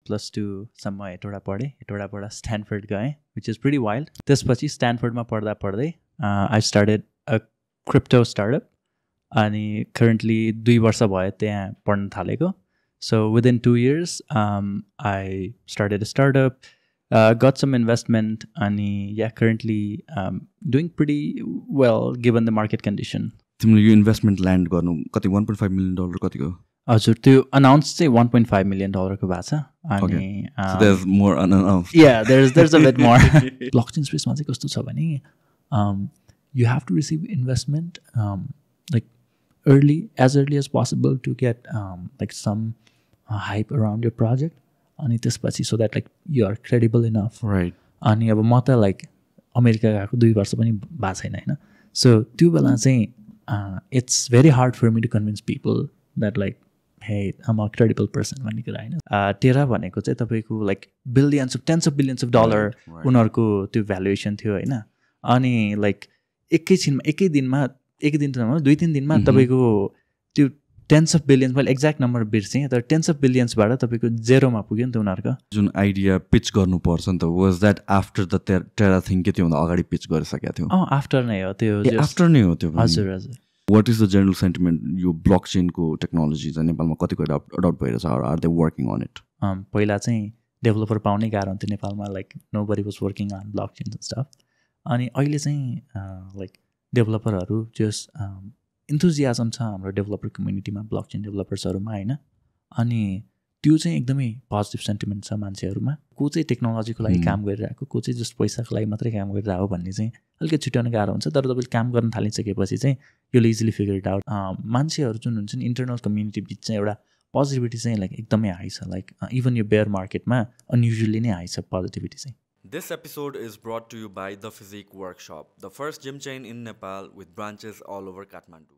+2 सम्म हेटौडा पढेँ, हेटौडाबाट स्ट्यानफोर्ड गएँ, विच इज प्रिटी वाइल्ड. त्यसपछि स्ट्यानफोर्डमा पढ्दा पढ्दै I started a crypto startup. अनि करेन्टली 2 वर्ष भयो त्यहाँ पढ्न थालेको. So within 2 years I started a startup, got some investment, अनि yeah currently doing pretty well given the market condition. तिमीले यो इन्भेस्टमेन्ट ल्यान्ड गर्नु कति $1.5 million कतिको? हजुर, त्यो अनाउन्स चाहिँ $1.5 million को भएको छ. अनि there's more unannounced. Yeah, there's a bit more. Blockchain स्पेसमा चाहिँ कस्तो छ भने you have to receive investment like as early as possible to get like some hype around your project. अनि त्यसपछि so that like you are credible enough. Right. अनि अब म त like अमेरिका गएको 2 वर्ष पनि भएको छैन होइन. सो त्यो बेला चाहिँ it's very hard for me to convince people that like hey, I'm a credible person भन्ने कुरा होइन. टेरा भनेको चाहिँ तपाईँको like tens of billions of dollars उनीहरूको त्यो भ्यालुएसन थियो होइन. अनि लाइक एकै दिनमा 2-3 दिनमा तपाईँको त्यो tens of billions, मैले एक्ज्याक्ट नम्बर बिर्सेँ तर tens of billionsबाट तपाईँको जेरोमा पुग्यो नि त उनीहरूको. जुन आइडिया पिच गर्नुपर्छ नि त, was that after the Terra thing कि त्योभन्दा अगाडि पिच गरिसकेको थियो? आफ्टर नै हो त्यो. आफ्टर नै हो त्यो? हजुर हजुर. What is the general sentiment? यो ब्लकचेनको टेक्नोलोजी चाहिँ नेपालमा कतिको अडप्ट भइरहेछ? Are they working on it? पहिला चाहिँ डेभलपर पाउनै गाह्रो हुन्थ्यो नेपालमा, like nobody was working on blockchain and stuff. अनि अहिले चाहिँ लाइक डेभलपरहरू जस इन्थुजियाजम छ हाम्रो डेभलपर कम्युनिटीमा, ब्लकचेन डेभलपर्सहरूमा होइन. अनि त्यो चाहिँ एकदमै पोजिटिभ सेन्टिमेन्ट छ मान्छेहरूमा. को चाहिँ टेक्नोलोजीको लागि काम गरिरहेको, को चाहिँ जस्ट पैसाको लागि मात्रै काम गरिरहेको भन्ने चाहिँ अलिकति छुट्याउन गाह्रो हुन्छ. तर तपाईँले काम गर्न थालिसकेपछि चाहिँ यो इजिली फिगर इट आउट. मान्छेहरू जुन हुन्छ नि इन्टरनल कम्युनिटी बिच चाहिँ एउटा पोजिटिभिटी चाहिँ लाइक एकदमै हाई छ. लाइक इभन यो बेयर मार्केटमा अनयुजुअली नै हाई छ पोजिटिभिटी चाहिँ. This episode is brought to you by The Physique Workshop, the first gym chain in Nepal with branches all over Kathmandu.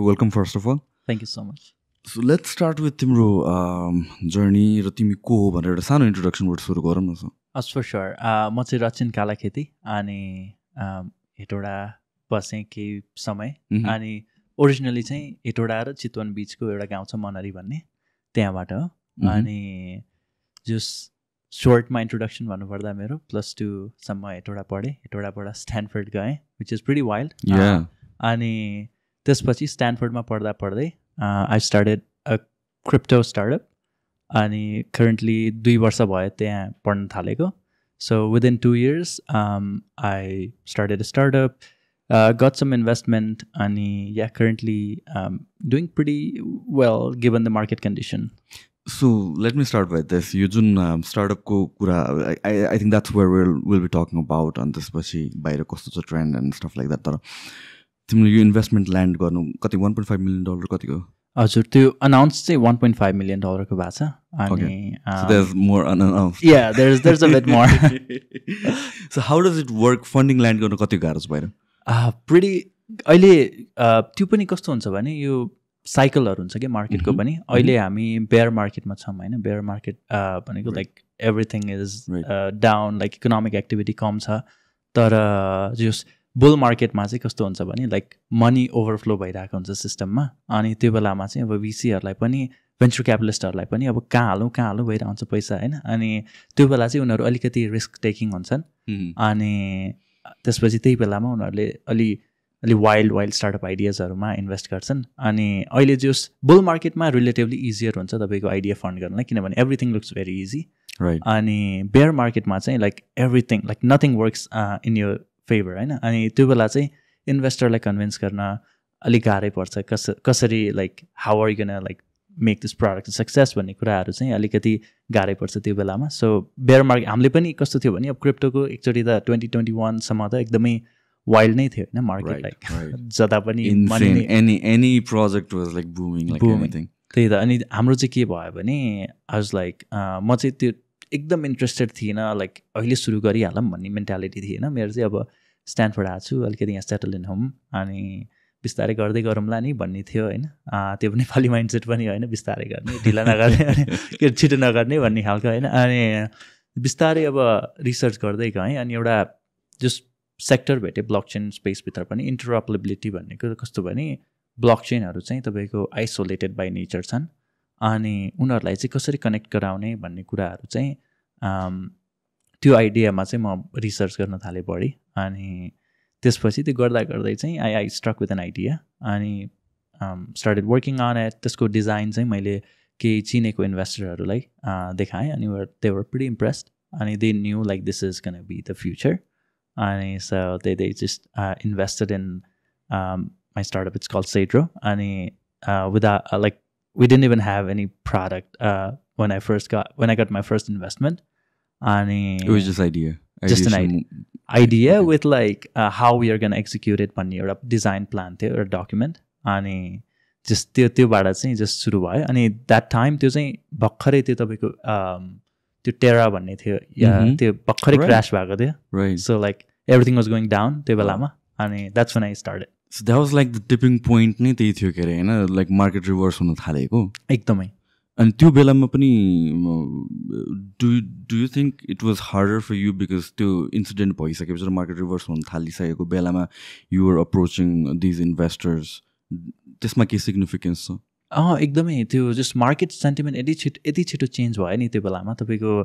Welcome first of all. Thank you so much. So let's start with तिम्रो journey र तिमी को हो भनेर एउटा सानो इन्ट्रोडक्सनबाट सुरु गरौँ न. As for sure. म चाहिँ रचिन कालाखेती अनि हेटौडा बसेँ केही समय. अनि ओरिजिनली चाहिँ हेटौडा र चितवन बिचको एउटा गाउँ छ मनरी भन्ने, त्यहाँबाट हो. अनि जस सर्टमा इन्ट्रोडक्सन भन्नुपर्दा मेरो +2 सम्म हेटौडा पढेँ, हेटौडाबाट स्ट्यानफोर्ड गएँ, विच इज प्रिटी वाइल्ड. अनि त्यसपछि स्ट्यानफोर्डमा पढ्दा पढ्दै I started a crypto startup. अनि करेन्टली 2 वर्ष भयो त्यहाँ पढ्न थालेको. So within 2 years I started a startup, got some investment, अनि yeah, currently doing pretty well given the market condition. So let me start with this. यो जुन स्टार्टअपको कुरा, I think that's where we'll be talking about. अनि त्यसपछि बाहिर कस्तो छ trend and stuff like that. तर तिमीले यो इन्भेस्टमेन्ट ल्यान्ड गर्नु कति $1.5 million कतिको? हजुर, त्यो अनाउन्स चाहिँ $1.5 million को भएको छ. अनि there's more unannounced. Yeah, there's a bit more. So how does it work? Funding land गर्नु कति गाह्रो छ बाहिर? प्रिटी अहिले त्यो पनि कस्तो हुन्छ भने यो साइकलहरू हुन्छ कि मार्केटको पनि. अहिले हामी बेयर मार्केटमा छौँ होइन. बेयर मार्केट भनेको like everything is down, like economic activity कम छ. तर जस बुल मार्केटमा चाहिँ कस्तो हुन्छ भने लाइक मनी ओभरफ्लो भइरहेको हुन्छ सिस्टममा. अनि त्यो बेलामा चाहिँ अब VCहरूलाई पनि, भेन्चर क्यापिटलिस्टहरूलाई पनि अब कहाँ हालौँ भइरहेको हुन्छ पैसा होइन. अनि त्यो बेला चाहिँ उनीहरू अलिकति रिस्क टेकिङ हुन्छन्. अनि त्यसपछि त्यही बेलामा उनीहरूले अलि वाइल्ड स्टार्टअप आइडियाजहरूमा इन्भेस्ट गर्छन्. अनि अहिले जस बुल मार्केटमा रिलेटिभली इजियर हुन्छ तपाईँको आइडिया फन्ड गर्नलाई, किनभने एभ्रिथिङ लुक्स भेरी इजी. अनि बेयर मार्केटमा चाहिँ like everything like nothing works in your favour होइन. अनि त्यो बेला चाहिँ इन्भेस्टरलाई कन्भिन्स गर्न अलिक गाह्रै पर्छ. कसरी like how are you gonna like make this product success भन्ने कुराहरू चाहिँ अलिकति गाह्रै पर्छ त्यो बेलामा. सो बेयर मार्केट हामीले पनि कस्तो थियो भने अब क्रिप्टोको एकचोटि त 2021 सम्म त एकदमै वाइल्ड नै थियो होइन मार्केट. लाइक जता पनि any project was like booming like anything. त्यही त. अनि हाम्रो चाहिँ के भयो भने आई वाज लाइक म चाहिँ त्यो एकदम इन्ट्रेस्टेड थिइनँ. लाइक अहिले सुरु गरिहालौँ भन्ने मेन्टालिटी थिएन मेरो चाहिँ. अब स्ट्यानफोर्ड आएको छु, अलिकति यहाँ सेटल इन होम, अनि बिस्तारै गर्दै गरौँला नि भन्ने थियो होइन. त्यो पनि नेपाली माइन्डसेट पनि होइन, बिस्तारै गर्ने, ढिला नगर्ने, अनि छिटो नगर्ने भन्ने खालको होइन. अनि बिस्तारै अब रिसर्च गर्दै गएँ. अनि एउटा जस्ट सेक्टर भेटेँ ब्लक चेन स्पेसभित्र पनि इन्टरअपरेबिलिटी भनेको कस्तो भने ब्लक चेनहरू चाहिँ तपाईँको आइसोलेटेड बाई नेचर छन् अनि उनीहरूलाई चाहिँ कसरी कनेक्ट गराउने भन्ने कुराहरू चाहिँ त्यो आइडियामा चाहिँ म रिसर्च गर्न थालेँ बढी अनि त्यसपछि त्यो गर्दा गर्दै चाहिँ I struck with an idea अनि स्टार्टेड वर्किङ अन एट त्यसको डिजाइन चाहिँ मैले केही चिनेको इन्भेस्टरहरूलाई देखाएँ अनि दे वर प्रिटी इम्प्रेस्ड अनि they knew like this is gonna be the future अनि so they just invested in my startup it's called Cedro अनि with like we didn't even have any product when I got my first investment and it was just just an idea Okay. with like how we are going to execute it भन्ने एउटा design plan थियो एउटा document अनि just त्योबाट चाहिँ just सुरु भयो अनि द्याट टाइम त्यो चाहिँ भर्खरै त्यो तपाईँको त्यो टेरा भन्ने थियो या त्यो भर्खरै Right. क्रास भएको थियो Right. So like everything was going down त्यो बेलामा अनि that's when I started So that was like the tipping point नै त्यही थियो के अरे होइन लाइक मार्केट रिभर्स हुन थालेको एकदमै अनि त्यो बेलामा पनि do you think it was harder for you because त्यो इन्सिडेन्ट भइसकेपछि मार्केट रिभर्स हुन थालिसकेको बेलामा युआर अप्रोचिङ दिज इन्भेस्टर्स त्यसमा के सिग्निफिकेन्स छ एकदमै त्यो जस्ट मार्केट सेन्टिमेन्ट यति छिटो चेन्ज भयो नि त्यो बेलामा तपाईँको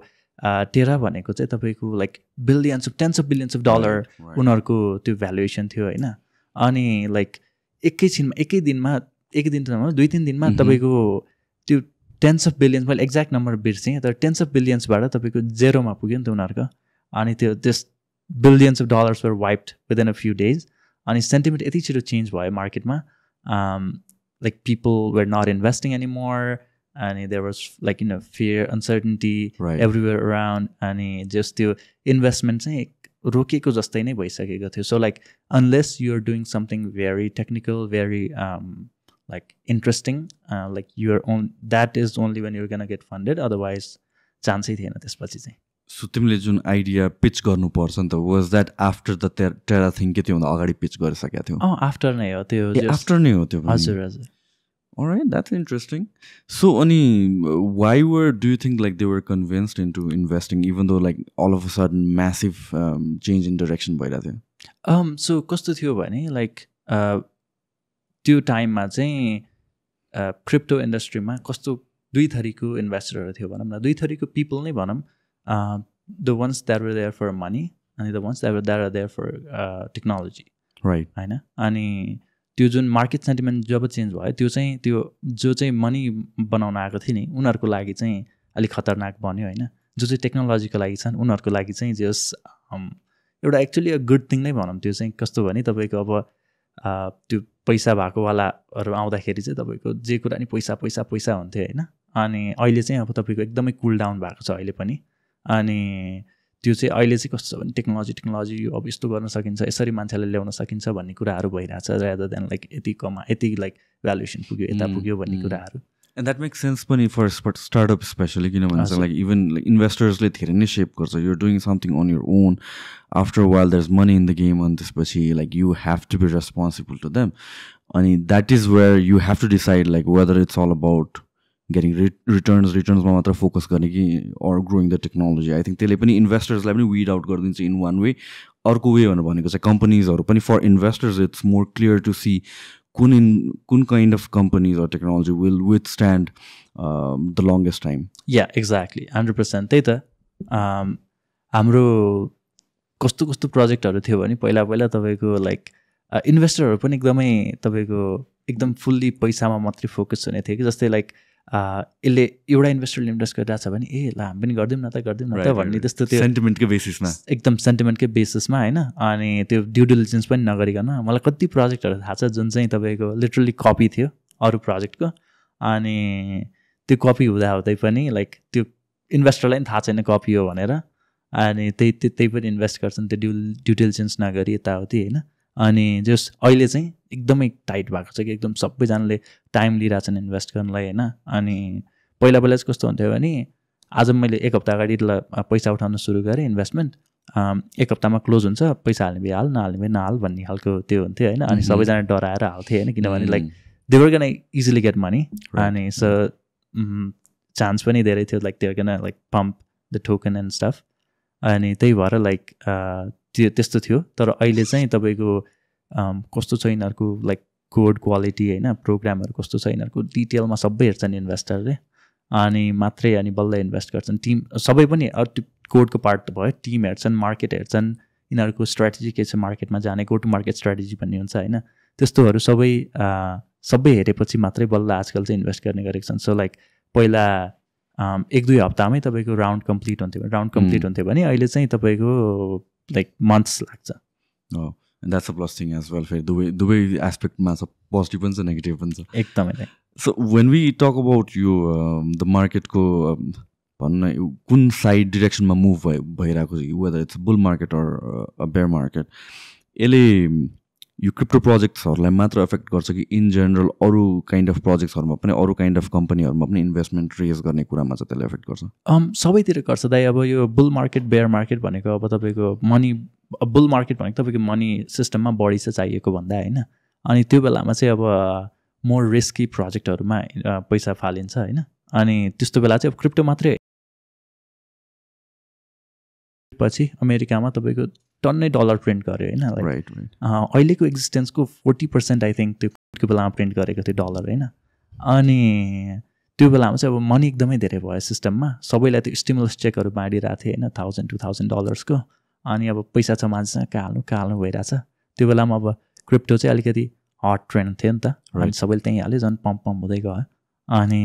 टेरा भनेको चाहिँ तपाईँको like tens of billions of dollar Right. उनीहरूको त्यो भ्यालुएसन थियो होइन अनि लाइक एकै दिन त 2-3 दिनमा तपाईँको त्यो टेन्स अफ बिलियन्स मैले एक्ज्याक्ट नम्बर बिर्सेँ तर टेन्स अफ बिलियन्सबाट तपाईँको जेरोमा पुग्यो नि त उनीहरूको अनि त्यो just billions of dollars were wiped within a few days अनि सेन्टिमेन्ट यति छिटो चेन्ज भयो मार्केटमा like people were not investing any more अनि there was like fear uncertainty Right. Everywhere around अनि जस्ट त्यो इन्भेस्टमेन्ट चाहिँ रोकेको जस्तै नै भइसकेको थियो so like unless you're doing something very technical very like interesting like your own that is only when you're gonna get funded otherwise chance थिएन त्यसपछि चाहिँ सो तिमीले जुन आइडिया पिच गर्नुपर्छ नि त was that after the Terra thing के त्योभन्दा अगाडि पिच गरिसकेको थियो आफ्टर नै हो त्यो आफ्टर नै हो त्यो हजुर हजुर Alright, that's interesting. So, Ani, why do you think like they were convinced into investing, even though like all of a sudden massive change in direction by that? So कस्तो थियो भने लाइक त्यो टाइममा चाहिँ क्रिप्टो इन्डस्ट्रीमा कस्तो दुई थरीको इन्भेस्टरहरू थियो भनौँ न दुई थरीको पिपल नै भनौँ the ones that were there for money अनि the ones that are there for technology right होइन अनि त्यो जुन मार्केट सेन्टिमेन्ट जब चेन्ज भयो त्यो चाहिँ त्यो जो चाहिँ मनी बनाउन आएको थियो नि उनीहरूको लागि चाहिँ अलिक खतरनाक बन्यो होइन जो चाहिँ टेक्नोलोजीको लागि छन् उनीहरूको लागि चाहिँ जस एउटा एक्चुली अ गुड थिङ नै भनौँ त्यो चाहिँ कस्तो भने तपाईँको अब त्यो पैसा भएकोवालाहरू आउँदाखेरि चाहिँ तपाईँको जे कुरा नि पैसा पैसा पैसा हुन्थ्यो होइन अनि अहिले चाहिँ अब तपाईँको एकदमै कुल डाउन भएको छ अहिले पनि अनि त्यो चाहिँ अहिले चाहिँ कस्तो छ भने टेक्नोलोजी यो अब यस्तो गर्न सकिन्छ यसरी मान्छेलाई ल्याउन सकिन्छ भन्ने कुराहरू भइरहेछ रेदर देन लाइक यति लाइक भ्यालुएसन पुग्यो यता पुग्यो भन्ने कुराहरू एन्ड द्याट मेक्स सेन्स पनि फर स्टार्टअप स्पेसली किनभने चाहिँ लाइक इभन लाइक इन्भेस्टर्सले धेरै नै सेप गर्छ you're doing something on your own after while there is money in the game अनि त्यसपछि like you have to be responsible to them अनि that is where you have to decide like whether it's all about getting रिटर्न्समा मात्र focus गर्ने कि or growing the technology I think त्यसले पनि इन्भेस्टर्सलाई पनि विड आउट गरिदिन्छ इन वान वे अर्को वे भनेको चाहिँ कम्पनीजहरू पनि for investors it's more clear to see कुन kind of companies or technology will withstand the longest time या एक्ज्याक्टली 100% त्यही त हाम्रो कस्तो कस्तो प्रोजेक्टहरू थियो भने पहिला तपाईँको लाइक इन्भेस्टरहरू पनि एकदमै तपाईँको एकदम फुल्ली पैसामा मात्रै फोकस हुने थियो कि जस्तै लाइक यसले एउटा इन्भेस्टरले इन्भेस्ट गरिरहेको छ भने ल हामी पनि गरिदिउँ न त भन्ने त्यस्तो त्यो सेन्टिमेन्टकै बेसिसमा एकदम सेन्टिमेन्टकै बेसिसमा होइन अनि त्यो ड्यु डिलिजेन्स पनि नगरिकन मलाई कति प्रोजेक्टहरू थाहा छ जुन चाहिँ तपाईँको लिटरली कपी थियो अरू प्रोजेक्टको अनि त्यो कपी हुँदै पनि लाइक त्यो इन्भेस्टरलाई पनि थाहा छैन कपी हो भनेर अनि त्यही पनि इन्भेस्ट गर्छन् त्यो ड्यु डिलिजेन्स नगरी यताउति होइन अनि जस अहिले चाहिँ एकदमै टाइट भएको छ कि एकदम सबैजनाले टाइम लिइरहेछन् इन्भेस्ट गर्नलाई होइन अनि पहिला चाहिँ कस्तो हुन्थ्यो भने आज मैले एक हप्ता अगाडि पैसा उठाउन सुरु गरेँ इन्भेस्टमेन्ट एक हप्तामा क्लोज हुन्छ पैसा हाल्ने भए हाल नहाल्ने भए नहाल भन्ने खालको त्यो हुन्थ्यो होइन अनि सबैजना डराएर हाल्थे होइन किनभने like they were gonna easily get money अनि सो चान्स पनि धेरै थियो like they were gonna like pump the token and stuff अनि त्यही भएर लाइक त्यस्तो थियो तर अहिले चाहिँ तपाईँको कस्तो छ यिनीहरूको लाइक कोड क्वालिटी होइन प्रोग्रामहरू कस्तो छ यिनीहरूको डिटेलमा सबै हेर्छन् इन्भेस्टरले अनि मात्रै अनि बल्ल इन्भेस्ट गर्छन् टिम सबै पनि त्यो कोडको पार्ट त भयो टिम हेर्छन् मार्केट हेर्छन् यिनीहरूको स्ट्राटेजी के छ मार्केटमा जाने गो टु मार्केट स्ट्राटेजी भन्ने हुन्छ होइन त्यस्तोहरू सबै हेरेपछि मात्रै बल्ल आजकल चाहिँ इन्भेस्ट गर्ने गरेको छन् सो लाइक पहिला 1-2 हप्तामै तपाईँको राउन्ड कम्प्लिट हुन्थ्यो भने अहिले चाहिँ तपाईँको लाइक मन्थ्स लाग्छ And that's a plus thing as well. दुवै एस्पेक्टमा छ पोजिटिभ पनि छ नेगेटिभ पनि छ एकदमै so when we talk about यो द मार्केटको भन्न कुन साइड डिरेक्सनमा मुभ भइरहेको छ whether it's bull market or bear market यसले यो क्रिप्टो प्रोजेक्ट्सहरूलाई मात्र एफेक्ट गर्छ कि इन जेनरल अरू काइन्ड अफ प्रोजेक्ट्सहरूमा पनि अरू काइन्ड अफ कम्पनीहरूमा पनि इन्भेस्टमेन्ट रेज गर्ने कुरामा चाहिँ त्यसले एफेक्ट गर्छ सबैतिर गर्छ दाइ अब यो बुल मार्केट बेयर मार्केट भनेको अब तपाईँको मनी बुल मार्केट भनेको तपाईँको मनी सिस्टममा बढी चाहिँ चाहिएको भन्दा होइन अनि त्यो बेलामा चाहिँ अब मोर रिस्की प्रोजेक्टहरूमा पैसा फालिन्छ होइन अनि त्यस्तो बेला चाहिँ अब क्रिप्टो मात्रै पछि अमेरिकामा तपाईँको टन्नै डलर प्रिन्ट गर्यो होइन राइट अहिलेको एक्जिस्टेन्सको 40% आई थिङ्क त्यो बेलामा प्रिन्ट गरेको थियो डलर होइन अनि त्यो बेलामा चाहिँ अब मनी एकदमै धेरै भयो सिस्टममा सबैलाई त्यो स्टिमुलस चेकहरू बाँडिरहेको थियो होइन $1,000-2,000 अनि अब पैसा छ मान्छेसँग काल्नु भइरहेछ त्यो बेलामा अब क्रिप्टो चाहिँ अलिकति हट ट्रेन्ड थियो नि त अनि सबैले त्यहीँ हाल्यो झन् पम्प हुँदै गयो अनि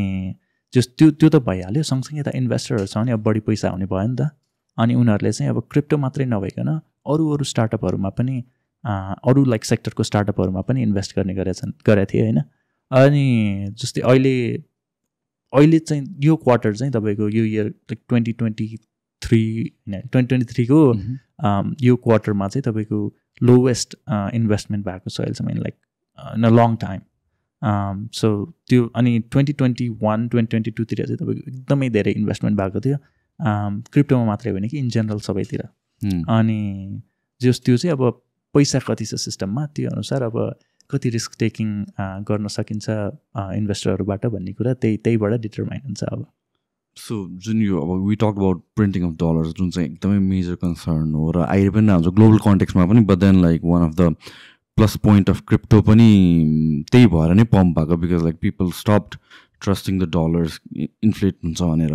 त्यो त भइहाल्यो सँगसँगै त इन्भेस्टरहरू छ भने अब बढी पैसा हुने भयो नि त अनि उनीहरूले चाहिँ अब क्रिप्टो मात्रै नभइकन अरू स्टार्टअपहरूमा पनि अरू लाइक सेक्टरको स्टार्टअपहरूमा पनि इन्भेस्ट गर्ने गरेका थिए होइन अनि जस्तै अहिले चाहिँ यो क्वार्टर चाहिँ तपाईँको यो इयर लाइक 2023 को यो क्वार्टरमा चाहिँ तपाईँको लोवेस्ट इन्भेस्टमेन्ट भएको छ अहिलेसम्म like in a long time so त्यो अनि 2021-2022 तिर चाहिँ तपाईँको एकदमै धेरै इन्भेस्टमेन्ट भएको थियो क्रिप्टोमा मात्रै होइन कि इन जेनरल सबैतिर अनि त्यो चाहिँ अब पैसा कति छ सिस्टममा त्यो अनुसार अब कति रिस्क टेकिङ गर्न सकिन्छ इन्भेस्टरहरूबाट भन्ने कुरा त्यहीबाट डिटरमाइन हुन्छ अब सो जुन यो अब we talk about printing of dollars जुन चाहिँ एकदमै मेजर कन्सर्न हो र अहिले पनि हाम्रो ग्लोबल कन्टेक्समा पनि but then like one of the plus point of crypto पनि त्यही भएर नै पम्प भएको because like people stopped trusting the dollars inflate हुन्छ भनेर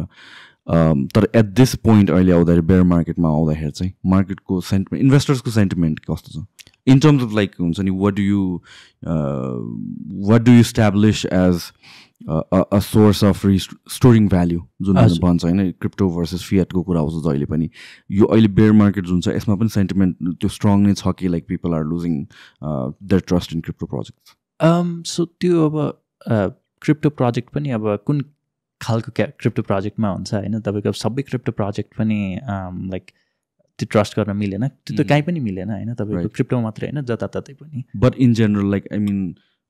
तर एट दिस पोइन्ट अहिले आउँदाखेरि बेयर मार्केटमा आउँदाखेरि चाहिँ मार्केटको सेन्टिमेन्ट इन्भेस्टर्सको सेन्टिमेन्ट कस्तो छ इन टर्म्स अफ लाइक हुन्छ नि what do you establish as a source of storing value जुन भन्छ होइन क्रिप्टो भर्सेस फिएटको कुरा आउँछ जहिले पनि यो अहिले बेयर मार्केट जुन छ यसमा पनि सेन्टिमेन्ट त्यो स्ट्रङ नै छ कि like people are losing their trust in crypto project so त्यो अब क्रिप्टो प्रोजेक्ट पनि अब कुन खालको क्रिप्टो प्रोजेक्टमा हुन्छ होइन तपाईँको सबै क्रिप्टो प्रोजेक्ट पनि लाइक त्यो ट्रस्ट गर्न मिलेन त्यो त कहीँ पनि मिलेन होइन तपाईँको क्रिप्टो मात्रै होइन जताततै पनि but in general like I mean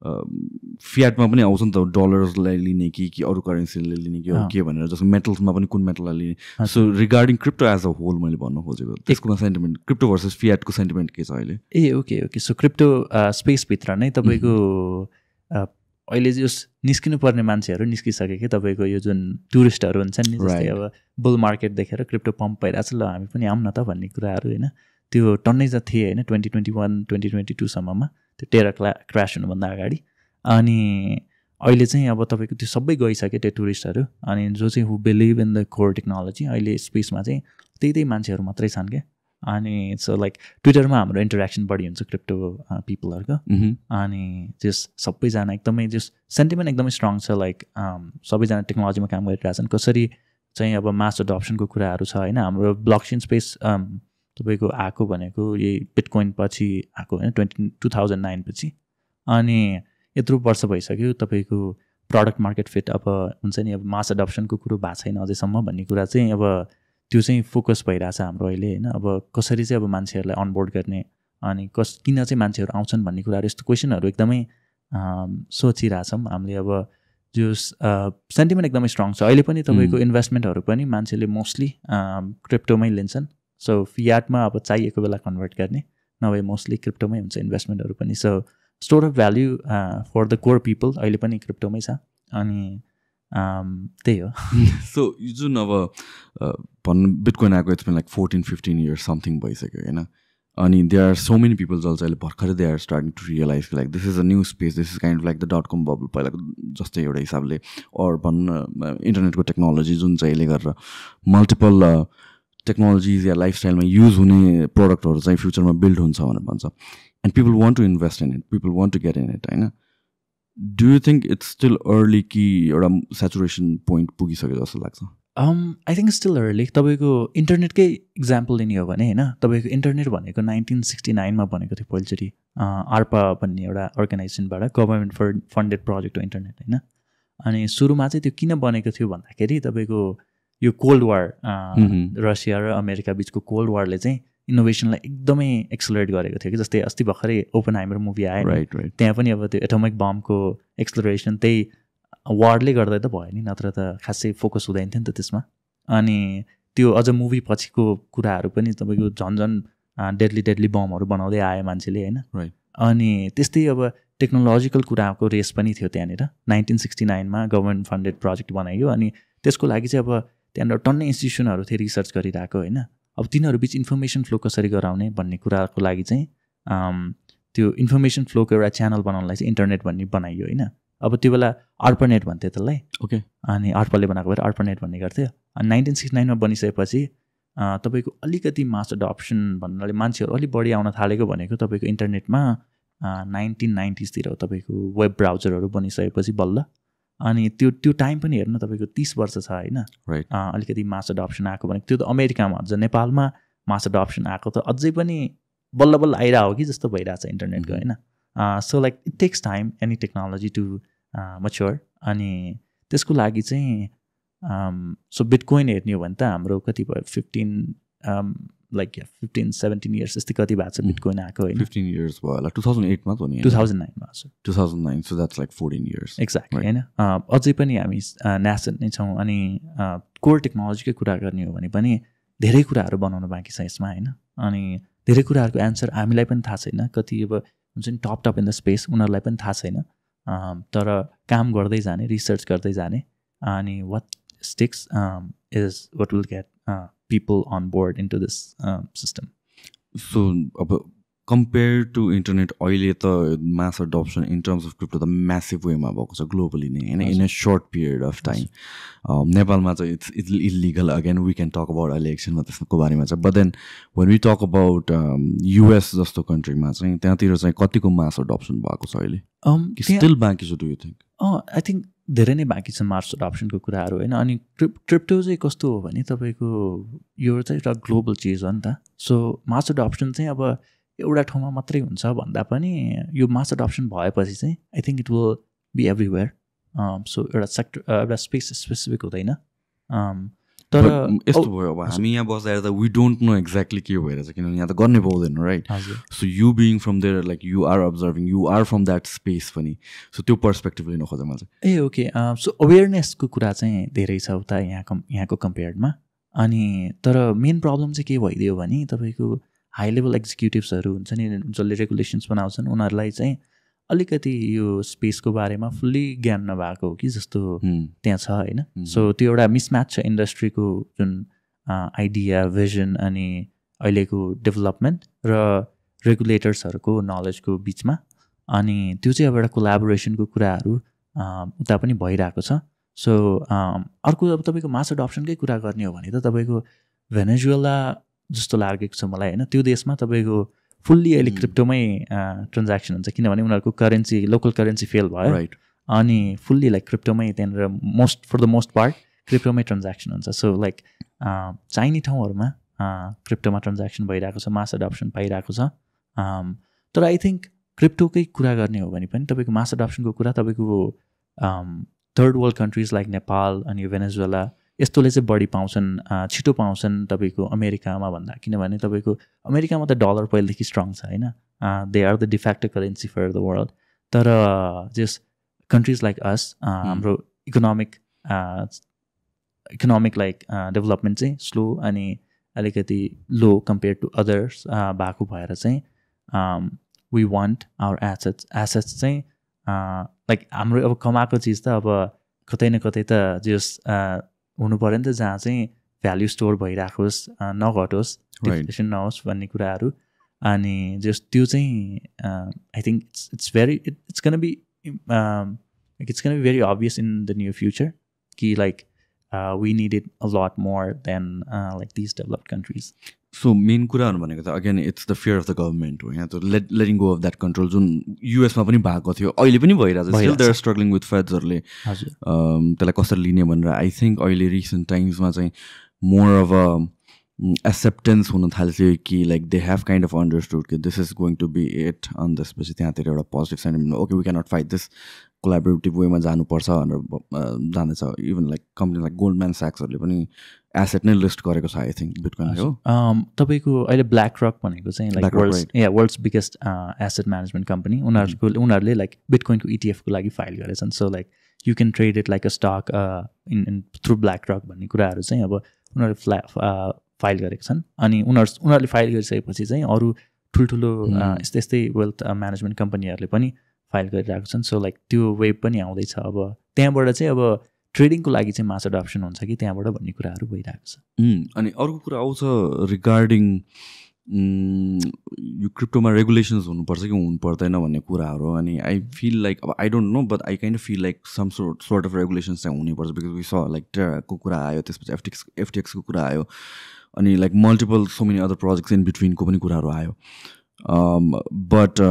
फियाटमा पनि आउँछ नि त डलर्सलाई लिने कि अरू करेन्सीले लिने कि के भनेर जस्तो मेटल्समा पनि कुन मेटललाई लिने so regarding crypto as a whole मैले भन्नु खोजेको त्यसको सेन्टिमेन्ट क्रिप्टो भर्सेस फियाटको सेन्टिमेन्ट के छ अहिले ओके सो क्रिप्टो स्पेसभित्र नै तपाईँको अहिले जो निस्किनु पर्ने मान्छेहरू निस्किसके कि तपाईँको यो जुन टुरिस्टहरू हुन्छन् नि जस्तै अब बुल मार्केट देखेर क्रिप्टो पम्प भइरहेको छ ल हामी पनि आऊँ न त भन्ने कुराहरू होइन त्यो टन्नै त थिए होइन 2021-2022 सम्ममा त्यो टेरा क्रास हुनुभन्दा अगाडि अनि अहिले चाहिँ अब तपाईँको त्यो सबै गइसक्यो त्यो टुरिस्टहरू अनि जो चाहिँ who believe in the core technology अहिले स्पेसमा चाहिँ त्यही मान्छेहरू मात्रै छन् क्या अनि सो लाइक ट्विटरमा हाम्रो इन्टरेक्सन बढी हुन्छ क्रिप्टो पिपलहरूको अनि त्यस सबैजना एकदमै त्यस सेन्टिमेन्ट एकदमै स्ट्रङ छ लाइक सबैजना टेक्नोलोजीमा काम गरिरहेछन् कसरी चाहिँ अब मास एडप्सनको कुराहरू छ होइन हाम्रो ब्लकचेन स्पेस तपाईँको आएको भनेको यही बिटकोइन पछि आएको होइन 2009 पछि अनि यत्रो वर्ष भइसक्यो तपाईँको प्रडक्ट मार्केट फिट अब हुन्छ नि अब मास एडप्सनको कुरो भएको छैन अझैसम्म भन्ने कुरा चाहिँ अब त्यो चाहिँ फोकस भइरहेछ हाम्रो अहिले होइन अब कसरी चाहिँ अब मान्छेहरूलाई अनबोर्ड गर्ने अनि किन चाहिँ मान्छेहरू आउँछन् भन्ने कुराहरू यस्तो क्वेसनहरू एकदमै सोचिरहेछौँ हामीले अब जो सेन्टिमेन्ट एकदमै स्ट्रङ छ अहिले पनि तपाईँको इन्भेस्टमेन्टहरू पनि मान्छेले मोस्टली क्रिप्टोमै लिन्छन् सो फियाटमा अब चाहिएको बेला कन्भर्ट गर्ने नभए मोस्टली क्रिप्टोमै हुन्छ इन्भेस्टमेन्टहरू पनि so store of value for the core people अहिले पनि क्रिप्टोमै छ अनि त्यही हो सो यो जुन अब भन्नु बिटकोइन आएको it's been like 14-15 years something भइसक्यो होइन अनि there are so many people also अहिले भर्खरै they are starting to realize like this is a new space, this is kind of like the .com bubble पहिलाको जस्तै एउटा हिसाबले or भन्न इन्टरनेटको टेक्नोलोजी जुन चाहिँ अहिले गरेर मल्टिपल टेक्नोलोजिज या लाइफस्टाइलमा युज हुने प्रडक्टहरू चाहिँ फ्युचरमा बिल्ड हुन्छ भनेर भन्छ and people want to invest in it, people want to get in it होइन. Do you think it's still early कि एउटा सेचुरेसन पोइन्ट पुगिसक्यो जस्तो लाग्छ? I think still early. तपाईँको इन्टरनेटकै इक्जाम्पल लिने हो भने होइन, तपाईँको इन्टरनेट भनेको 1969 बनेको थियो पहिलोचोटि आर्पा भन्ने एउटा अर्गनाइजेसनबाट, गभर्मेन्ट फन्डेड प्रोजेक्ट हो इन्टरनेट होइन. अनि सुरुमा चाहिँ त्यो किन बनेको थियो भन्दाखेरि तपाईँको यो कोल्ड वार रसिया र अमेरिका बिचको कोल्ड वारले चाहिँ इनोभेसनलाई एकदमै एक्सलरेट गरेको थियो कि. जस्तै अस्ति भर्खरै ओपनहाइमर मुभी आयो, राइट. त्यहाँ पनि अब त्यो एटोमिक बमको एक्सलरेसन त्यही वारले गर्दा त भयो नि, नत्र त खासै फोकस हुँदैन थियो नि त त्यसमा. अनि त्यो अझ मुभी पछिको कुराहरू पनि तपाईँको झन् डेडली बमहरू बनाउँदै आयो मान्छेले होइन. राइट. अनि त्यस्तै अब टेक्नोलोजिकल कुराको रेस पनि थियो त्यहाँनिर. 1969 गभर्मेन्ट फन्डेड प्रोजेक्ट बनाइयो अनि त्यसको लागि चाहिँ अब त्यहाँनिर टन्नै इन्स्टिट्युसनहरू थियो रिसर्च गरिरहेको होइन. अब तिनीहरू बिच इन्फर्मेसन फ्लो कसरी गराउने भन्ने कुराको लागि चाहिँ त्यो इन्फर्मेसन फ्लोको एउटा च्यानल बनाउनलाई चाहिँ इन्टरनेट भन्ने बनाइयो होइन. अब त्यो बेला अर्पनेट भन्थ्यो त्यसलाई. ओके. अनि अर्पले बनाएको भएर अर्पनेट भन्ने गर्थ्यो. अनि 1969 बनिसकेपछि तपाईँको अलिकति मास अडप्सन भन्नाले मान्छेहरू अलिक बढी आउन थालेको भनेको तपाईँको इन्टरनेटमा 1990s हो. तपाईँको वेब ब्राउजरहरू बनिसकेपछि बल्ल. अनि त्यो टाइम पनि हेर्नु तपाईँको 30 वर्ष छ होइन. राइट. अलिकति मास अडप्सन आएको भनेको त्यो त अमेरिकामा अझ, नेपालमा मास अडप्सन आएको त अझै पनि बल्ल आइरहेको कि जस्तो भइरहेछ इन्टरनेटको होइन. So like it takes time any technology to mature. अनि त्यसको लागि चाहिँ सो बिटकोइन हेर्ने हो भने त हाम्रो कति भयो 15-17 इयर्स जस्तै कति भएको छ बिटकोइन आएको होइन. 15 इयर्स भयो होला. 2008 मा त हो नि. 2009 मा छ. 2009, so that's like 14 years. Exactly होइन. अझै पनि हामी न्यासेन्ट नै छौँ. अनि कोर टेक्नोलोजीकै कुरा गर्ने हो भने पनि धेरै कुराहरू बनाउनु बाँकी छ यसमा होइन. अनि धेरै कुराहरूको एन्सर हामीलाई पनि थाहा छैन. कति अब हुन्छ नि टप इन द स्पेस, उनीहरूलाई पनि थाहा छैन. तर काम गर्दै जाने, रिसर्च गर्दै जाने, अनि what sticks is what will get people on board into this system. So compared to internet अहिले त mass adoption in terms of crypto त massive wayमा भएको छ globally नै हैन, in a short period of time. नेपालमा चाहिँ it's illegal. Again we can talk about election मा त्यसको बारेमा छ. But then when we talk about US जस्तो कन्ट्रीमा चाहिँ त्यहाँतिर चाहिँ कतिको mass adoption भएको छ अहिले? Still बाँकी छ, do you think? I think धेरै नै बाँकी छ मास अडप्सनको कुराहरू होइन. अनि क्रिप्टो चाहिँ कस्तो हो भने तपाईँको यो चाहिँ एउटा ग्लोबल चिज हो नि त. सो मास अडप्सन चाहिँ अब एउटा ठाउँमा मात्रै हुन्छ भन्दा पनि यो मास अडप्सन भएपछि चाहिँ I think it will be everywhere. So एउटा सेक्टर एउटा स्पेस स्पेसिफिक हुँदैन. तर यस्तो भयो अब हामी यहाँ बस्दा त वी डोन्ट नो एक्ज्याक्टली के भइरहेछ, किनभने यहाँ त गर्नै पाउँदैन right. So you being from there like you are observing, you are from that space पनि. सो त्यो पर्सपेक्टिभ लिनु खोजेँ मैले चाहिँ. ओके. सो अवेरनेसको कुरा चाहिँ धेरै छ उता यहाँको कम्पेयर्डमा. अनि तर मेन प्रब्लम चाहिँ के भइदियो भने तपाईँको हाई लेभल एक्जिक्युटिभ्सहरू हुन्छ नि जसले रेगुलेसन्स बनाउँछन्, उनीहरूलाई चाहिँ अलिकति यो स्पेसको बारेमा फुल्ली ज्ञान नभएको हो कि जस्तो त्यहाँ छ होइन. सो त्यो एउटा मिसम्याच छ इन्डस्ट्रीको जुन आइडिया, भिजन अनि अहिलेको डेभलपमेन्ट र रेगुलेटर्सहरूको नलेजको बिचमा. अनि त्यो चाहिँ अब एउटा कोलाबोरेसनको कुराहरू उता पनि भइरहेको छ. सो अर्को अब तपाईँको मास अडप्सनकै कुरा गर्ने हो भने त तपाईँको भेनेजुएला जस्तो लागेको छ मलाई होइन. त्यो देशमा तपाईँको फुल्ली अहिले क्रिप्टोमै ट्रान्ज्याक्सन हुन्छ, किनभने उनीहरूको करेन्सी लोकल करेन्सी फेल भयो. राइट. अनि फुल्ली लाइक क्रिप्टोमै त्यहाँनिर फर द मोस्ट पार्ट क्रिप्टोमै ट्रान्ज्याक्सन हुन्छ. सो लाइक चाहिने ठाउँहरूमा क्रिप्टोमा ट्रान्ज्याक्सन भइरहेको छ, मास अडप्सन पाइरहेको छ. तर आई थिङ्क क्रिप्टोकै कुरा गर्ने हो भने पनि तपाईँको मास अडप्सनको कुरा तपाईँको third world countries like Nepal अनि भेनेजुएला यस्तोले चाहिँ बढी पाउँछन्, छिटो पाउँछन् तपाईँको अमेरिकामा भन्दा. किनभने तपाईँको अमेरिकामा त डलर पहिलेदेखि स्ट्रङ छ होइन. They are the de facto currency for the world. तर जस कन्ट्रिज लाइक अस हाम्रो इकोनोमिक लाइक डेभलपमेन्ट चाहिँ स्लो अनि अलिकति लो कम्पेयर टु अदर्स भएको भएर चाहिँ वी वान्ट आवर एसेट्स चाहिँ लाइक हाम्रो अब कमाएको चिज त अब कतै न कतै त जस हुनु पऱ्यो नि त, जहाँ चाहिँ भ्याल्यु स्टोर भइराखोस्, नघटोस्, डिफ्लेसन नहोस् भन्ने कुराहरू. अनि जस्ट त्यो चाहिँ I think it's very it's gonna be it's going to be very obvious in the near future कि like we need it a lot more than like these developed countries. So main कुराहरु भनेको त again it's the fear of the government हो यहाँ त letting go of that control जुन US मा पनि भएको थियो अहिले पनि भइरहेछ still they are struggling with feds हरुले त्यसलाई कसरी लिने भनेर I think अहिले recent times मा चाहिँ more of a acceptance हुन थाल्यो कि like they have kind of understood कि this is going to be it अनि त्यसपछि त्यहाँतिर एउटा positive sentiment okay we cannot fight this collaborative way मा जानुपर्छ भनेर जानेछ even like company like Goldman स्याक्सहरूले पनि एसेट नै लिस्ट गरेको छ आई थिङ्क बिटकोइन हो तपाईँको अहिले ब्ल्याक रक भनेको चाहिँ like world's biggest asset management company उनीहरूले लाइक बिटकोइनको इटिएफको लागि फाइल गरेछन् so like you can trade it like a stock in through BlackRock भन्ने कुराहरू चाहिँ अब उनीहरूले फाइल गरेका छन् अनि उनीहरूले फाइल गरिसकेपछि चाहिँ अरू ठुल्ठुलो यस्तै वेल्थ म्यानेजमेन्ट कम्पनीहरूले पनि फाइल गरिरहेको छन् सो लाइक त्यो वेब पनि आउँदैछ अब त्यहाँबाट चाहिँ अब ट्रेडिङको लागि चाहिँ मास एडप्सन हुन्छ कि त्यहाँबाट भन्ने कुराहरू भइरहेको छ अनि अर्को कुरा आउँछ रिगार्डिङ यो क्रिप्टोमा रेगुलेसन्स हुनुपर्छ कि हुनु पर्दैन भन्ने कुराहरू अनि आई फिल लाइक अब I don't know but I kind of feel like some sort of regulations चाहिँ हुनुपर्छ बिकज वी स लाइक टेराको कुरा आयो त्यसपछि एफटिएक्सको कुरा आयो अनि like multiple so many other projects in बिट्विनको पनि कुराहरू आयो but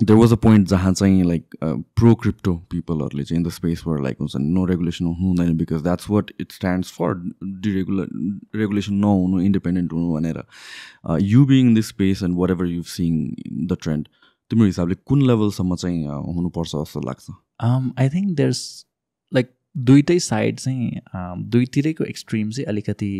there was a point जहाँ चाहिँ like pro crypto people हरुले चाहिँ in the space were like no regulation हुँदैन because that's what it stands for regulation नहुनु independent हुनु भनेर you being in this space and whatever you've seen the trend तिम्रो हिसाबले कुन लेभलसम्म चाहिँ हुनुपर्छ जस्तो लाग्छ I think there's like दुईटै साइड चाहिँ दुईतिरैको एक्सट्रिम चाहिँ अलिकति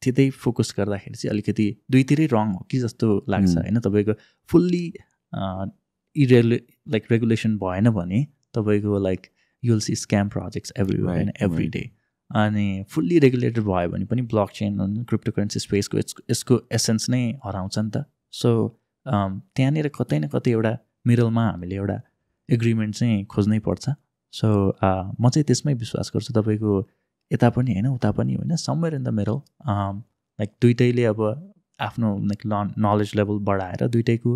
त्यतै फोकस गर्दाखेरि चाहिँ अलिकति दुईतिरै रङ हो कि जस्तो लाग्छ होइन तपाईँको फुल्ली लाइक रेगुलेसन भएन भने तपाईँको like you'll C scam projects everywhere होइन एभ्री डे अनि फुल्ली रेगुलेटेड भयो भने पनि ब्लक चेन क्रिप्टो करेन्सी स्पेसको यसको एसेन्स नै हराउँछ नि त सो त्यहाँनिर कतै न कतै एउटा मिडलमा हामीले एउटा एग्रिमेन्ट चाहिँ खोज्नै पर्छ सो म चाहिँ त्यसमै विश्वास गर्छु तपाईँको यता पनि होइन उता पनि होइन somewhere in the middle like दुइटैले अब आफ्नो लाइक नलेज लेभल बढाएर दुइटैको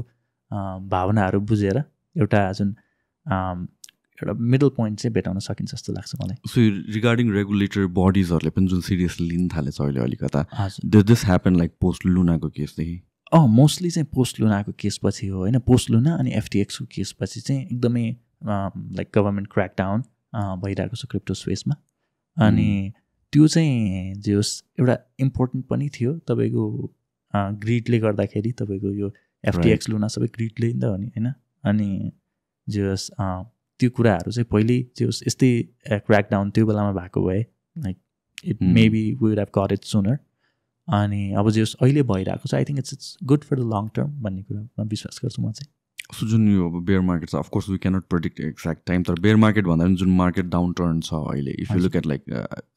भावनाहरू बुझेर एउटा जुन एउटा मिडल पोइन्ट चाहिँ भेटाउन सकिन्छ जस्तो लाग्छ मलाई सो रिगार्डिङ रेगुलेटर बडिजहरूले पनि जुन सिरियसली लिन थालेछ अहिले अलिकता did this happen like post लुनाको केसदेखि मोस्टली चाहिँ पोस्ट लुनाको केसपछि हो होइन पोस्ट लुना अनि एफटिएक्सको केसपछि चाहिँ एकदमै लाइक गभर्मेन्ट क्र्याकडाउन भइरहेको छ क्रिप्टो स्पेसमा अनि त्यो चाहिँ जे होस् एउटा इम्पोर्टेन्ट पनि थियो तपाईँको ग्रिडले गर्दाखेरि तपाईँको यो एफटिएक्स लुना सबै ग्रिडले नि त हो नि होइन अनि जे होस् त्यो कुराहरू चाहिँ पहिल्यै जे होस् यस्तै क्र्याकडाउन त्यो बेलामा भएको भए like it maybe we would have got it sooner अनि अब जे होस् अहिले भइरहेको छ I think it's good for the long term भन्ने कुरामा विश्वास गर्छु म चाहिँ सो जुन यो अब बेयर मार्केट छ of course we cannot predict exact time तर बेयर मार्केट भन्दा पनि जुन मार्केट डाउन टर्न छ अहिले if you look at like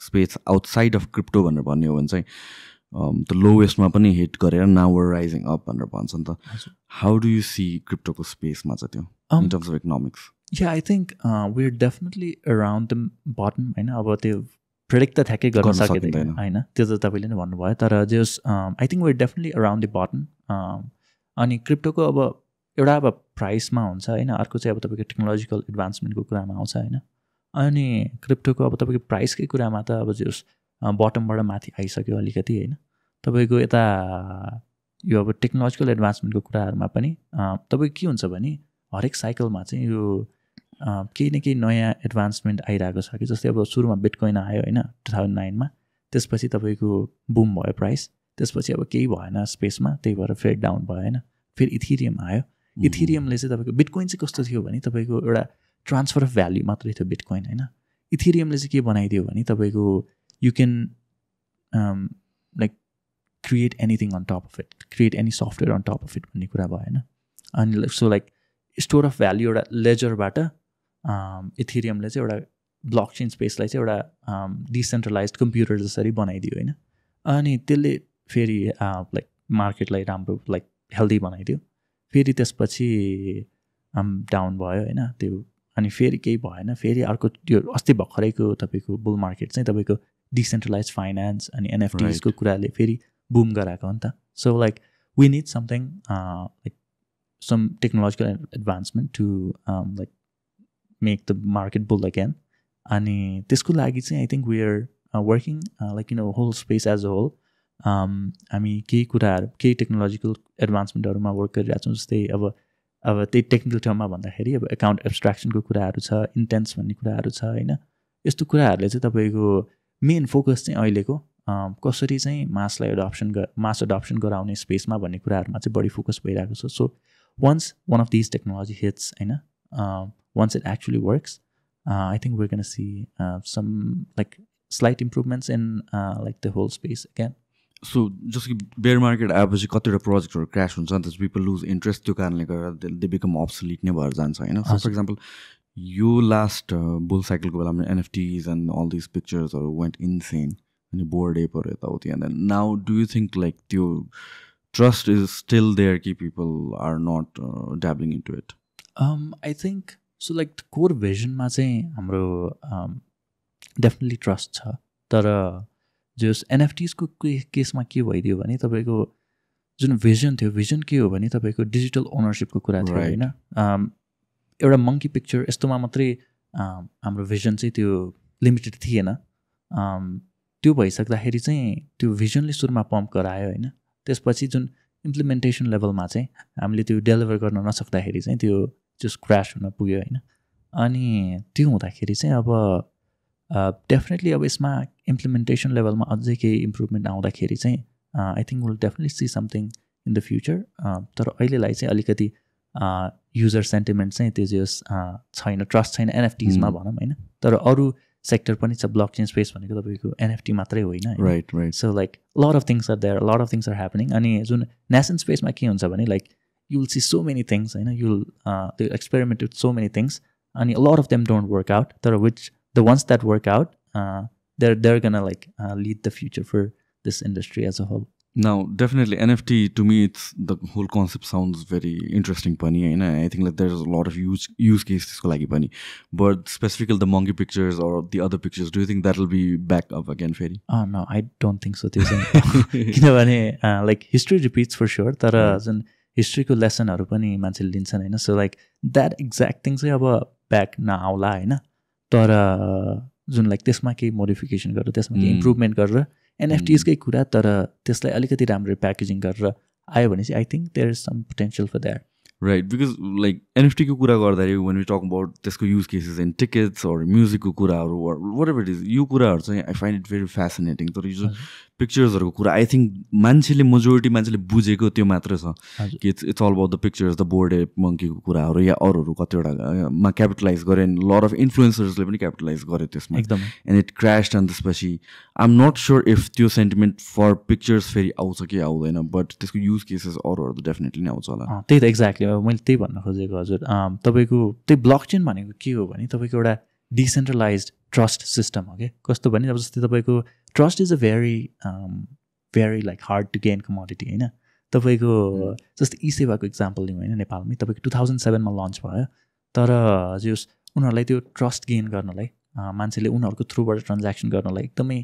space outside of crypto भनेर भन्ने हो भने चाहिँ त लोवेस्टमा पनि हिट गरेर नाउ वर राइजिङ अप भनेर भन्छ नि त हाउ डु यु सी क्रिप्टोको स्पेसमा चाहिँ त्यो इन टर्म्स अफ इकोनोमिक्स या I think we are definitely around the bottom होइन अब त्यो प्रेडिक्ट त ठ्याक्कै गर्न सकिँदैन होइन त्यो त तपाईँले नै भन्नुभयो तर just I think we are definitely around the bottom अनि क्रिप्टोको अब एउटा अब प्राइसमा हुन्छ होइन अर्को चाहिँ अब तपाईँको टेक्नोलोजिकल एडभान्समेन्टको कुरामा आउँछ होइन अनि क्रिप्टोको अब तपाईँको प्राइसकै कुरामा त अब जस बटमबाट माथि आइसक्यो अलिकति होइन तपाईँको यता यो अब टेक्नोलोजिकल एडभान्समेन्टको कुराहरूमा पनि तपाईँको के हुन्छ भने हरेक साइकलमा चाहिँ यो केही न केही नयाँ एडभान्समेन्ट आइरहेको छ कि जस्तै अब सुरुमा बिटकोइन आयो होइन 2009मा त्यसपछि तपाईँको बुम भयो प्राइस त्यसपछि अब केही भएन स्पेसमा त्यही भएर फेरि डाउन भयो होइन फेरि इथेरियम आयो इथेरियमले चाहिँ तपाईँको बिटकोइन चाहिँ कस्तो थियो भने तपाईँको एउटा ट्रान्सफर अफ भ्याल्यु मात्रै थियो बिटकोइन होइन इथेरियमले चाहिँ के बनाइदियो भने तपाईँको you can like create anything on top of it create any software on top of it भन्ने कुरा भयो होइन अनि so like store of value एउटा लेजरबाट इथेरियमले चाहिँ एउटा ब्लक चेन स्पेसलाई चाहिँ एउटा डिसेन्ट्रलाइज कम्प्युटर जसरी बनाइदियो होइन अनि त्यसले फेरि लाइक मार्केटलाई राम्रो लाइक हेल्दी बनाइदियो फेरि त्यसपछि डाउन भयो होइन त्यो अनि फेरि केही भएन फेरि अर्को त्यो अस्ति भर्खरैको तपाईँको बुल मार्केट चाहिँ तपाईँको डिसेन्ट्रलाइज फाइनेन्स अनि एनएफटीजको कुराले फेरि बुम गराएको हो नि त so like we need something like some technological advancement to like make the market bull again. अनि त्यसको लागि चाहिँ I think we are working like whole space as a whole. हामी केही कुराहरू केही टेक्नोलोजिकल एडभान्समेन्टहरूमा वर्क गरिरहेको छौँ. जस्तै अब त्यही टेक्निकल टर्ममा भन्दाखेरि अब एकाउन्ट एब्स्ट्राक्सनको कुराहरू छ, इन्टेन्स भन्ने कुराहरू छ होइन. यस्तो कुराहरूले चाहिँ तपाईँको मेन फोकस चाहिँ अहिलेको कसरी चाहिँ मास एडप्सन गराउने स्पेसमा भन्ने कुराहरूमा चाहिँ बढी फोकस भइरहेको छ. So once one of these technology hits, once it actually works, I think we're going to see some like slight improvements in like the whole space again. So just bear market average कतिवटा प्रोजेक्टहरू crash हुन्छ नि त, people lose interest, त्यो कारणले गर्दा they become obsolete नै भएर जान्छ होइन. So for example यो last bull cycle को बेलामा NFTs and all these pictures went insane अनि board apeहरू यताउति. And then now do you think like त्यो trust is still there कि people are not dabbling into it? I think so like the core vision मा चाहिँ हाम्रो definitely trust छ. तर जस NFTs को केसमा के भइदियो भने तपाईँको जुन भिजन थियो, भिजन के हो भने तपाईँको डिजिटल ओनरसिपको कुरा थियो होइन. एउटा मङ्की पिक्चर यस्तोमा मात्रै हाम्रो भिजन चाहिँ त्यो लिमिटेड थिएन. त्यो भइसक्दाखेरि चाहिँ त्यो भिजनले सुरुमा पम्प गरायो होइन. त्यसपछि जुन इम्प्लिमेन्टेसन लेभलमा चाहिँ हामीले त्यो डेलिभर गर्न नसक्दाखेरि चाहिँ त्यो जस्ट क्रास हुन पुग्यो होइन. अनि त्यो हुँदाखेरि चाहिँ अब डेफिनेटली अब यसमा इम्प्लिमेन्टेसन लेभलमा अझै केही इम्प्रुभमेन्ट आउँदाखेरि चाहिँ I think will definitely C something in the future. तर अहिलेलाई चाहिँ अलिकति युजर सेन्टिमेन्ट चाहिँ त्यो जस छैन, ट्रस्ट छैन एनएफटिजमा भनौँ होइन. तर अरू सेक्टर पनि छ, ब्लक चेन स्पेस भनेको तपाईँको एनएफटी मात्रै होइन. Right. So like lot of things are there, lot of things are happening. अनि जुन नेसन स्पेसमा के हुन्छ भने like you will see so many things होइन, you will experiment with so many things अनि lot of them don't work out. तर which the ones that work out, they're gonna like lead the future for this industry as a whole. Now definitely NFT, to me it's the whole concept sounds very interesting pani, and I think like there's a lot of use cases ko lagi pani. But specifically the monkey pictures or the other pictures, do you think that will be back up again, Ferry? No, I don't think so. Kinabhane like history repeats for sure, tara जुन history को lesson haru pani मान्छेले लिन्छन् हैन. So like that exact thing चाहिँ अब back नआउला हैन. तर जुन लाइक त्यसमा केही मोडिफिकेसन गरेर त्यसमा केही इम्प्रुभमेन्ट गरेर एनएफटिजकै कुरा तर त्यसलाई अलिकति राम्रो प्याकेजिङ गरेर आयो भने चाहिँ I think there is some potential for that. Right, because like एनएफटीको कुरा गर्दाखेरि वेन वी टक अबाउट त्यसको use cases in tickets or म्युजिकको कुराहरू वाट एभर इट इज, यो कुराहरू चाहिँ I find it very fascinating. तर यो जुन पिक्चर्सहरूको कुरा आई थिङ्क मान्छेले मेजोरिटी मान्छेले बुझेको त्यो मात्र छ कि it's all about the pictures, the bored ape मङ्कीको कुराहरू या अरूहरू कतिवटामा क्यापिटलाइज गरे. लट अफ इन्फ्लुएन्सर्सले पनि क्यापिटलाइज गरे त्यसमा एकदम. And it crashed. अनि त्यसपछि I am not sure if त्यो सेन्टिमेन्ट फर पिक्चर्स फेरि आउँछ कि आउँदैन, बट त्यसको युज केसेस अरूहरू त डेफिनेटली नै आउँछ होला. त्यही त एक्ज्याक्टली मैले त्यही भन्न खोजेको हजुर. तपाईँको त्यही ब्लक चेन भनेको के हो भने तपाईँको एउटा डिसेन्ट्रलाइज ट्रस्ट सिस्टम हो क्या. कस्तो भने अब जस्तै तपाईँको trust is a very like hard to gain commodity होइन. तपाईँको जस्तै ई सेवाको इक्जाम्पल लिउँ होइन, नेपालमै तपाईँको 2007मा लन्च भयो. तर जस उनीहरूलाई त्यो ट्रस्ट गेन गर्नलाई मान्छेले उनीहरूको थ्रुबाट ट्रान्ज्याक्सन गर्नलाई एकदमै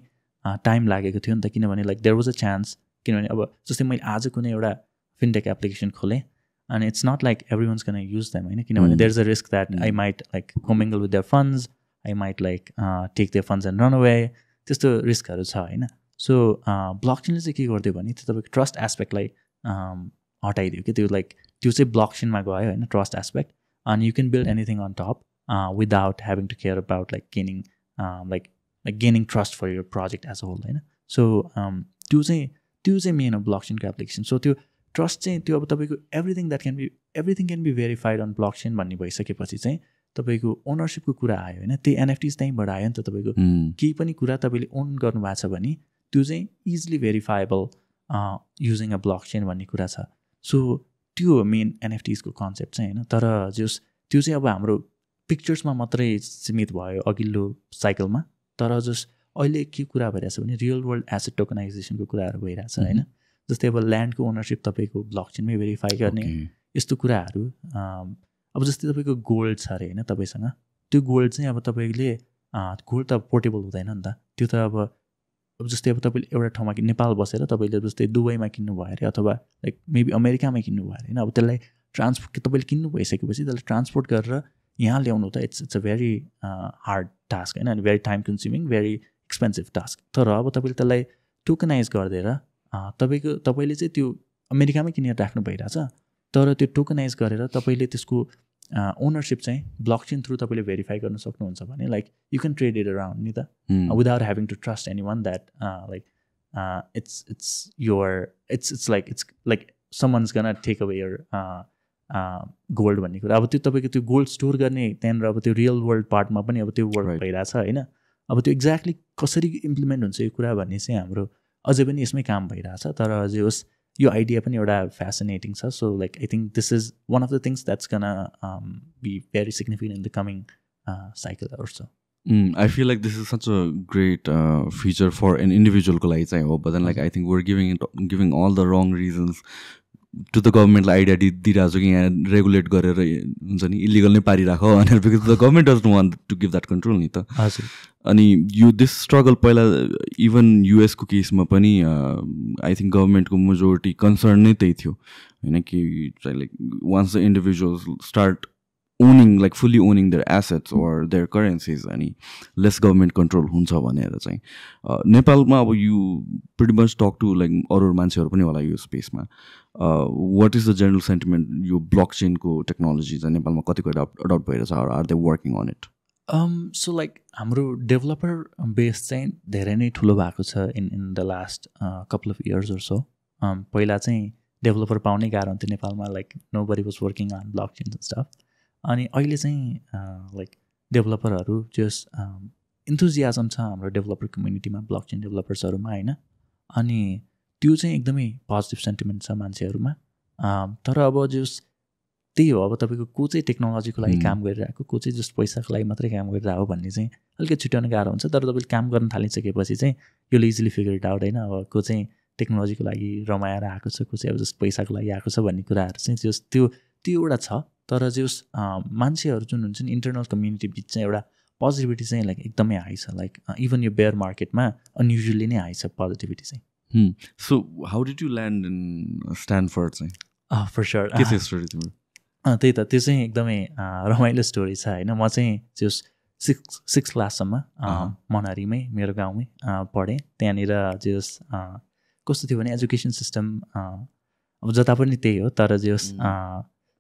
टाइम लागेको थियो नि त. किनभने like there was a chance, किनभने अब जस्तै मैले आज कुनै एउटा फिनटेक एप्लिकेसन खोलेँ अनि it's not like every ones can use them होइन. किनभने there is a risk that I might like commingle with their funds, I might like take their funds and run away, त्यस्तो रिस्कहरू छ होइन. So block चेनले चाहिँ के गरिदियो भने त्यो तपाईँको ट्रस्ट एस्पेक्टलाई हटाइदियो कि. त्यो लाइक त्यो चाहिँ ब्लक चेनमा गयो होइन, ट्रस्ट एस्पेक्ट. अनि you can build anything on top without having to care about like gaining like gaining trust for your project as a whole होइन. सो त्यो चाहिँ मेन हो ब्लक चेनको एप्लिकेसन. सो त्यो ट्रस्ट चाहिँ त्यो अब तपाईँको everything can be verified on blockchain भन्ने भइसकेपछि चाहिँ तपाईँको ओनरसिपको कुरा आयो होइन. त्यही एनएफटिज त्यहीँबाट आयो नि त. तपाईँको केही पनि कुरा तपाईँले ओन गर्नुभएको छ भने त्यो चाहिँ easily verifiable using a block chain भन्ने कुरा छ. सो त्यो हो मेन एनएफटिजको कन्सेप्ट चाहिँ होइन. तर जस त्यो चाहिँ अब हाम्रो पिक्चर्समा मात्रै सीमित भयो अघिल्लो साइकलमा. तर जस अहिले के कुरा भइरहेछ भने रियल वर्ल्ड एसेट टोकनाइजेसनको कुराहरू भइरहेछ होइन. जस्तै अब ल्यान्डको ओनरसिप तपाईँको ब्लक चेनमै भेरिफाई गर्ने यस्तो कुराहरू. अब जस्तै तपाईँको गोल्ड छ अरे होइन तपाईँसँग, त्यो गोल्ड चाहिँ अब तपाईँले गोल्ड त पोर्टेबल हुँदैन नि त. त्यो त अब अब जस्तै अब तपाईँले एउटा ठाउँमा नेपाल बसेर तपाईँले जस्तै दुबईमा किन्नुभयो अरे अथवा लाइक मेबी अमेरिकामा किन्नुभयो अरे होइन अब त्यसलाई तपाईँले किन्नु भइसकेपछि त्यसलाई ट्रान्सपोर्ट गरेर यहाँ ल्याउनु त it's a very hard task होइन अनि very time consuming very expensive task तर अब तपाईँले त्यसलाई टोकनाइज गरिदिएर तपाईँले चाहिँ त्यो अमेरिकामै किनेर राख्नु भइरहेछ तर त्यो टोकनाइज गरेर तपाईँले त्यसको ओनरसिप चाहिँ ब्लकचेन थ्रु तपाईँले भेरिफाई गर्न सक्नुहुन्छ भने like you can trade it around नि त without having to trust anyone that like it's like someone's gonna take away your gold भन्ने कुरा अब त्यो तपाईँको त्यो गोल्ड स्टोर गर्ने त्यहाँनिर अब त्यो रियल वर्ल्ड पार्टमा पनि अब त्यो वर्क भइरहेछ होइन अब त्यो एक्ज्याक्टली कसरी इम्प्लिमेन्ट हुन्छ यो कुरा भन्ने चाहिँ हाम्रो अझै पनि यसमै काम भइरहेछ तर अझै होस् यो आइडिया पनि एउटा फेसिनेटिङ छ so like I think this is one of the things that's gonna be very significant in the coming cycle also I feel like this is such a great feature for an individual को लागि चाहिँ हो but then like I think we're giving all the wrong reasons to the government idea दिइरहेको छ कि यहाँ regulate गरेर हुन्छ नि इलिगल नै पारिराख भनेर because the government doesn't want to give that control नि त हजुर अनि यो दिस स्ट्रगल पहिला इभन युएसको केसमा पनि आई थिङ्क गभर्मेन्टको मेजोरिटी कन्सर्न नै त्यही थियो होइन कि like once the individuals start owning like fully owning their assets or their currencies अनि less government control हुन्छ भनेर चाहिँ नेपालमा अब you pretty much talk to like अरू मान्छेहरू पनि होला यो स्पेसमा what is the general sentiment यो blockchain को टेक्नोलोजी चाहिँ नेपालमा कतिको अडप्ट भइरहेछ or are they working on it? So like हाम्रो डेभलपर बेस चाहिँ धेरै नै ठुलो भएको छ in the last couple of years or so पहिला चाहिँ डेभलपर पाउनै गाह्रो हुन्थ्यो नेपालमा like nobody was working on blockchain and stuff अनि अहिले चाहिँ लाइक डेभलपरहरू जस इन्थुजियाजम छ हाम्रो डेभलपर कम्युनिटीमा ब्लकचेन डेभलपर्सहरूमा होइन अनि त्यो चाहिँ एकदमै पोजिटिभ सेन्टिमेन्ट छ मान्छेहरूमा तर अब जस त्यही हो अब तपाईँको को चाहिँ टेक्नोलोजीको लागि काम गरिरहेको को चाहिँ जस्ट पैसाको लागि मात्रै काम गरिरहेको भन्ने चाहिँ अलिकति छुट्याउन गाह्रो हुन्छ तर तपाईँले काम गर्न थालिसकेपछि चाहिँ यो इजिली फिगर इट आउट होइन अब को चाहिँ टेक्नोलोजीको लागि रमाएर आएको छ को चाहिँ अब जस्ट पैसाको लागि आएको छ भन्ने कुराहरू चाहिँ जस त्यो एउटा छ तर जस मान्छेहरू जुन हुन्छ नि इन्टरनल कम्युनिटी बिच चाहिँ एउटा पोजिटिभिटी चाहिँ लाइक एकदमै हाई छ लाइक इभन यो बेयर मार्केटमा अनयुजुअली नै हाई छ पोजिटिभिटी चाहिँ so how did you land in Stanford चाहिँ फर स्योर के थियो स्टोरी तिम्रो त्यही त त्यो चाहिँ एकदमै रमाइलो स्टोरी छ होइन म चाहिँ जस सिक्स क्लाससम्म मनारीमै मेरो गाउँमै पढेँ त्यहाँनिर जस कस्तो थियो भने एजुकेसन सिस्टम अब जता पनि त्यही हो तर जस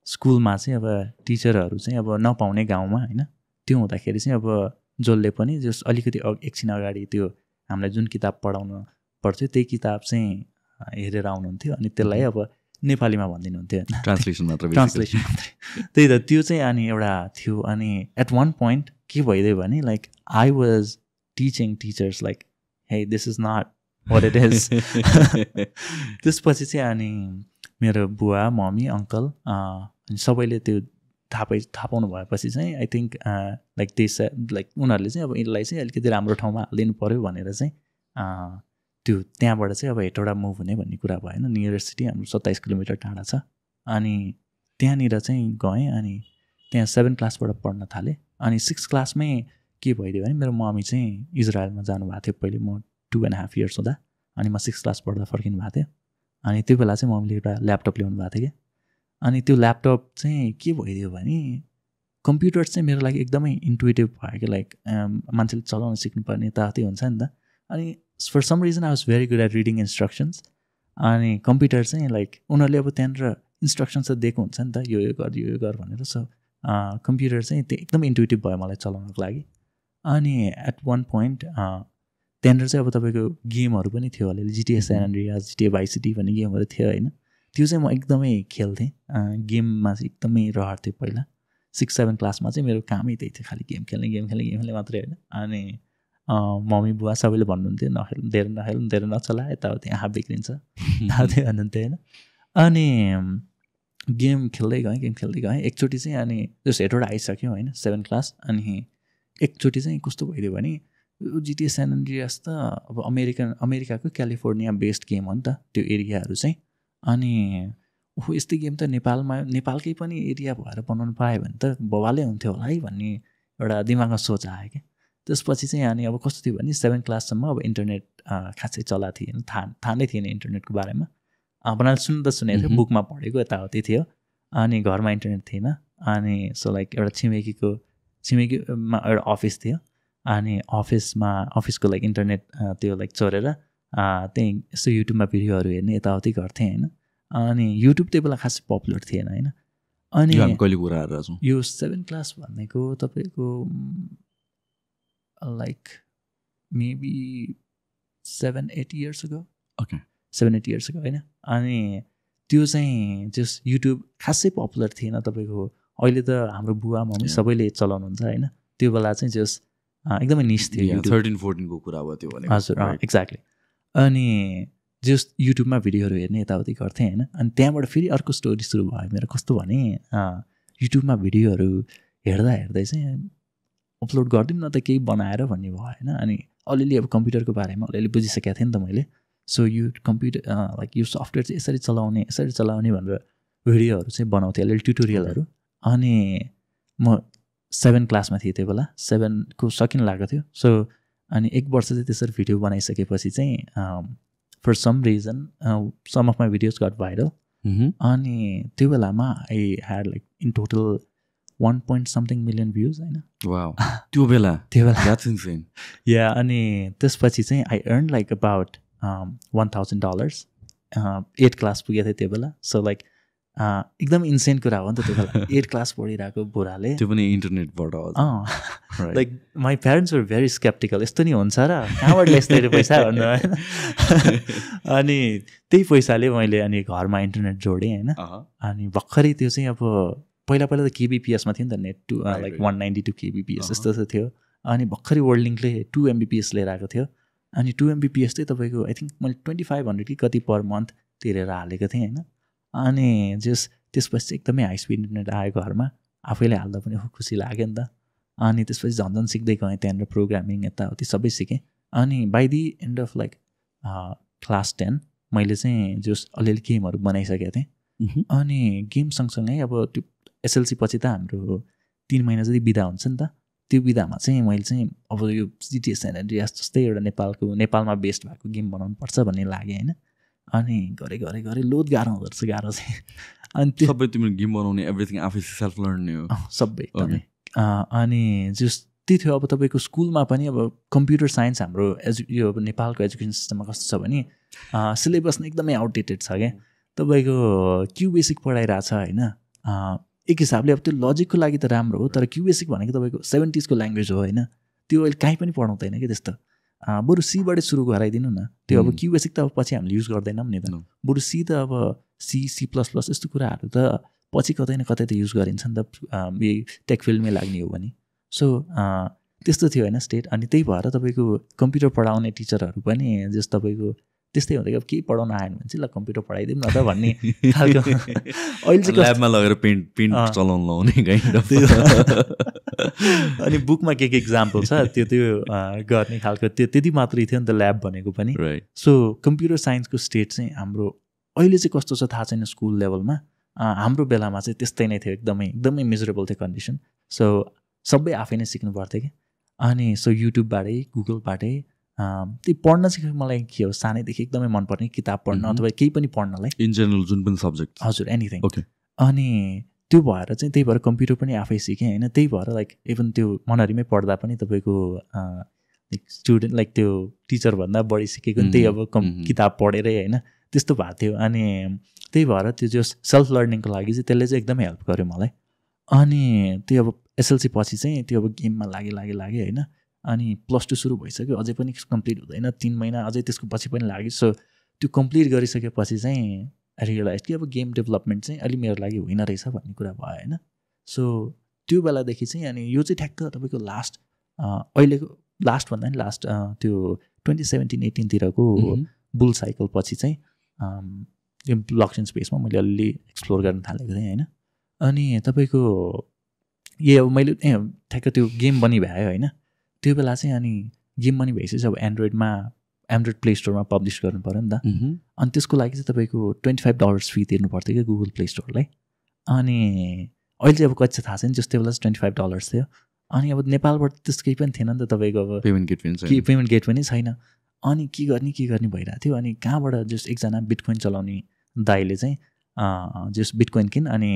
स्कुलमा चाहिँ अब टिचरहरू चाहिँ अब नपाउने गाउँमा होइन त्यो हुँदाखेरि चाहिँ अब जसले पनि जस अलिकति एकछिन अगाडि त्यो हामीलाई जुन किताब पढाउनु पर्थ्यो त्यही किताब चाहिँ हेरेर आउनुहुन्थ्यो अनि त्यसलाई अब नेपालीमा भनिदिनुहुन्थ्यो ट्रान्सलेसन मात्रै त्यही त त्यो चाहिँ अनि एउटा थियो अनि एट वान पोइन्ट के भइदियो भने like I was teaching teachers like hey this is not what it is त्यसपछि चाहिँ अनि मेरो बुवा मम्मी अङ्कल अनि सबैले त्यो थाहा पाउनु भएपछि चाहिँ आई थिङ्क लाइक देश लाइक उनीहरूले चाहिँ अब यसलाई चाहिँ अलिकति राम्रो ठाउँमा हालिदिनु पऱ्यो भनेर चाहिँ त्यो त्यहाँबाट चाहिँ अब हेटौडा मुभ हुने भन्ने कुरा भएन नियरेस्ट सिटी हाम्रो 27 किलोमिटर टाढा छ अनि त्यहाँनिर चाहिँ गएँ अनि त्यहाँ 7 क्लासबाट पढ्न थालेँ अनि 6 क्लासमै के भइदियो भने मेरो मम्मी चाहिँ इजरायलमा जानुभएको थियो पहिले म 2.5 इयर्स हुँदा अनि म 6 क्लास पढ्दा फर्किनु भएको थियो अनि त्यो बेला चाहिँ मम्मीले एउटा ल्यापटप ल्याउनु भएको थियो क्या अनि त्यो ल्यापटप चाहिँ के भइदियो भने कम्प्युटर चाहिँ मेरो लागि एकदमै इन्टुइटिभ भयो कि लाइक मान्छेले चलाउन सिक्नुपर्ने तातै हुन्छ नि त अनि for some reason I was very good at reading instructions अनि कम्प्युटर चाहिँ लाइक उनीहरूले अब त्यहाँनिर इन्स्ट्रक्सन्स त दिएको हुन्छ नि त यो गर भनेर सो कम्प्युटर चाहिँ त्यो एकदमै इन्टुइटिभ भयो मलाई चलाउनको लागि अनि एट वान पोइन्ट त्यहाँनिर चाहिँ अब तपाईँको गेमहरू पनि थियो अलिअलि जिटिए सैन एन्ड्रियास जिटिए भाइस सिटी भन्ने गेमहरू थियो होइन त्यो चाहिँ म एकदमै खेल्थेँ गेममा चाहिँ एकदमै रहर थियो पहिला 6-7 क्लासमा चाहिँ मेरो कामै त्यही थियो खालि गेम खेल्ने मात्रै होइन अनि मम्मी बुवा सबैले भन्नुहुन्थ्यो नखेल्नु धेरै नचला यताउति आँखा बिग्रिन्छ त्यही भन्नुहुन्थ्यो होइन अनि गेम खेल्दै गएँ एकचोटि चाहिँ अनि जस्तो हेटौडा आइसक्यो होइन 7 क्लास अनि एकचोटि चाहिँ कस्तो भइदियो भने जिटिए सैन एन्ड्रियास त अब अमेरिकाको क्यालिफोर्निया बेस्ड गेम हो नि त त्यो एरियाहरू चाहिँ अनि यस्तै गेम त नेपालकै पनि एरिया भएर बनाउनु पायो भने त बवालै हुन्थ्यो होला है भन्ने एउटा दिमागमा सोच आयो क्या त्यसपछि चाहिँ अनि अब कस्तो थियो भने 7 क्लाससम्म अब इन्टरनेट खासै चलाएको थिएन, थाहा नै थिएन इन्टरनेटको बारेमा। बनाएर सुन्नु सुनेको थियो, बुकमा पढेको यताउति थियो, अनि घरमा इन्टरनेट थिएन। अनि सो लाइक एउटा छिमेकीमा एउटा अफिस थियो, अनि अफिसको लाइक इन्टरनेट त्यो लाइक चोरेर त्यहीँ यसो युट्युबमा भिडियोहरू हेर्ने यताउति गर्थेँ होइन। अनि युट्युब त्यो बेला खासै पपुलर थिएन होइन। अनि यो 7 क्लास भनेको तपाईँको like maybe 7-8 years ago, 7-8 years ago होइन। अनि त्यो चाहिँ जस्ट युट्युब खासै पपुलर थिएन तपाईँको। अहिले त हाम्रो बुवा मम्मी सबैले चलाउनुहुन्छ होइन, त्यो बेला चाहिँ जस्ट एकदमै निश थियो। 13-14 को कुरा भयो त्यो भने। हजुर एक्ज्याक्टली। अनि जस्ट युट्युबमा भिडियोहरू हेर्ने यताउति गर्थेँ होइन। अनि त्यहाँबाट फेरि अर्को स्टोरी सुरु भयो मेरो। कस्तो भने युट्युबमा भिडियोहरू हेर्दै चाहिँ अपलोड गरिदिउँ न त केही बनाएर भन्ने भयो होइन। अनि अलिअलि अब कम्प्युटरको बारेमा अलिअलि बुझिसकेको थिएँ नि त मैले। सो यो कम्प्युटर लाइक यो सफ्टवेयर चाहिँ यसरी चलाउने भनेर भिडियोहरू चाहिँ बनाउँथेँ, अलिअलि ट्युटोरियलहरू। अनि म 7 क्लासमा थिएँ त्यो बेला, 7 को सकिन लागेको थियो। सो अनि 1 वर्ष चाहिँ त्यसरी भिडियो बनाइसकेपछि चाहिँ for some reason some of my videos got viral. अनि त्यो बेलामा I had like in total 1.something million views होइन। त्यो बेला या अनि त्यसपछि चाहिँ I earn like about $1,000। 8 class पुगेको थिएँ त्यो बेला। सो लाइक एकदम इन्सेन्ट कुरा हो नि त त्यो बेला। 8 क्लास पढिरहेको बुढाले, त्यो पनि इन्टरनेटबाट। Like my parents were very skeptical, यस्तो नि हुन्छ र कहाँबाट यस्तो पैसा भन्नु होइन। अनि त्यही पैसाले मैले अनि घरमा इन्टरनेट जोडेँ होइन। अनि भर्खरै त्यो चाहिँ अब पहिला त KBPSमा थियो नि त नेट, लाइक 192 KBPS यस्तो थियो। अनि भर्खरै वर्ल्ड लिङ्कले 2 MBPS लिएर आएको थियो। अनि 2 MBPS चाहिँ तपाईँको आई थिङ्क मैले 2500 कि कति पर मन्थ तिरेर हालेको थिएँ होइन। अनि त्यसपछि एकदमै हाई स्पिड इन्टरनेट आयो घरमा, आफैले हाल्दा पनि खुसी लाग्यो नि त। अनि त्यसपछि झन् सिक्दै गएँ त्यहाँनिर, प्रोग्रामिङ यताउति सबै सिकेँ। अनि by the end of like class 10 मैले चाहिँ अलिअलि गेमहरू बनाइसकेको थिएँ। अनि गेम सँगसँगै अब त्यो SLC पछि त हाम्रो 3 महिना जति बिदा हुन्छ नि त। त्यो बिदामा चाहिँ मैले चाहिँ अब यो GTA San Andreas जस्तै एउटा नेपालमा बेस्ड भएको गेम बनाउनु पर्छ भन्ने लाग्यो होइन। अनि गरे लोड गाह्रो हुँदो रहेछ, गाह्रो चाहिँ। अनि त्यो सबै तिम्रो गेम बनाउने एभ्रिथिङ आफै सेल्फ लर्न हो सबै एकदमै। अनि त्यही थियो। अब तपाईँको स्कुलमा पनि अब कम्प्युटर साइन्स हाम्रो यो अब नेपालको एजुकेसन सिस्टममा कस्तो छ भने सिलेबस नै एकदमै आउटडेटेड छ क्या। तपाईँको क्यु बेसिक पढाइरहेछ होइन। एक हिसाबले अब त्यो लजिकको लागि त राम्रो हो, तर क्यु बेसिक भनेको तपाईँको 70s को ल्याङ्ग्वेज हो होइन। त्यो अहिले कहीँ पनि पढाउँदैन कि त्यस्तो। बरु सीबाट सुरु गराइदिनु न। त्यो अब क्यु बेसिक त अब पछि हामीले युज गर्दैनौँ नि त। बरु सी त अब C++ यस्तो कुराहरू त पछि कतै न कतै त युज गरिन्छ नि त, यही टेक फिल्डमै लाग्ने हो भने। सो त्यस्तो थियो होइन स्टेट। अनि त्यही भएर तपाईँको कम्प्युटर पढाउने टिचरहरू पनि जस्ट तपाईँको त्यस्तै हुँदै अब केही पढाउन आएन भने चाहिँ ल कम्प्युटर पढाइदिउँ न त भन्ने खालको। अहिले चाहिँ ल्याबमा लगेर पेन्ट चलाउन लाउने अनि बुकमा के इक्जाम्पल छ त्यो गर्ने खालको त्यति मात्रै थियो नि त ल्याब भनेको पनि। सो कम्प्युटर साइन्सको स्टेट चाहिँ हाम्रो अहिले चाहिँ कस्तो छ थाहा छैन स्कुल लेभलमा। हाम्रो बेलामा चाहिँ त्यस्तै नै थियो, एकदमै मिजरेबल थियो कन्डिसन। सो सबै आफै नै सिक्नु पर्थ्यो कि। अनि सो युट्युबबाटै गुगलबाटै त्यही पढ्न चाहिँ मलाई के हो सानैदेखि एकदमै मनपर्ने किताब पढ्न अथवा केही पनि पढ्नलाई इन जेनरल जुन पनि सब्जेक्ट। हजुर एनिथिङ। अनि त्यो भएर चाहिँ त्यही भएर कम्प्युटर पनि आफै सिकेँ होइन। त्यही भएर लाइक इभन त्यो मनहरीमै पढ्दा पनि तपाईँको स्टुडेन्ट लाइक त्यो टिचरभन्दा बढी सिकेको नि त्यही अब किताब पढेरै होइन त्यस्तो भएको थियो। अनि त्यही भएर त्यो जो सेल्फ लर्निङको लागि चाहिँ त्यसले चाहिँ एकदमै हेल्प गर्यो मलाई। अनि त्यो अब SLC पछि चाहिँ त्यो अब गेममा लाग्यो होइन। अनि +2 सुरु भइसक्यो, अझै पनि कम्प्लिट हुँदैन, 3 महिना अझै त्यसको पछि पनि लाग्यो। सो त्यो कम्प्लिट गरिसकेपछि चाहिँ रियलाइज कि अब गेम डेभलपमेन्ट चाहिँ अलि मेरो लागि होइन रहेछ भन्ने कुरा भयो होइन। सो त्यो बेलादेखि चाहिँ अनि यो चाहिँ ठ्याक्क तपाईँको अहिलेको भन्दा नि लास्ट त्यो 2017-18 तिरको बुल साइकल पछि चाहिँ यो ब्लकचेन स्पेसमा मैले अलि एक्सप्लोर गर्न थालेको थिएँ होइन। अनि तपाईँको अब मैले ठ्याक्क त्यो गेम बनी भ्यायो होइन। त्यो बेला चाहिँ अनि गेम बनी भइसकेपछि अब एन्ड्रोइड प्ले स्टोरमा पब्लिस गर्नु पऱ्यो नि त। अनि त्यसको लागि चाहिँ तपाईँको $25 फी तिर्नु पर्थ्यो क्या गुगल प्ले स्टोरलाई। अनि अहिले चाहिँ अब कति छ थाहा छैन, जस्तो बेला चाहिँ $25 थियो। अनि अब नेपालबाट त्यस्तो केही पनि थिएन नि त तपाईँको अब पेमेन्ट गेट पनि छैन अनि के गर्ने भइरहेको थियो अनि कहाँबाट जस एकजना बिटकोइन चलाउने दाइले चाहिँ जस बिटकोइन किन अनि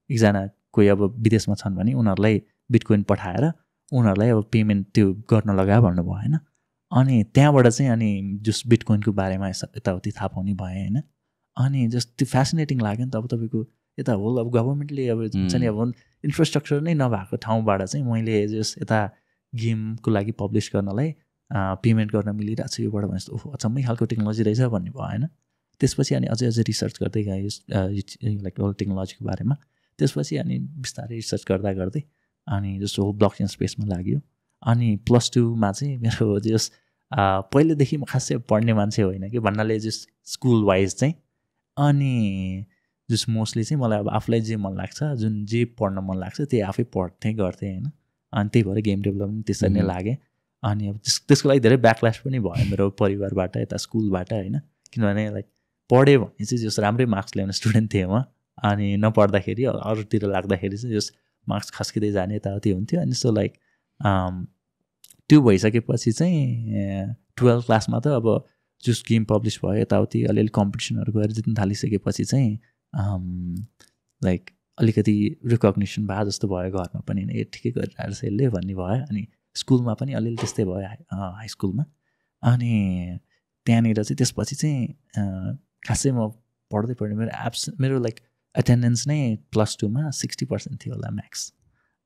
एकजना कोही अब विदेशमा छन् भने उनीहरूलाई बिटकोइन पठाएर उनीहरूलाई अब पेमेन्ट त्यो गर्न लगायो भन्नुभयो होइन अनि त्यहाँबाट चाहिँ अनि जस बिटकोइनको बारेमा यताउति थाहा पाउने भएँ होइन अनि जस्ट त्यो फेसिनेटिङ लाग्यो नि त अब तपाईँको यता होल अब गभर्मेन्टले अब हुन्छ नि अब इन्फ्रास्ट्रक्चर नै नभएको ठाउँबाट चाहिँ मैले जस यता गेमको लागि पब्लिस गर्नलाई पेमेन्ट गर्न मिलिरहेको छ योबाट भने ओहो अचम्मै खालको टेक्नोलोजी रहेछ भन्ने भयो होइन त्यसपछि अनि अझै रिसर्च गर्दै गएँ लाइक टेक्नोलोजीको बारेमा त्यसपछि अनि बिस्तारै रिसर्च गर्दै अनि जस्तो होल ब्लकचेन स्पेसमा लाग्यो अनि +2मा चाहिँ मेरो जस पहिलेदेखि म खासै पढ्ने मान्छे होइन कि भन्नाले जस स्कुल वाइज चाहिँ अनि जस मोस्टली चाहिँ मलाई अब आफूलाई जे मन लाग्छ जुन जे पढ्न मन लाग्छ त्यही आफै पढ्थेँ गर्थेँ होइन अनि त्यही भएर गेम डेभलपमेन्ट त्यसरी नै लागेँ अनि अब त्यसको लागि धेरै ब्याकल्यास पनि भयो मेरो परिवारबाट यता स्कुलबाट होइन किनभने लाइक पढ्यो भने चाहिँ जस राम्रै मार्क्स ल्याउने स्टुडेन्ट थिएँ म अनि नपढ्दाखेरि अरूतिर लाग्दाखेरि चाहिँ जस मार्क्स खस्किँदै जाने यताउति हुन्थ्यो अनि सो लाइक त्यो भइसकेपछि चाहिँ 12 क्लासमा त अब जस गेम पब्लिस भयो यताउति अलिअलि कम्पिटिसनहरू गएर जित्न थालिसकेपछि चाहिँ लाइक अलिकति रिकग्निसन भए जस्तो भयो घरमा पनि ए ठिकै गरिरहेको रहेछ यसले भन्ने भयो अनि स्कुलमा पनि अलिअलि त्यस्तै भयो हाई स्कुलमा अनि त्यहाँनिर चाहिँ त्यसपछि चाहिँ खासै म पढ्दै मेरो लाइक एटेन्डेन्स नै +2मा 60% थियो होला म्याक्स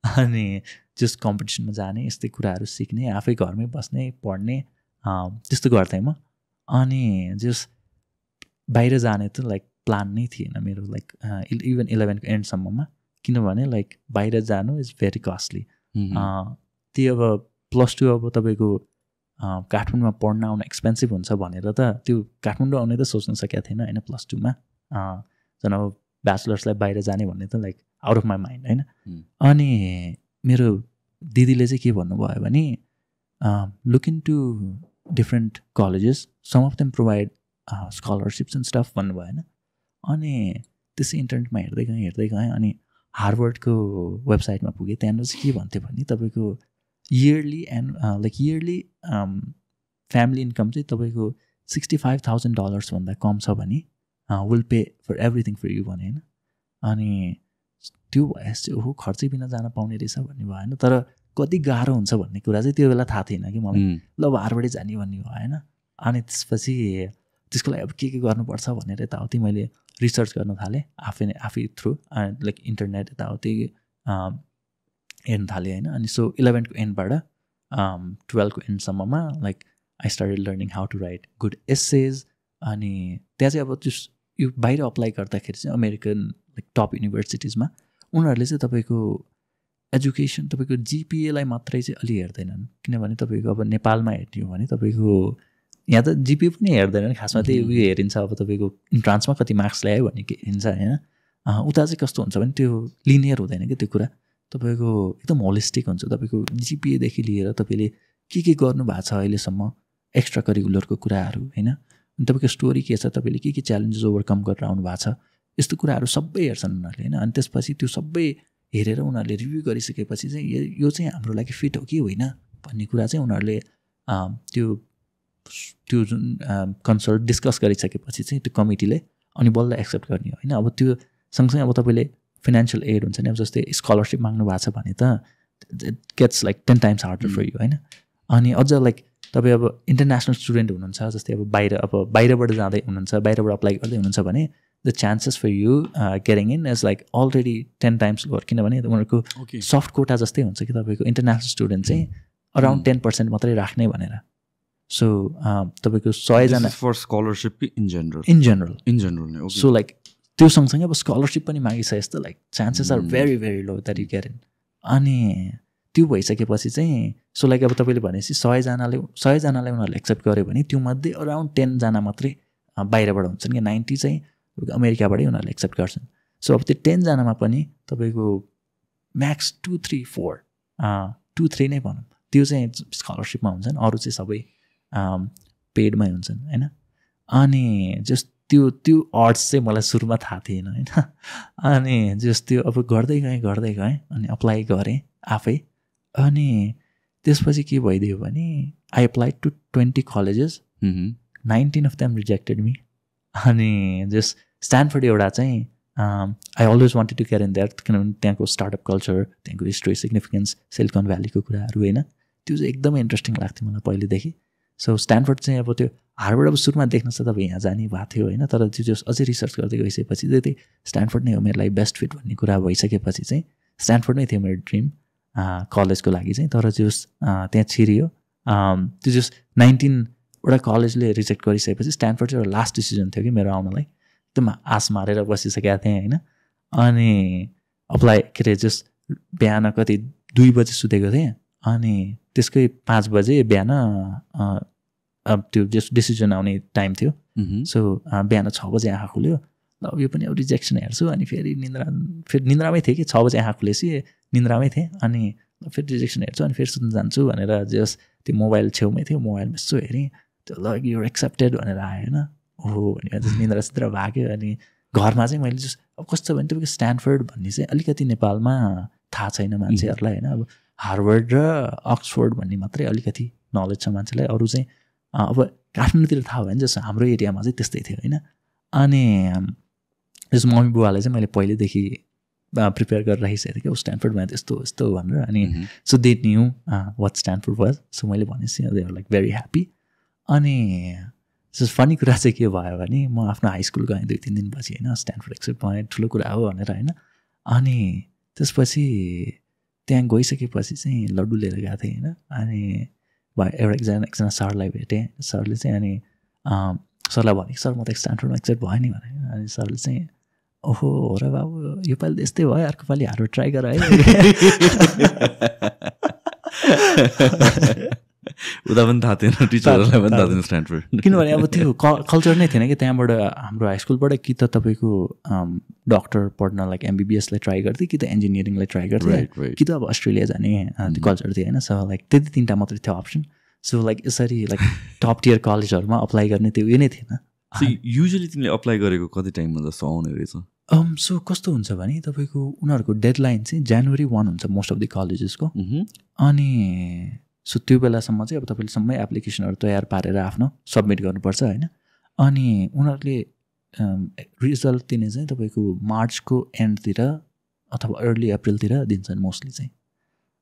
अनि जस कम्पिटिसनमा जाने यस्तै कुराहरू सिक्ने आफै घरमै बस्ने पढ्ने त्यस्तो गर्थेँ म अनि जस बाहिर जाने त लाइक प्लान नै थिएन मेरो लाइक इभन 11को एन्डसम्ममा किनभने लाइक बाहिर जानु इज भेरी कस्टली त्यो अब +2 अब तपाईँको काठमाडौँमा पढ्न आउन एक्सपेन्सिभ हुन्छ भनेर त त्यो काठमाडौँ आउने त सोच्न सकेको थिएन होइन +2मा झन् अब ब्याचलर्सलाई बाहिर जाने भन्ने त like out of my mind होइन अनि मेरो दिदीले चाहिँ के भन्नुभयो भने look into different colleges some of them provide scholarships and stuff भन्नुभयो होइन अनि त्यसै इन्टरनेटमा हेर्दै गएँ अनि हार्वर्डको वेबसाइटमा पुगेँ त्यहाँनिर चाहिँ के भन्थ्यो भने तपाईँको इयरली फ्यामिली इन्कम चाहिँ तपाईँको $65,000 भन्दा कम छ भने will pay for everything for you भने होइन अनि त्यो भएपछि चाहिँ ओहो खर्चै बिना जान पाउने रहेछ भन्ने भयो होइन तर कति गाह्रो हुन्छ भन्ने कुरा चाहिँ त्यो बेला थाहा थिएन कि मलाई ल अब हार्वर्डै जाने भन्ने भयो होइन अनि त्यसपछि त्यसको लागि अब के गर्नुपर्छ भनेर यताउति मैले रिसर्च गर्न थालेँ आफै थ्रु लाइक इन्टरनेट यताउति हेर्न थालेँ होइन अनि सो 11को एन्डबाट 12को एन्डसम्ममा like I started learning how to write good essays अनि त्यहाँ चाहिँ अब यो बाहिर अप्लाई गर्दाखेरि चाहिँ अमेरिकन लाइक टप युनिभर्सिटिजमा उनीहरूले चाहिँ तपाईँको एजुकेसन तपाईँको जिपिएलाई मात्रै चाहिँ अलि हेर्दैनन् किनभने तपाईँको अब नेपालमा हेर्ने हो भने तपाईँको यहाँ त जिपिए पनि हेर्दैनन् खासमा त्यही उयो हेरिन्छ अब तपाईँको इन्ट्रान्समा कति मार्क्स ल्यायो भन्ने के हिन्छ होइन उता चाहिँ कस्तो हुन्छ भने त्यो लिनियर हुँदैन कि त्यो कुरा तपाईँको एकदम होलिस्टिक हुन्छ तपाईँको जिपिएदेखि लिएर तपाईँले के गर्नु भएको छ अहिलेसम्म एक्स्ट्रा करिकुलरको कुराहरू होइन अनि तपाईँको स्टोरी के छ तपाईँले के च्यालेन्जेस ओभरकम गरेर आउनु भएको छ यस्तो कुराहरू सबै हेर्छन् उनीहरूले होइन अनि त्यसपछि त्यो सबै हेरेर उनीहरूले रिभ्यू गरिसकेपछि चाहिँ यो चाहिँ हाम्रो लागि फिट हो कि होइन भन्ने कुरा चाहिँ उनीहरूले त्यो जुन कन्सल्ट डिस्कस गरिसकेपछि चाहिँ त्यो कमिटीले अनि बल्ल एक्सेप्ट गर्ने होइन अब त्यो सँगसँगै अब तपाईँले फाइनेन्सियल एड हुन्छ नि अब जस्तै स्कलरसिप माग्नु भएको छ भने त it gets like 10 times harder for you होइन अनि अझ लाइक तपाईँ अब इन्टरनेसनल स्टुडेन्ट हुनुहुन्छ जस्तै अब बाहिरबाट जाँदै हुनुहुन्छ बाहिरबाट अप्लाई गर्दै हुनुहुन्छ भने the chances for you getting in is like already 10 times lower किनभने उनीहरूको सफ्ट कोटा जस्तै हुन्छ कि तपाईँको इन्टरनेसनल स्टुडेन्ट चाहिँ अराउन्ड 10% मात्रै राख्ने भनेर सो तपाईँको 100जना for scholarship in general so like त्यो सँगसँगै अब स्कलरसिप पनि मागिसके जस्तो like chances are very very low that you get in अनि त्यो भइसकेपछि चाहिँ सो लाइक अब तपाईँले भनेपछि 100जनालाई उनीहरूले एक्सेप्ट गर्यो भने त्योमध्ये अराउन्ड 10जना मात्रै बाहिरबाट हुन्छन् कि 90 चाहिँ अमेरिकाबाटै उनीहरूले एक्सेप्ट गर्छन् सो अब त्यो 10जनामा पनि तपाईँको म्याक्स 2-3 नै भनौँ त्यो चाहिँ स्कलरसिपमा हुन्छन् अरू चाहिँ सबै पेडमै हुन्छन् होइन अनि जस्ट त्यो अर्ड्स चाहिँ मलाई सुरुमा थाहा थिएन होइन अनि जस्ट त्यो अब गर्दै गएँ अनि अप्लाई गरेँ आफै अनि त्यसपछि के भइदियो भने I applied to 20 colleges, 19 of them rejected me. अनि जस्ट स्ट्यानफोर्ड एउटा चाहिँ I always wanted to care in that, किनभने त्यहाँको स्टार्टअप कल्चर, त्यहाँको हिस्ट्री, सिग्निफिकेन्स, सिलिकन भ्यालीको कुराहरू होइन, त्यो चाहिँ एकदमै इन्ट्रेस्टिङ लाग्थ्यो मलाई पहिलेदेखि. सो स्ट्यानफोर्ड चाहिँ अब त्यो हार्वर्ड अब सुरुमा देख्न चाहिँ तपाईँ यहाँ जाने भएको थियो होइन, तर त्यो अझै रिसर्च गर्दै गइसकेपछि चाहिँ त्यही स्ट्यानफोर्ड नै हो मेरो लागि बेस्ट फिट भन्ने कुरा भइसकेपछि चाहिँ स्ट्यानफोर्ड नै थियो मेरो ड्रिम कलेजको लागि चाहिँ. तर जस त्यहाँ छिरियो, त्यो जस 19वटा कलेजले रिजेक्ट गरिसकेपछि स्ट्यानफोर्ड चाहिँ एउटा लास्ट डिसिजन थियो कि मेरो आउनलाई. एकदम आश मारेर बसिसकेको थिएँ होइन. अनि अप्लाई के अरे जस बिहान कति 2 बजे सुतेको थिएँ, अनि त्यसकै 5 बजे बिहान त्यो जस डिसिजन आउने टाइम थियो. सो बिहान 6 बजे आँखा खुल्यो, ल यो पनि अब रिजेक्सन हेर्छु. अनि फेरि निन्द्रामै थिएँ कि 6 बजे आँखा खुलेपछि निन्द्रामै थिएँ. अनि फेरि रिजेक्सन हेर्छु, अनि फेरि सुत्न जान्छु भनेर जस त्यो मोबाइल छेउमै थियो, मोबाइलमा यसो हेरेँ, त्यो ल यो एक्सेप्टेड भनेर आयो होइन. ओहो भनेर जस निन्द्रा सिद्रा भाग्यो. अनि घरमा चाहिँ मैले जस अब कस्तो भने तपाईँको स्ट्यानफोर्ड भन्ने चाहिँ अलिकति नेपालमा थाहा छैन मान्छेहरूलाई होइन. अब हार्वर्ड र अक्सफोर्ड भन्ने मात्रै अलिकति नलेज छ मान्छेलाई, अरू चाहिँ अब काठमाडौँतिर थाहा भयो भने जस्तो हाम्रो एरियामा चाहिँ त्यस्तै थियो होइन. अनि जस मम्मी बुवालाई चाहिँ मैले पहिलेदेखि प्रिपेयर गरेर राखिसकेको थिएँ कि स्ट्यानफोर्डमा यस्तो यस्तो भनेर. अनि so they knew what Stanford was. So मैले भनेपछि they are like very happy. अनि जस फनी कुरा चाहिँ के भयो भने म आफ्नो हाई स्कुल गएँ 2-3 दिनपछि होइन, स्ट्यानफोर्ड एक्सेप्ट भएँ, ठुलो कुरा हो भनेर होइन. अनि त्यसपछि त्यहाँ गइसकेपछि चाहिँ लड्डु लिएर गएको थिएँ होइन. अनि एकजना सरलाई भेटेँ. सरले चाहिँ अनि सरलाई भने सर म त स्ट्यानफोर्डमा एक्सेप्ट भयो नि भने. अनि सरले चाहिँ ओहो हो र बाबु यो पालि त यस्तै भयो, अर्को पालि हार्वर्ड ट्राई गर है. उता पनि थाहा थिएन, टिचरहरूलाई पनि थाहा थिएन स्ट्यानफोर्ड, किनभने अब त्यो कल्चर नै थिएन कि त्यहाँबाट. हाम्रो हाई स्कुलबाट कि त तपाईँको डक्टर पढ्न लाइक MBBSलाई ट्राई गर्थेँ, कि त इन्जिनियरिङलाई ट्राई गर्थेँ, कि त अब अस्ट्रेलिया जाने त्यो कल्चर थियो होइन. सो लाइक त्यति 3टा मात्रै थियो अप्सन. सो लाइक यसरी लाइक टप टियर कलेजहरूमा अप्लाई गर्ने त्यो उयो नै थिएन. युजली तिमीले अप्लाई गरेको कति टाइममा जस्तो आउने रहेछ? सो कस्तो हुन्छ भने तपाईँको उनीहरूको डेडलाइन चाहिँ January 1 हुन्छ मोस्ट अफ द कलेजेसको. अनि सो त्यो बेलासम्म चाहिँ अब तपाईँले सबै एप्लिकेसनहरू तयार पारेर आफ्नो सब्मिट गर्नुपर्छ होइन. अनि उनीहरूले रिजल्ट दिने चाहिँ तपाईँको मार्चको एन्डतिर अथवा अर्ली अप्रिलतिर दिन्छन् मोस्टली चाहिँ.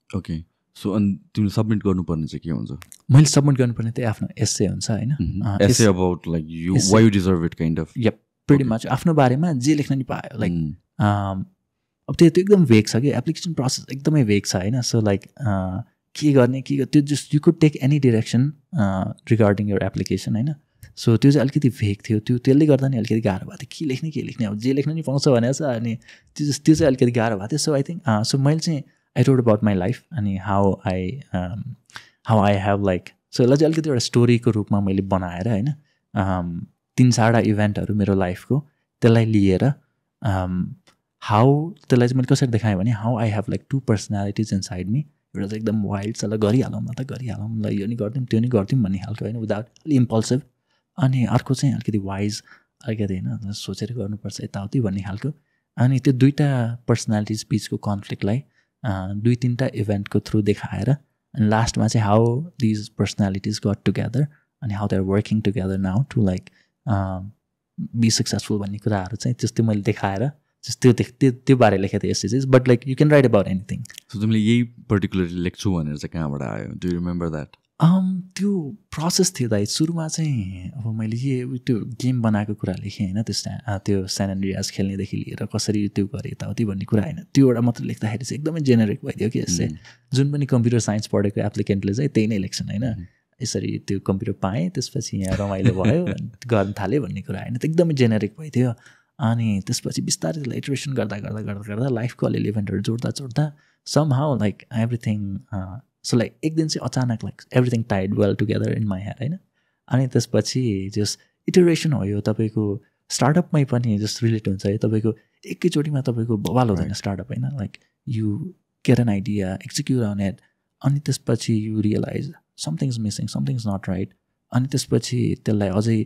ओके. सो अनि तिमीले सब्मिट गर्नुपर्ने चाहिँ के हुन्छ? मैले सब्मिट गर्नुपर्ने त्यही आफ्नो एस्से हुन्छ होइन. Essay about like you why you deserve it kind of. Yup pretty much आफ्नो बारेमा जे लेख्न नि पायो लाइक. अब त्यो एकदम भेग छ कि एप्लिकेसन प्रोसेस एकदमै भेग छ होइन. सो लाइक के गर्ने त्यो just you could take any direction regarding your application होइन. सो त्यो चाहिँ अलिकति भेग थियो. त्यसले गर्दा नि अलिकति गाह्रो भएको थियो. के लेख्ने अब जे लेख्न नि पाउँछ भनेर छ. अनि त्यो चाहिँ अलिकति गाह्रो भएको थियो. सो आई थिङ्क सो मैले चाहिँ I wrote about my life अनि how I have like. So यसलाई चाहिँ अलिकति एउटा स्टोरीको रूपमा मैले बनाएर होइन 3-4 इभेन्टहरू मेरो लाइफको त्यसलाई लिएर हाउ त्यसलाई चाहिँ मैले कसरी देखाएँ भने how I have like 2 personalities in side me. एउटा चाहिँ एकदम वाइल्ड छ, ल गरिहालौँ ल यो नि गरिदिउँ त्यो नि गरिदिउँ भन्ने खालको होइन, विदाउट अलि इम्पल्सिभ. अनि अर्को चाहिँ अलिकति वाइज अलिकति होइन सोचेर गर्नुपर्छ यताउति भन्ने खालको. अनि त्यो 2टा पर्सनालिटिज बिचको कन्फ्लिक्टलाई 2-3टा इभेन्टको थ्रु देखाएर अनि लास्टमा चाहिँ how these personalities got together अनि how they are working together now to like be successful भन्ने कुराहरू चाहिँ त्यस्तै मैले देखाएर त्यो बारे लेखेको थिएँ essays. But like you can write about anything. So तिमीले यही पर्टिकुलरली लेख्छु भनेर चाहिँ कहाँबाट आयो? Do you remember that? त्यो प्रोसेस थियो दाइ. सुरुमा चाहिँ अब मैले त्यो गेम बनाएको कुरा लेखेँ होइन. त्यो स्यान एन्ड्रियास खेल्नेदेखि लिएर कसरी त्यो गरेँ यताउति भन्ने कुरा होइन. त्यो एउटा मात्र लेख्दाखेरि चाहिँ एकदमै जेनेरिक भइदियो कि यसै. जुन पनि कम्प्युटर साइन्स पढेको एप्लिकेन्टले चाहिँ त्यही नै लेख्छन् होइन. यसरी त्यो कम्प्युटर पाएँ त्यसपछि यहाँ रमाइलो भयो गर्न थालेँ भन्ने कुरा होइन. त्यो एकदमै जेनेरिक भइदियो. अनि त्यसपछि बिस्तारै त्यसलाई इटरेसन गर्दा लाइफको अलिअलि इभेन्टहरू जोड्दा somehow like everything. So like एक दिन चाहिँ अचानक like everything tied well together in my head होइन. अनि त्यसपछि जस इटरेसन हो यो तपाईँको स्टार्टअपमै पनि जस्ट रिलेट हुन्छ है. तपाईँको एकैचोटिमा तपाईँको बवाल हुँदैन स्टार्टअप होइन. Like you get an idea, execute on it, अनि त्यसपछि you realize something is missing, something is not right. अनि त्यसपछि त्यसलाई अझै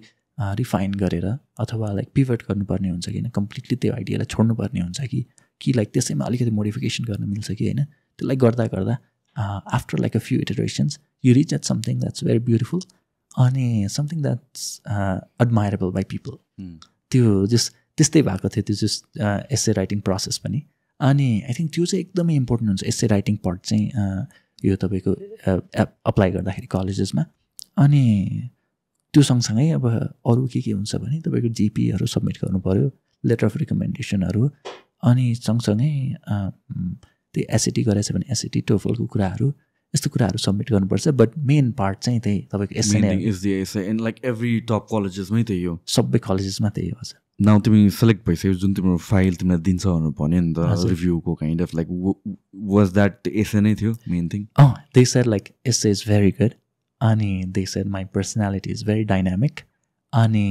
रिफाइन गरेर अथवा लाइक पिभट गर्नुपर्ने हुन्छ कि होइन, कम्प्लिटली त्यो आइडियालाई छोड्नुपर्ने हुन्छ कि लाइक त्यसैमा अलिकति मोडिफिकेसन गर्न मिल्छ कि होइन. त्यसलाई गर्दा after like a few iterations you reach at something that's very beautiful अनि something that's admirable by people. त्यो जस्ट त्यस्तै भएको थियो त्यो जस्ट एसे राइटिङ प्रोसेस पनि. अनि आई थिङ्क त्यो चाहिँ एकदमै इम्पोर्टेन्ट हुन्छ एसे राइटिङ पार्ट चाहिँ यो तपाईँको अप्लाई गर्दाखेरि कलेजेसमा. अनि त्यो सँगसँगै अब अरू के हुन्छ भने तपाईँको जिपीहरू सब्मिट गर्नु पऱ्यो, लेटर अफ रिकमेन्डेसनहरू, अनि सँगसँगै त्यो एसएटी गरेछ भने एसएटी टोफलको कुराहरू यस्तो कुराहरू सब्मिट गर्नुपर्छ. बट मेन पार्ट चाहिँ त्यही तपाईँको एसए नै एन्ड लाइक एभ्री टप कलेजेसमै त्यही हो, सबै कलेजेसमा त्यही हो. हजुर नाउ तिमी सेलेक्ट भइसक्यो, जुन तिम्रो फाइल तिमीलाई दिन्छ भनेर भन्यो नि त रिभ्यूको kind of like was that essay नै थियो main thing? They said like essay is very good, अनि they said my personality is very dynamic. अनि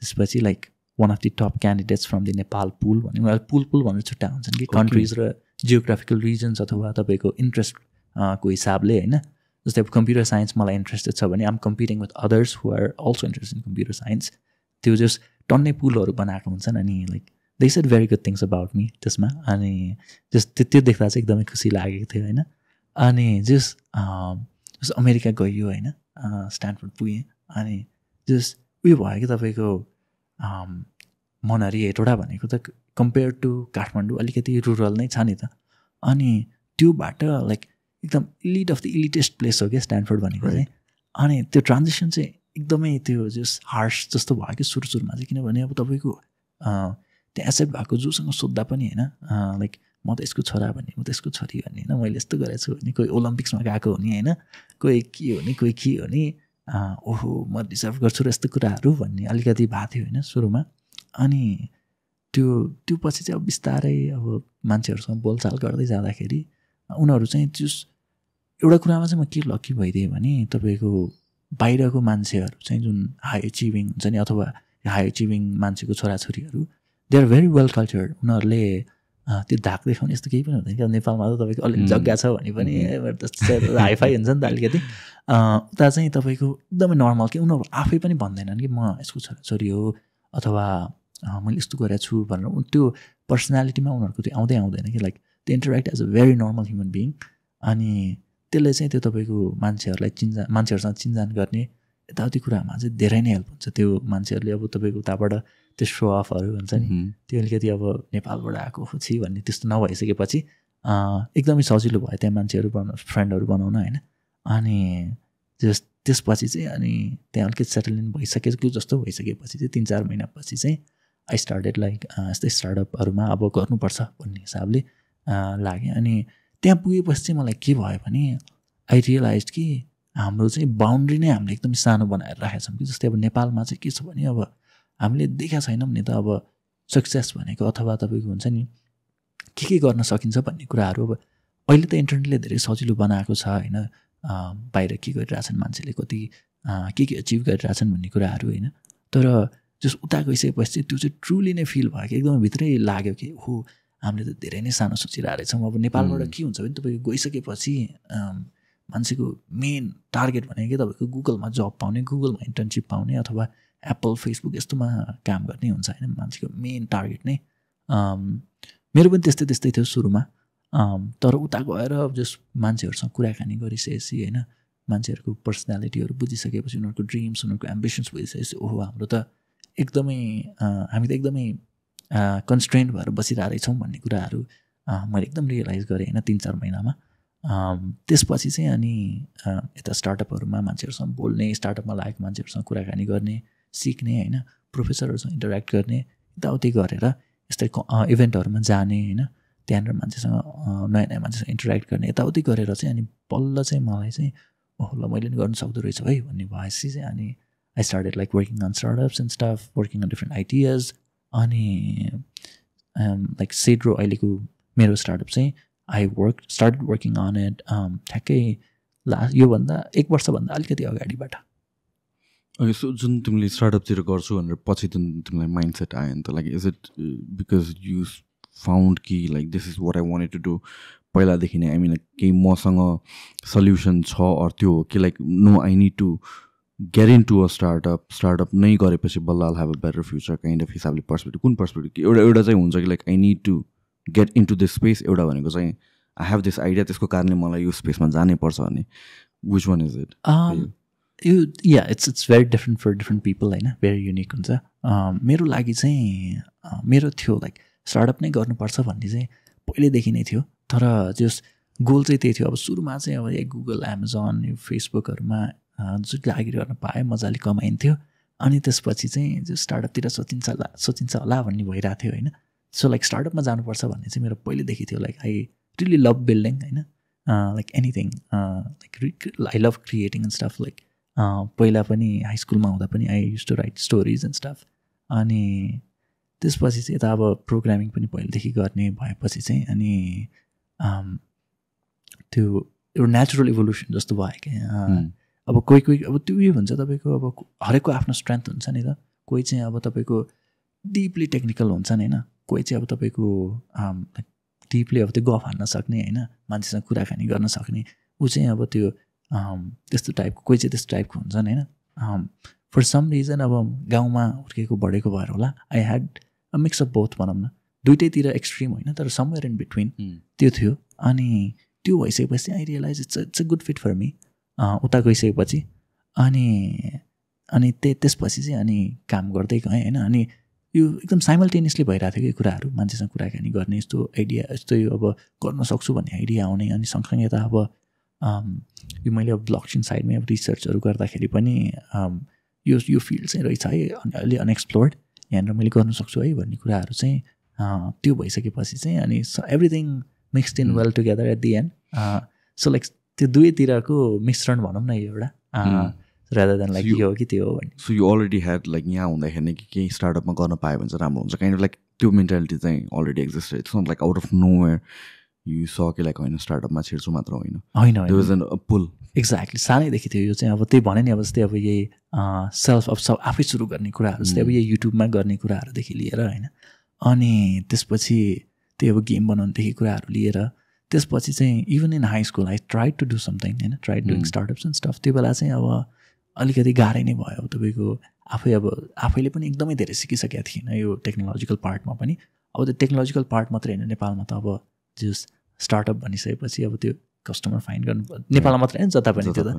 त्यसपछि like one of the top candidates from the Nepal pool भन्यो. Pool भनेर छुट्टा हुन्छन् कि कन्ट्रिज र जियोग्राफिकल रिजन्स अथवा तपाईँको इन्ट्रेस्ट को हिसाबले होइन. जस्तै अब कम्प्युटर साइन्स मलाई इन्ट्रेस्टेड छ भने I'm competing with others who are also interested in computer science. त्यो जस्ट टन्नै पुलहरू बनाएको हुन्छन्. अनि like they said very good things about me त्यसमा. अनि जस्ट त्यो देख्दा चाहिँ एकदमै खुसी लागेको थियो होइन. अनि जस्ट अमेरिका गइयो होइन, स्ट्यानफोर्ड पुगेँ. अनि जस्ट उयो भयो कि तपाईँको मनहरी हेटौडा भनेको त कम्पेयर टु काठमाडौँ अलिकति रुरल नै छ नि त. अनि त्योबाट लाइक एकदम इलिट अफ द इलिटेस्ट प्लेस हो क्या स्ट्यानफोर्ड भनेको चाहिँ. अनि त्यो ट्रान्जिसन चाहिँ एकदमै त्यो जस्ट हार्स जस्तो भयो कि सुरुमा चाहिँ, किनभने अब तपाईँको त्यहाँ एसेट भएको जोसँग सोद्धा पनि होइन लाइक म त यसको छोरा भन्ने, म त यसको छोरी भन्ने होइन, मैले यस्तो गरेको छु भने, कोही ओलम्पिक्समा गएको हुने होइन, कोही के हो नि कोही के हो नि, ओहो म डिजर्भ गर्छु र यस्तो कुराहरू भन्ने अलिकति भएको थियो होइन सुरुमा. अनि त्यो पछि चाहिँ अब बिस्तारै अब मान्छेहरूसँग बोलचाल गर्दै जाँदाखेरि उनीहरू चाहिँ एउटा कुरामा चाहिँ म के लकी भइदिएँ भने तपाईँको बाहिरको मान्छेहरू चाहिँ जुन हाई अचिभिङ हुन्छ नि, अथवा हाई अचिभिङ मान्छेको छोराछोरीहरू they are very well cultured. उनीहरूले त्यो धाक देखाउने यस्तो केही पनि हुँदैन क्या. नेपालमा त तपाईँको अलिक जग्गा छ भने पनि हाइफाई हुन्छ नि त अलिकति. उता चाहिँ तपाईँको एकदमै नर्मल कि उनीहरू आफै पनि भन्दैनन् कि म यसको छोराछोरी हो अथवा मैले यस्तो गरेको छु भनेर. त्यो पर्सनालिटीमा उनीहरूको त्यो आउँदैन कि like they interact as a very normal human being. अनि त्यसले चाहिँ त्यो तपाईँको मान्छेहरूसँग चिनजान गर्ने यताउति कुरामा चाहिँ धेरै नै हेल्प हुन्छ. त्यो मान्छेहरूले अब तपाईँको उताबाट त्यो सो अफहरू हुन्छ नि, त्यो अलिकति अब नेपालबाट आएको छि भन्ने त्यस्तो नभइसकेपछि एकदमै सजिलो भयो त्यहाँ मान्छेहरू फ्रेन्डहरू बनाउन होइन. अनि त्यसपछि चाहिँ अनि त्यहाँ अलिकति सेटल इन भइसकेको जस्तो भइसकेपछि चाहिँ 3-4 महिनापछि चाहिँ आई स्टार्टेड लाइक यस्तै स्टार्टअपहरूमा अब गर्नुपर्छ भन्ने हिसाबले लाग्यो. अनि त्यहाँ पुगेपछि चाहिँ मलाई के भयो भने आई रियलाइज कि हाम्रो चाहिँ बााउन्ड्री नै हामीले एकदम सानो बनाएर राखेका छौँ कि. जस्तै अब नेपालमा चाहिँ के छ भने अब हामीले देखेका छैनौँ नि त अब सक्सेस भनेको अथवा तपाईँको हुन्छ नि के गर्न सकिन्छ भन्ने कुराहरू. अब अहिले त इन्टरनेटले धेरै सजिलो बनाएको छ होइन, बाहिर के गरिरहेछन् मान्छेले, कति के अचिभ गरिरहेछन् भन्ने कुराहरू होइन. तर जस उता गइसकेपछि त्यो चाहिँ ट्रुली नै फिल भयो कि एकदमै भित्रै लाग्यो कि हो हामीले त धेरै नै सानो सोचिरहेको छौँ. अब नेपालबाट के हुन्छ भने तपाईँको गइसकेपछि मान्छेको मेन टार्गेट भनेको तपाईँको गुगलमा जब पाउने, गुगलमा इन्टर्नसिप पाउने अथवा एप्पल फेसबुक यस्तोमा काम गर्ने हुन्छ होइन मान्छेको मेन टार्गेट नै. मेरो पनि त्यस्तै थियो सुरुमा. तर उता गएर जस मान्छेहरूसँग कुराकानी गरिसकेपछि होइन, मान्छेहरूको पर्सनालिटीहरू बुझिसकेपछि, उनीहरूको ड्रिम्स उनीहरूको एम्बिसन्स बुझिसकेपछि ओहो हामी त एकदमै कन्स्ट्रेन्ट भएर बसिरहेछौँ भन्ने कुराहरू मैले एकदम रियलाइज गरेँ होइन 3-4 महिनामा. त्यसपछि चाहिँ अनि यता स्टार्टअपहरूमा मान्छेहरूसँग बोल्ने, स्टार्टअपमा लागेको मान्छेहरूसँग कुराकानी गर्ने, सिक्ने होइन, प्रोफेसरहरूसँग इन्टरेक्ट गर्ने, यताउति गरेर यस्तै इभेन्टहरूमा जाने होइन, त्यहाँनिर मान्छेसँग नयाँ मान्छेसँग इन्टरेक्ट गर्ने, यताउति गरेर चाहिँ अनि बल्ल चाहिँ मलाई चाहिँ ओहो ल मैले पनि गर्नु सक्दो रहेछ है भन्ने भएपछि चाहिँ अनि I started like working on startups and stuff, working on different ideas. अनि लाइक सेड्रो अहिलेको मेरो स्टार्टअप चाहिँ I started working on it ठ्याक्कै योभन्दा 1 वर्षभन्दा अलिकति अगाडिबाट. ओके, सो जुन तिमीले स्टार्टअपतिर गर्छु भनेर पछि तिमीलाई माइन्ड सेट आयो नि त, like is it because you found कि like this is what I wanted to do पहिलादेखि नै? आई मिन केही मसँग सल्युसन छ अर त्यो हो कि like no I need to get in to a startup नै गरेपछि बल्ल I'll have a better future kind of हिसाबले पर्सपेक्टिभ? कुन पर्सपेक्टिभ? एउटा चाहिँ हुन्छ कि like I need to get in to this space, एउटा भनेको चाहिँ आई हेभ दिस आइडिया, त्यसको कारणले मलाई यो स्पेसमा जानै पर्छ भने which one is it? It's very different for different people होइन, very unique हुन्छ. मेरो लागि चाहिँ मेरो थियो लाइक स्टार्टअप नै गर्नुपर्छ भन्ने चाहिँ पहिल्यैदेखि नै थियो, तर जस गोल चाहिँ त्यही थियो. अब सुरुमा चाहिँ अब गुगल, एमाजोन, यो फेसबुकहरूमा जुन लागि गर्न पाएँ मजाले कमाइन्थ्यो, अनि त्यसपछि चाहिँ जो स्टार्टअपतिर सोचिन्छ होला भन्ने भइरहेको थियो होइन. सो लाइक स्टार्टअपमा जानुपर्छ भन्ने चाहिँ मेरो पहिल्यैदेखि थियो. Like I really love building होइन, like anything, like I love creating and stuff. Like पहिला पनि हाई स्कुलमा हुँदा पनि I use to write stories and stuff. अनि त्यसपछि चाहिँ यता अब प्रोग्रामिङ पनि पहिलेदेखि गर्ने भएपछि चाहिँ अनि त्यो एउटा नेचुरल इभोल्युसन जस्तो भयो क्या. अब कोही अब त्यो उयो हुन्छ तपाईँको, अब हरेकको आफ्नो स्ट्रेन्थ हुन्छ नि त. कोही चाहिँ अब तपाईँको डिपली टेक्निकल हुन्छ नि होइन, कोही चाहिँ अब तपाईँको डिपली अब त्यो गफ हान्न सक्ने होइन, मान्छेसँग कुराकानी गर्न सक्ने, ऊ चाहिँ अब त्यो त्यस्तो टाइपको, कोही चाहिँ त्यस्तो टाइपको हुन्छ नि होइन. फर सम रिजन अब गाउँमा हुर्केको बढेको भएर होला, I had a mix of both भनौँ न, दुइटैतिर एक्सट्रिम होइन तर समवेयर इन बिट्विन त्यो थियो. अनि त्यो भइसकेपछि I realize it's a good fit for me उता गइसकेपछि. अनि त्यसपछि चाहिँ अनि काम गर्दै गएँ होइन. अनि यो एकदम साइमल्टेनियसली भइरहेको थियो कि कुराहरू, मान्छेसँग कुराकानी गर्ने यस्तो आइडिया, यस्तो यो अब गर्न सक्छु भन्ने आइडिया आउने. अनि सँगसँगै त अब यो मैले अब ब्लकचेन साइडमै अब रिसर्चहरू गर्दाखेरि पनि यो फिल्ड चाहिँ रहेछ है, अनि अहिले अनएक्सप्लोर्ड, यहाँनिर मैले गर्न सक्छु है भन्ने कुराहरू चाहिँ त्यो भइसकेपछि चाहिँ अनि everything mixed in well together at the end. So like त्यो दुवैतिरको मिश्रण भनौँ न एउटा, rather than like यो कि त्यो हो भन्ने. So you already had like यहाँ हुँदाखेरि कि केही स्टार्टअपमा गर्न पायो भने चाहिँ राम्रो हुन्छ, काइन्ड अफ लाइक त्यो मेन्टालिटी चाहिँ already exist. It's not like out of nowhere you saw कि लाइक होइन स्टार्टअपमा छिर्छु मात्र होइन, there was an pull. Exactly, सानैदेखि थियो यो चाहिँ. अब त्यही भने नि अब जस्तै अब यही सेल्फ अब सब आफै सुरु गर्ने कुराहरू, जस्तै अब यही युट्युबमा गर्ने कुराहरूदेखि लिएर होइन. अनि त्यसपछि त्यही अब गेम बनाउनुदेखि कुराहरू लिएर त्यसपछि चाहिँ even in high school I try to do something होइन, try doing startups and stuff. त्यो बेला चाहिँ अब अलिकति गाह्रै नै भयो. अब तपाईँको आफैले पनि एकदमै धेरै सिकिसकेको थिएन यो टेक्नोलोजिकल पार्टमा पनि. अब त्यो टेक्नोलोजिकल पार्ट मात्रै होइन, नेपालमा त अब जस स्टार्टअप भनिसकेपछि अब त्यो कस्टमर फाइन्ड गर्नु, नेपालमा मात्रै होइन जता पनि त्यो त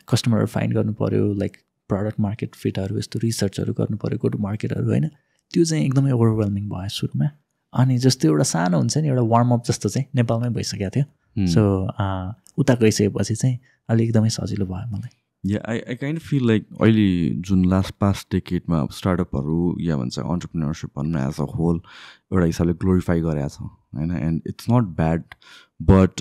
कस्टमरहरू फाइन्ड गर्नु पऱ्यो, लाइक प्रडक्ट मार्केट फिटहरू, यस्तो रिसर्चहरू गर्नु पऱ्यो, गो टु मार्केटहरू होइन. त्यो चाहिँ एकदमै ओभरवेल्मिङ भयो सुरुमा. अनि जस्तो एउटा सानो हुन्छ नि एउटा वार्मअप जस्तो चाहिँ नेपालमै भइसकेको थियो. सो उता गइसकेपछि चाहिँ अलिक एकदमै सजिलो भयो मलाई. आई काइन्ड फिल लाइक अहिले जुन पास्ट डेकेडमा स्टार्टअपहरू या भन्छ अन्टरप्रिन्योरसिप भनौँ एज अ होल एउटा हिसाबले ग्लोरिफाई गरेको छ होइन. And it's not bad, but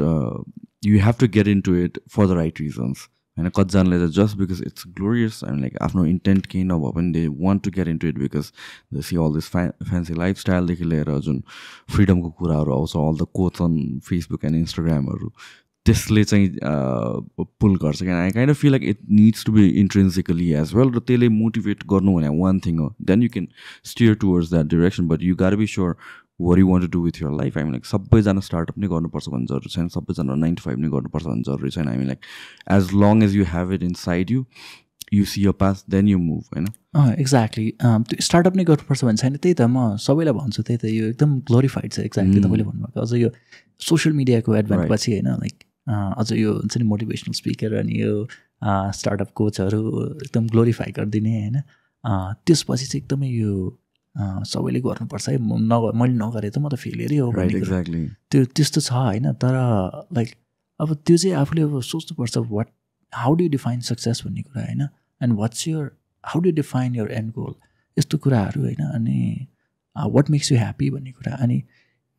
you have to get in to it for the right reasons होइन. कतिजनाले त just because it's glorious and like आफ्नो इन्टेन्ट केही नभए पनि they want to get in to it because they see all this fancy लाइफस्टाइलदेखि लिएर जुन फ्रिडमको कुराहरू आउँछ, all the quotes on Facebook and इन्स्टाग्रामहरू, त्यसले चाहिँ पुल गर्छ क्या. I kind of feel like it needs to be intrinsically as well, र त्यसले मोटिभेट गर्नु भने वान थिङ हो, then you can steer towards that direction. But you got be sure what you want to do with your life. I mean like सबैजना startup नै गर्नुपर्छ भन्ने जरुरी छैन, सबैजना 9 to 5 नै गर्नुपर्छ भन्ने जरुरी छैन. I mean like as long as you have it inside you, you see your path, then you move होइन. एक्ज्याक्टली, त्यो स्टार्टअप नै गर्नुपर्छ भन्ने छैन. त्यही त म सबैलाई भन्छु, त्यही त यो एकदम ग्लोरिफाइड छ. एक्ज्याक्टली तपाईँले भन्नुभएको. अझ यो सोसियल मिडियाको एडभान्स पछि होइन, लाइक अझ यो हुन्छ नि मोटिभेसनल स्पिकर अनि यो स्टार्टअप कोचहरू एकदम ग्लोरिफाई गरिदिने होइन. त्यसपछि चाहिँ एकदमै यो सबैले गर्नुपर्छ है, मैले नगरे त म त फेलियरै हो भन्ने कुरा त्यो त्यस्तो छ होइन. तर लाइक अब त्यो चाहिँ आफूले अब सोच्नुपर्छ what how do you define success भन्ने कुरा होइन, and what's your how do you define your end goal, यस्तो कुराहरू होइन. अनि वाट मेक्स यु ह्याप्पी भन्ने कुरा. अनि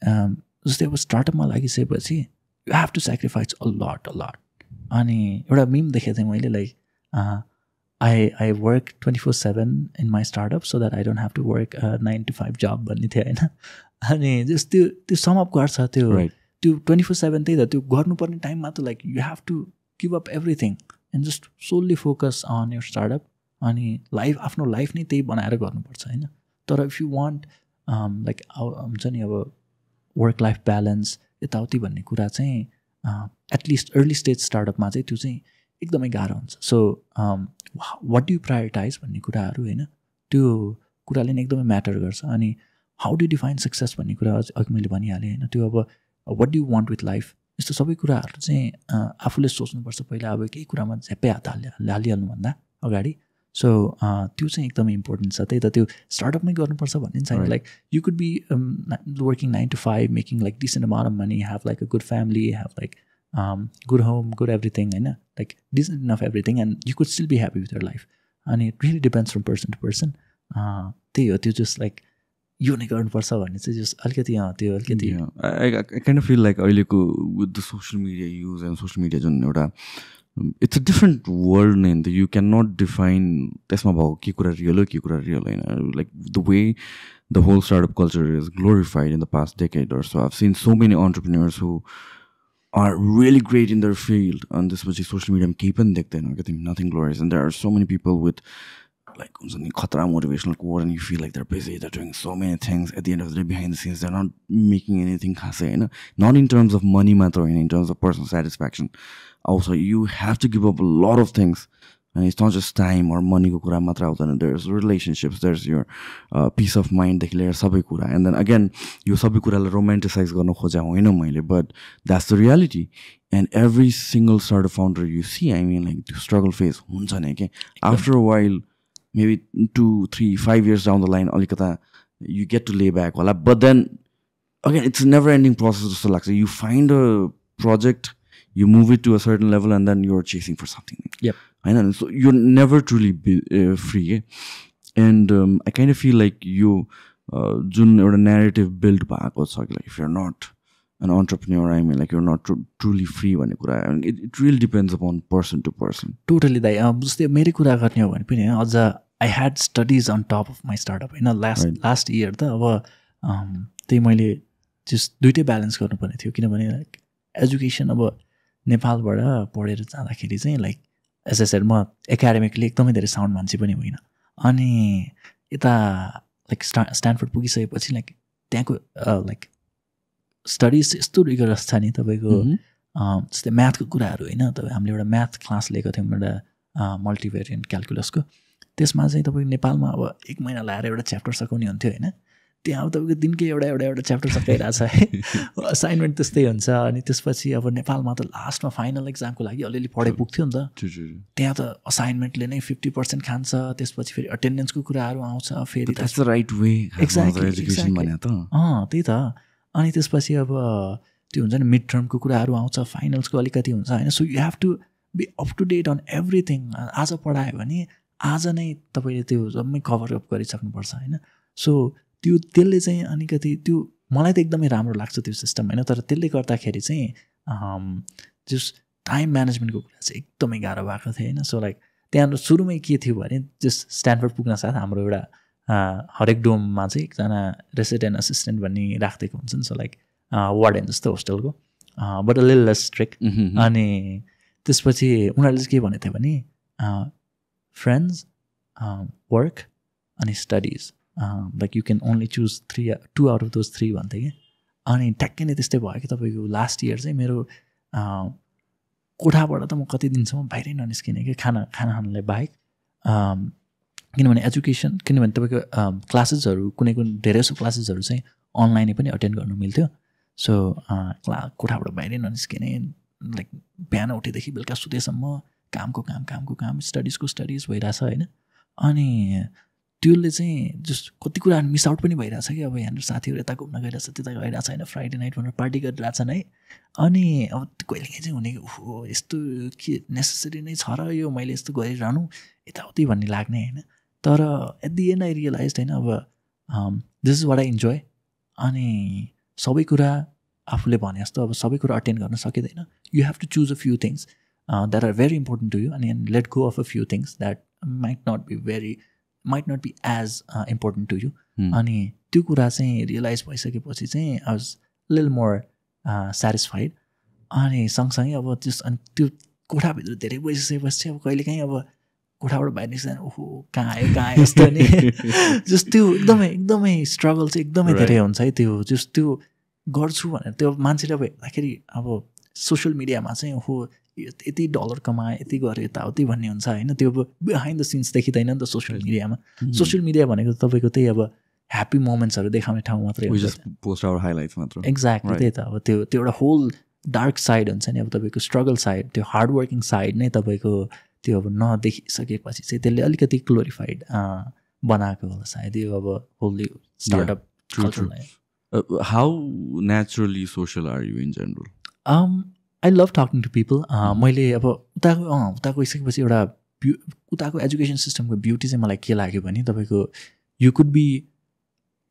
जस्तै अब स्टार्टअपमा लागिसकेपछि you have to sacrifice a lot. अनि एउटा मिम देखेको थिएँ मैले, like I work 24/7 in my startup so that I don't have to work a 9 to 5 job भन्ने थियो होइन. अनि जस्ट त्यो समअप गर्छ त्यो 24/7 त्यही त त्यो गर्नुपर्ने टाइममा त like you have to give up everything and just solely focus on your startup. अनि आफ्नो लाइफ नै त्यही बनाएर गर्नुपर्छ होइन. तर इफ यु वान्ट लाइक हुन्छ नि अब वर्क लाइफ ब्यालेन्स यताउति भन्ने कुरा चाहिँ एटलिस्ट अर्ली स्टेज स्टार्टअपमा चाहिँ त्यो चाहिँ एकदमै गाह्रो हुन्छ. So what do you prioritize भन्ने कुराहरू होइन, त्यो कुराले नै एकदमै म्याटर गर्छ. अनि हाउ डु डिफाइन सक्सेस भन्ने कुरा अघि मैले भनिहालेँ होइन. त्यो अब what do you want with life, यस्तो सबै कुराहरू चाहिँ आफूले सोच्नुपर्छ पहिला। अब केही कुरामा झ्याप्पै हात हालिहाल्नुभन्दा अगाडि। सो त्यो चाहिँ एकदमै इम्पोर्टेन्ट छ। त्यही त त्यो स्टार्टअपमै गर्नुपर्छ भन्ने छैन। Like you could be working 9 to 5, making like decent amount of money, have like a good family, have like good home, good everything होइन, like decent enough everything, and you could still be happy with your life. अनि it really depends from person to person. त्यही हो, त्यो just like यो नै गर्नुपर्छ भन्ने चाहिँ जस्ट अलिकति त्यो अलिकति I kind of feel like अहिलेको with the social media use and social media जुन एउटा इट्स अ डिफ्रेन्ट वर्ल्ड नै त यु क्यान नट डिफाइन त्यसमा भएको के कुरा रियल हो के कुरा रियल होइन। Like the way the whole startup culture is glorified in the past decade or so. I've seen so many entrepreneurs who are really great in their field and त्यसपछि social मिडियामा केही पनि देख्दैन क्या तिमी, nothing glorious, and there are so many people with like khatra motivational quote and you feel like they're busy, they're doing so many things, at the end of the day behind the scenes they're not making anything khasai, not in terms of money matter, in terms of personal satisfaction. Also you have to give up a lot of things, and it's not just time or money ko kura matra aउँदैन, there's relationships, there's your peace of mind देखि लिएर सबै कुरा, and then again यो सबै कुरालाई romanticise गर्न खोजे होइन मैले, but that's the reality. And every single startup founder you see, I mean like the struggle phase हुन्छ नै के, after a while maybe 2, 3, 5 years down the line alikata you get to lay back होला, but then again it's a never ending process जस्तो लाग्छ. You find a project, you move it to a certain level, and then you're chasing for something. Yep. So you're never truly free. And I kind of feel like you jun एउटा narrative build भएको छ, like if you're not an entrepreneur, I mean like you're not truly free भन्ने कुरा. I mean, it really depends upon person to person. Totally दाइ। जस्तै मेरो कुरा गर्ने हो भने पनि अझ I had studies on top of my startup होइन, last year त अब त्यही मैले जस्ट दुइटै ब्यालेन्स गर्नुपर्ने थियो, किनभने एजुकेसन अब नेपालबाट पढेर जाँदाखेरि चाहिँ लाइक एज आई सेड म एकाडेमिकली एकदमै धेरै साउन्ड मान्छे पनि होइन, अनि यता लाइक स्ट्यानफोर्ड पुगिसकेपछि लाइक त्यहाँको लाइक स्टडिज यस्तो रिगरस छ नि तपाईँको, जस्तै म्याथको कुराहरू होइन, तपाईँ हामीले एउटा म्याथ क्लास लिएको थियौँ एउटा मल्टिभेरिएन्ट क्यालकुलसको, त्यसमा चाहिँ तपाईँको नेपालमा अब 1 महिना लाएर एउटा च्याप्टर सकाउने हुन्थ्यो होइन, त्यहाँ अब तपाईँको दिनकै एउटा च्याप्टर सकाइरहेछ है, असाइनमेन्ट त्यस्तै हुन्छ। अनि त्यसपछि अब नेपालमा त लास्टमा फाइनल एक्जामको लागि अलिअलि पढाइ पुग्थ्यो नि त, त्यहाँ त असाइनमेन्टले नै 50% खान्छ, त्यसपछि फेरि अटेन्डेन्सको कुराहरू आउँछ, फेरि राइट वे एक्ज्याक्टली त्यही त। अनि त्यसपछि अब त्यो हुन्छ नि मिड टर्मको कुराहरू आउँछ, फाइनल्सको अलिकति हुन्छ होइन, so you have to be up to date on everything. आज पढायो भने आज नै तपाईँले त्यो जम्मै कभर अप गरिसक्नुपर्छ होइन। सो त्यसले चाहिँ अलिकति त्यो मलाई त एकदमै राम्रो लाग्छ त्यो सिस्टम होइन, तर त्यसले गर्दाखेरि चाहिँ जस्ट टाइम म्यानेजमेन्टको कुरा चाहिँ एकदमै गाह्रो भएको थियो होइन। सो लाइक त्यहाँ सुरुमै के थियो भने जस्ट स्ट्यानफोर्ड पुग्न साथ हाम्रो एउटा हरेक डोममा चाहिँ एकजना रेसिडेन्ट असिस्टेन्ट भन्ने राखिदिएको हुन्छ नि, सो लाइक वार्डेन जस्तो होस्टेलको, but a little less strict. अनि त्यसपछि उनीहरूले चाहिँ के भनेको थियो भने फ्रेन्ड्स, वर्क अनि studies, like you can only choose 2 out of those 3 भन्थ्यो कि। अनि ट्याक्कै नै त्यस्तै भयो कि तपाईँको लास्ट इयर चाहिँ मेरो कोठाबाट त म कति दिनसम्म बाहिरै ननिस्किने कि खाना खानलाई बाहेक, किनभने एजुकेसन, किनभने तपाईँको क्लासेसहरू कुनै धेरै जस्तो क्लासेसहरू चाहिँ अनलाइनै पनि अटेन्ड गर्नु मिल्थ्यो। सो कोठाबाट बाहिरै ननिस्किने, लाइक बिहान उठेदेखि बेलुका सुतेसम्म कामको काम स्टडिजको स्टडिज भइरहेछ होइन। अनि त्यसले चाहिँ जस्ट कति कुरा मिस आउट पनि भइरहेछ कि, अब यहाँनिर साथीहरू यता घुम्न गइरहेछ त्यता गइरहेछ होइन, फ्राइडे नाइट भनेर पार्टी गरिरहेछन् है। अनि अब कहिलेकाहीँ चाहिँ हुने कि ओहो यस्तो के नेसेसरी नै छ र यो मैले यस्तो गरिरहनु यताउति भन्ने लाग्ने होइन। तर at the end I realize होइन अब this is what I enjoy. अनि सबै कुरा आफूले भने जस्तो अब सबै कुरा अटेन्ड गर्न सकिँदैन, you have to choose a few things that are very important to you, अनि let go of a few things that might not be as important to you. अनि त्यो कुरा चाहिँ रियलाइज भइसकेपछि चाहिँ I was little more satisfied. अनि सँगसँगै अब अनि त्यो कोठाभित्र धेरै बसिसकेपछि अब कहिलेकाहीँ अब कोठाबाट बाहिर निस्किँदैन ओहो कहाँ आयो जस्तो नि जस्ट त्यो एकदमै स्ट्रगल चाहिँ एकदमै धेरै हुन्छ है। त्यो जस्ट त्यो गर्छु भनेर त्यो मान्छेले अब हेर्दाखेरि अब सोसियल मिडियामा चाहिँ ओहो यति डलर कमाए यति गऱ्यो यताउति भन्ने हुन्छ होइन, त्यो अब बिहाइन्ड द सिन्स देखिँदैन नि त सोसियल मिडियामा। सोसियल मिडिया भनेको तपाईँको त्यही अब ह्याप्पी मोमेन्ट्सहरू देखाउने ठाउँ मात्रै हुन्छ पोस्ट आवर हाइलाइट्स मात्र एक्ज्याक्टली त्यही त अब त्यो एउटा होल डार्क साइड हुन्छ नि अब तपाईँको स्ट्रगल साइड त्यो हार्ड वर्किङ साइड नै तपाईँको त्यो अब नदेखिसकेपछि चाहिँ त्यसले अलिकति ग्लोरिफाइड बनाएको होला सायद यो अब whole startup how naturally social are you in general I love talking to people मैले अब उताको गइसकेपछि एउटा उताको एजुकेसन सिस्टमको ब्युटी चाहिँ मलाई के लाग्यो भने तपाईँको यु कुड बी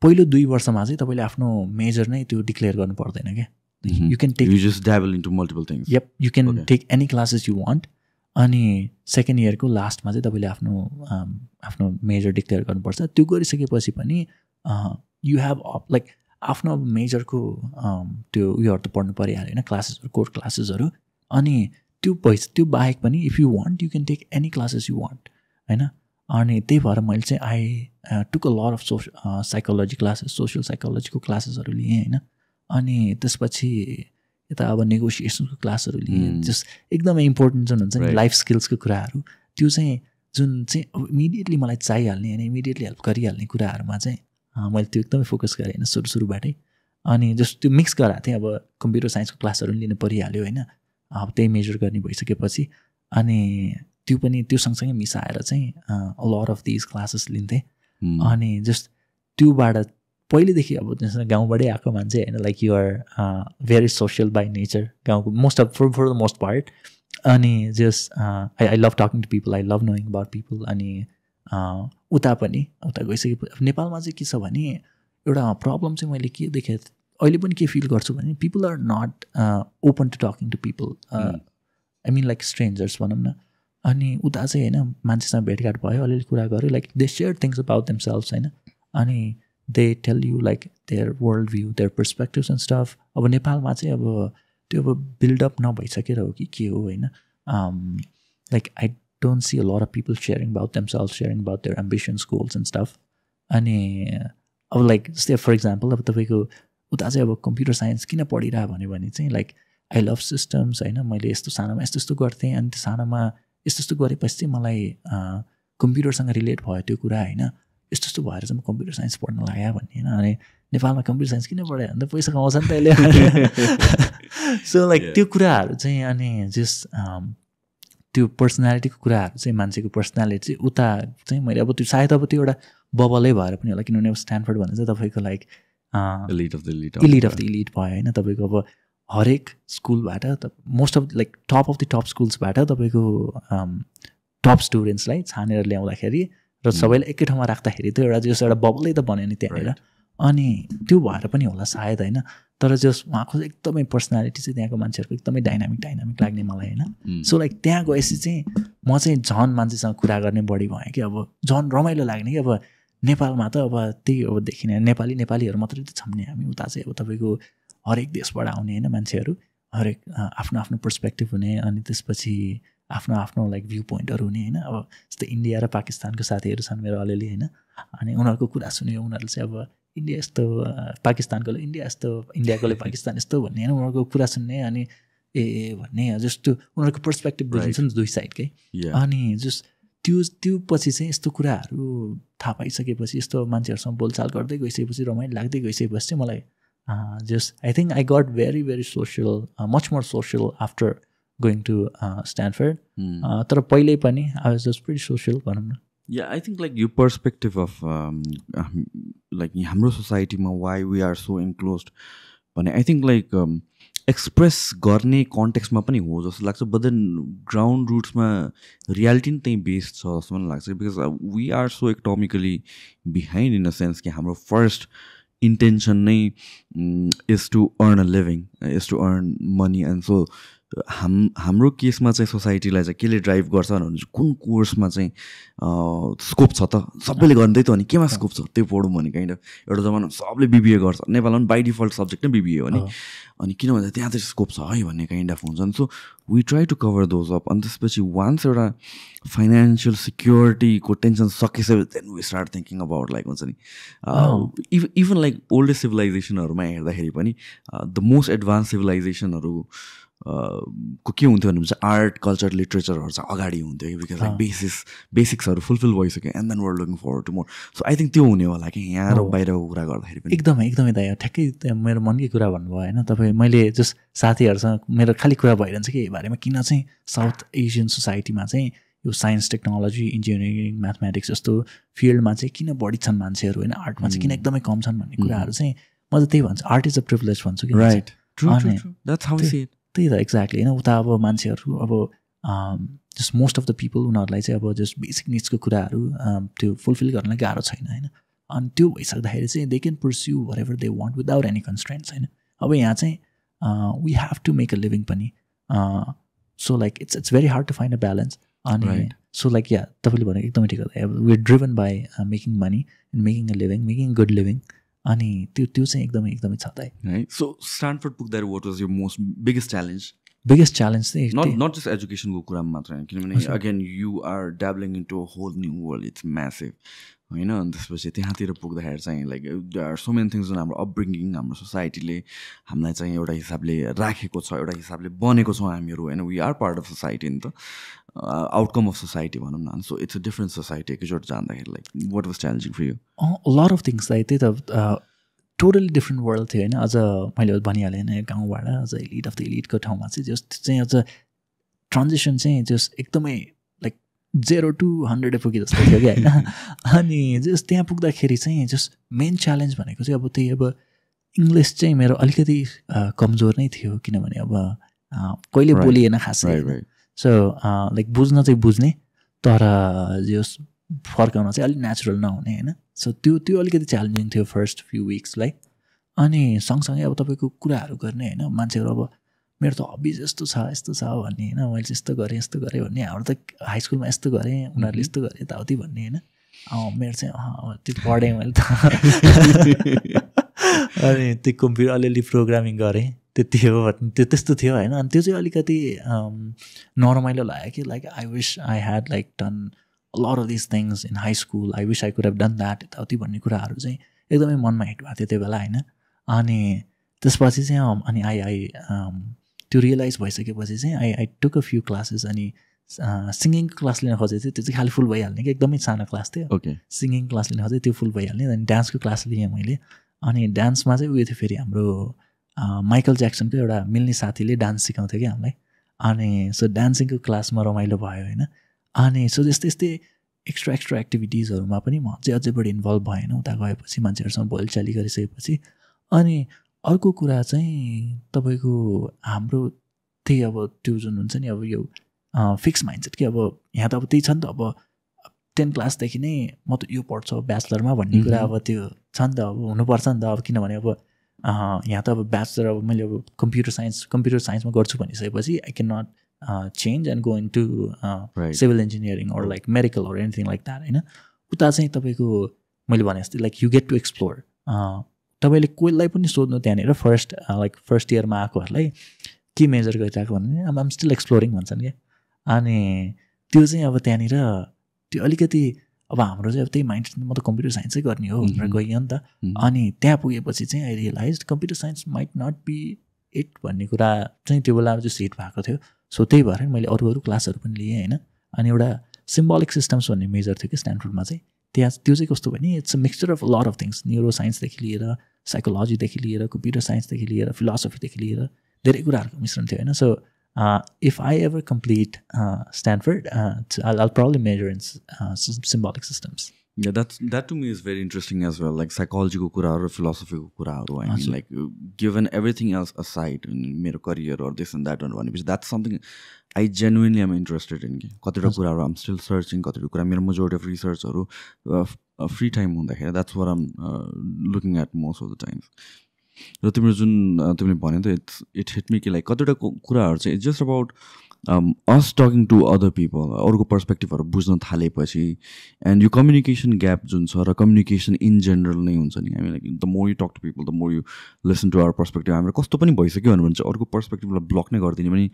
पहिलो 2 वर्षमा चाहिँ तपाईँले आफ्नो मेजर नै त्यो डिक्लेयर गर्नु पर्दैन क्या you can take you just dabble into multiple things yup you can take any classes you want अनि सेकेन्ड इयरको लास्टमा चाहिँ तपाईँले आफ्नो मेजर डिक्लेयर गर्नुपर्छ त्यो गरिसकेपछि पनि यु हेभ लाइक आफ्नो मेजरको त्यो उयोहरू त पढ्नु परिहाल्यो होइन क्लासेसहरू कोर क्लासेसहरू अनि त्यो बाहेक पनि if you want you can take any classes you want होइन अनि त्यही भएर मैले चाहिँ I took a lot of psychology classes social साइकोलोजीको क्लासेसहरू लिएँ होइन अनि त्यसपछि यता अब नेगोसिएसनको क्लासहरू लिएँ जस्ट एकदमै इम्पोर्टेन्ट जुन हुन्छ नि लाइफ स्किल्सको कुराहरू त्यो चाहिँ जुन चाहिँ अब इमिडिएटली मलाई चाहिहाल्ने होइन इमिडिएटली हेल्प गरिहाल्ने कुराहरूमा चाहिँ मैले त्यो एकदमै फोकस गरेँ होइन सुरुबाटै अनि जस्ट त्यो मिक्स गराएको थिएँ अब कम्प्युटर साइन्सको क्लासहरू लिनु परिहाल्यो होइन अब त्यही मेजर गर्ने भइसकेपछि अनि त्यो पनि त्यो सँगसँगै मिसाएर चाहिँ a lot of these classes लिन्थेँ अनि जस्ट त्योबाट पहिलेदेखि अब गाउँबाटै आएको मान्छे होइन like you're very social by nature गाउँको most of for the most part अनि just I love talking to people I love knowing about people अनि उता गइसकेपछि नेपालमा चाहिँ के छ भने एउटा प्रब्लम चाहिँ मैले के देखेँ अहिले पनि के फिल गर्छु भने people are not open to talking to people I mean like strangers भनौँ न अनि उता चाहिँ होइन मान्छेसँग भेटघाट भयो अलिअलि कुरा गऱ्यो like they share things about themselves होइन अनि they tell you like their world view their perspectives and stuff अब नेपालमा चाहिँ अब त्यो अब बिल्डअप नभइसकेर हो कि के हो होइन like I don't see a lot of people sharing about them self sharing about their ambitions goals and stuff अनि अब लाइक जस्तै फर इक्जाम्पल अब तपाईँको उता चाहिँ अब कम्प्युटर साइन्स किन पढिरह भन्यो भने चाहिँ लाइक आई लभ सिस्टम्स होइन मैले यस्तो सानोमा यस्तो गर्थेँ अनि त्यो सानोमा यस्तो गरेपछि चाहिँ मलाई कम्प्युटरसँग रिलेट भयो त्यो कुरा होइन यस्तो भएर चाहिँ म कम्प्युटर साइन्स पढ्न लाग्यो भन्ने होइन अनि नेपालमा कम्प्युटर साइन्स किन पढायो भने त पैसा कमाउँछ नि त्यसले सो लाइक त्यो कुराहरू चाहिँ अनि जस्ट त्यो पर्सनालिटीको कुराहरू चाहिँ मान्छेको पर्सनालिटी चाहिँ उता चाहिँ मैले अब त्यो सायद अब त्यो एउटा बबलै भएर पनि होला किनभने अब स्ट्यानफोर्ड भन्ने चाहिँ तपाईँको like elite of the elite भयो होइन तपाईँको अब हरेक स्कुलबाट most of like top of the top स्कुल्सबाट तपाईँको टप स्टुडेन्ट्सलाई छानेर ल्याउँदाखेरि र सबैलाई एकै ठाउँमा राख्दाखेरि त्यो एउटा बबलै त बन्यो नि त्यहाँनिर अनि त्यो भएर पनि होला सायद होइन तर जस्ट उहाँको एकदमै पर्सनालिटी चाहिँ त्यहाँको मान्छेहरूको एकदमै डाइनामिक लाग्ने मलाई होइन सो लाइक त्यहाँ गएपछि चाहिँ म चाहिँ झन् मान्छेसँग कुरा गर्ने बढी भएँ कि अब झन् रमाइलो लाग्ने कि अब नेपालमा त अब त्यही अब देखिने नेपालीहरू मात्रै त छौँ नि हामी उता चाहिँ अब तपाईँको हरेक देशबाट आउने होइन मान्छेहरू हरेक आफ्नो आफ्नो पर्सपेक्टिभ हुने अनि त्यसपछि आफ्नो लाइक भ्यू पोइन्टहरू हुने होइन अब जस्तै इन्डिया र पाकिस्तानको साथीहरू छन् मेरो अलिअलि होइन अनि उनीहरूको कुरा सुन्यो उनीहरूले चाहिँ अब इन्डिया यस्तो पाकिस्तानकोले इन्डिया यस्तो इन्डियाकोले पाकिस्तान यस्तो भन्ने होइन उनीहरूको कुरा सुन्ने अनि भन्ने जस्तो उनीहरूको पर्सपेक्टिभ बुझिन्छ नि दुई साइडकै अनि जस्ट त्यो पछि चाहिँ यस्तो कुराहरू थाहा पाइसकेपछि यस्तो मान्छेहरूसँग बोलचाल गर्दै गइसकेपछि रमाइलो लाग्दै गइसकेपछि चाहिँ मलाई just I think I got very social much more social after going to Stanford तर पहिले पनि I was just pretty social भनौँ न Yeah, I think like your perspective of like हाम्रो society-मा why we are so enclosed भने I think like express गर्ने context-मा पनि हो जस्तो लाग्छ but then ground roots-मा reality नै त्यही based छ जस्तो पनि लाग्छ because we are so economically behind in a sense कि हाम्रो first intention नै is to earn a living, is to earn money and so हाम्रो केसमा चाहिँ सोसाइटीलाई चाहिँ केले ड्राइभ गर्छ भने कुन कोर्समा चाहिँ स्कोप छ त सबैले गर्दै त हो नि केमा स्कोप छ त्यो पढौँ भने काइन्ड अफ एउटा जमाना सबले बिबिए गर्छ नेपालमा पनि बाई डिफल्ट सब्जेक्ट नै बिबिए हो नि अनि किन भन्दा त्यहाँ चाहिँ स्कोप छ है भन्ने काइन्ड अफ हुन्छ नि so we try to cover those up अनि त्यसपछि वान्स एउटा फाइनेन्सियल सिक्योरिटीको टेन्सन सकिसक्यो then we start thinking about like हुन्छ नि इभन लाइक ओल्डेस्ट सिभिलाइजेसनहरूमा हेर्दाखेरि पनि द मोस्ट एडभान्स सिभिलाइजेसनहरू को के हुन्थ्यो भने आर्ट कल्चर लिटरेचरहरू चाहिँ अगाडि हुन्थ्यो कि बिकज लाइक बेसिक्सहरू फुलफिल भइसक्यो and then we're looking forward to more so I think त्यो हुने होला कि यहाँ र बाहिरको कुरा गर्दाखेरि पनि एकदमै दाइ ठ्याक्कै मेरो मनकै कुरा भन्नुभयो होइन तपाईँ मैले जस्ट साथीहरूसँग मेरो खालि कुरा भइरहन्छ कि बारेमा किन चाहिँ साउथ एसियन सोसाइटीमा चाहिँ यो साइन्स टेक्नोलोजी इन्जिनियरिङ म्याथमेटिक्स जस्तो फिल्डमा चाहिँ किन बढी छन् मान्छेहरू होइन आर्टमा चाहिँ किन एकदमै कम छन् भन्ने कुराहरू चाहिँ म त त्यही भन्छु आर्ट इज अ प्रिभिलेज भन्छु कि राइट त्यही त एक्ज्याक्टली होइन उता अब मान्छेहरू अब just most of the people उनीहरूलाई चाहिँ अब जस्ट बेसिक निड्सको कुराहरू त्यो फुलफिल गर्नलाई गाह्रो छैन होइन अनि त्यो भइसक्दाखेरि चाहिँ they can pursue whatever they want without any constraints होइन अब यहाँ चाहिँ we have to make a living पनि so like it's very hard to find a balance अनि सो लाइक या तपाईँले भनेको एकदमै ठिक हो we driven by making money and making a living making good living अनि त्यो चाहिँ एकदमै छ दाइ सो स्ट्यानफोर्ड पुग्दाखेरि what was your most biggest challenge चाहिँ नट जस्ट एजुकेसनको कुरामा मात्र होइन किनभने again you are dabbling into a whole new world it's massive होइन अनि त्यसपछि त्यहाँतिर पुग्दाखेरि चाहिँ like there are so many things जुन हाम्रो अपब्रिङ्गिङ हाम्रो सोसाइटीले हामीलाई चाहिँ एउटा हिसाबले राखेको छ एउटा हिसाबले बनेको छौँ हामीहरू होइन we are part of society नि त आउटकम अफ सोसाइटी भनौँ न so it's a different society एकैचोटि जाँदाखेरि like what was challenging for you lot of things like त्यही त टोटली डिफ्रेन्ट वर्ल्ड थियो होइन अझ मैले भनिहालेँ होइन गाउँबाट अझ एलिट अफ द एलिटको ठाउँमा चाहिँ जस्ट चाहिँ अझ ट्रान्जिसन चाहिँ जस्ट एकदमै लाइक 0 to 100 पुगे जस्तो थियो कि होइन अनि जस्ट त्यहाँ पुग्दाखेरि चाहिँ जस्ट मेन च्यालेन्ज भनेको चाहिँ अब त्यही अब इङ्ग्लिस चाहिँ मेरो अलिकति कमजोर नै थियो किनभने अब कहिले बोलिएन खासै सो लाइक बुझ्न चाहिँ बुझ्ने तर जस फर्काउन चाहिँ अलिक नेचुरल नहुने होइन सो त्यो अलिकति च्यालेन्जिङ थियो फर्स्ट फ्यु विक्सलाई अनि सँगसँगै अब तपाईँको कुराहरू गर्ने होइन मान्छेहरू अब मेरो त हबिज यस्तो छ भन्ने होइन मैले चाहिँ यस्तो गरेँ भन्ने हाम्रो त हाई स्कुलमा यस्तो गरेँ उनीहरूले यस्तो गरेँ यताउति भन्ने होइन मेरो चाहिँ त्यो पढेँ मैले त अनि त्यो कम्प्युटर अलिअलि प्रोग्रामिङ गरेँ त्यति हो भन्ने त्यो त्यस्तो थियो होइन अनि त्यो चाहिँ अलिकति नरमाइलो लाग्यो कि like I wish I had like done lot of this things in high school I wish I could have done that यताउति भन्ने कुराहरू चाहिँ एकदमै मनमा हिट भएको थियो त्यो बेला होइन अनि त्यसपछि चाहिँ अनि आई त्यो रियलाइज भइसकेपछि चाहिँ I took a few classes अनि सिङ्गिङको क्लास लिन खोजेको थियो त्यो चाहिँ खालि फुल भइहाल्ने कि एकदमै सानो क्लास थियो सिङ्गिङ क्लास लिन खोजेँ त्यो फुल भइहाल्ने अनि डान्सको क्लास लिएँ मैले अनि डान्समा चाहिँ उयो थियो फेरि हाम्रो माइकल ज्याक्सनको एउटा मिल्ने साथीले डान्स सिकाउँथ्यो कि हामीलाई अनि सो डान्सिङको क्लासमा रमाइलो भयो होइन अनि सो यस्तै एक्स्ट्रा एक्टिभिटिजहरूमा पनि म अझै बढी इन्भल्भ भएन उता गएपछि मान्छेहरूसँग बोलचाली गरिसकेपछि अनि अर्को कुरा चाहिँ तपाईँको हाम्रो त्यही अब त्यो जुन हुन्छ नि अब यो फिक्स माइन्डसेट कि अब यहाँ त अब त्यही छ नि त अब 10 क्लासदेखि नै म त यो पढ्छु ब्याचलरमा भन्ने कुरा अब त्यो छ नि त अब हुनुपर्छ नि त अब किनभने अब यहाँ त अब ब्याचलर अब मैले अब कम्प्युटर साइन्समा गर्छु भनिसकेपछि I can not change and go into civil engineering or like medical or anything like that होइन उता चाहिँ तपाईँको मैले भने जस्तै like you get to explore तपाईँले कोहीलाई पनि सोध्नु त्यहाँनिर फर्स्ट इयरमा आएकोहरूलाई के मेजर गरिरहेको भने अब आम स्टिल एक्सप्लोरिङ भन्छन् क्या अनि त्यो चाहिँ अब त्यहाँनिर त्यो अलिकति अब हाम्रो चाहिँ अब त्यही माइन्ड म त कम्प्युटर साइन्सै गर्ने हो भनेर गइयो नि त अनि त्यहाँ पुगेपछि चाहिँ I realize computer science might not be it भन्ने कुरा चाहिँ त्यो बेला चाहिँ हिट भएको थियो सो त्यही भएर मैले अरू क्लासहरू पनि लिएँ होइन अनि एउटा सिम्बोलिक सिस्टम्स भन्ने मेजर थियो कि स्ट्यानफोर्डमा चाहिँ त्यो चाहिँ कस्तो भने it's a mixture of lot of things न्युरो साइन्सदेखि लिएर साइकोलोजीदेखि लिएर कम्प्युटर साइन्सदेखि लिएर फिलोसफीदेखि लिएर धेरै कुराहरूको मिश्रण थियो होइन so if I ever complete Stanford I'll probably major in symbolic systems. Yeah, that to me is very interesting as well. Like psychology ko kuraharu, philosophy ko kuraharu. I mean, like given everything else aside, मेरो career or this and that and one, because that's something I genuinely am interested in. कतिवटा कुराहरु I'm still searching. कतिवटा कुरा मेरो majority of researchहरु free time हुँदाखेरि that's what I'm looking at most of the times. र तिम्रो जुन तिमीले भन्यौ त it hit me कि like कतिवटा कुराहरु चाहिँ it's just about us talking to other people, अर्को पर्सपेक्टिभहरु बुझ्न थालेपछि and यो communication gap जुन छ र communication in general नै हुन्छ नि. I mean, like the more you talk to people, the more you listen to our perspective. हाम्रो कस्तो पनि भइसक्यो भने चाहिँ अर्को पर्सपेक्टिभलाई ब्लक नै गरिदिने पनि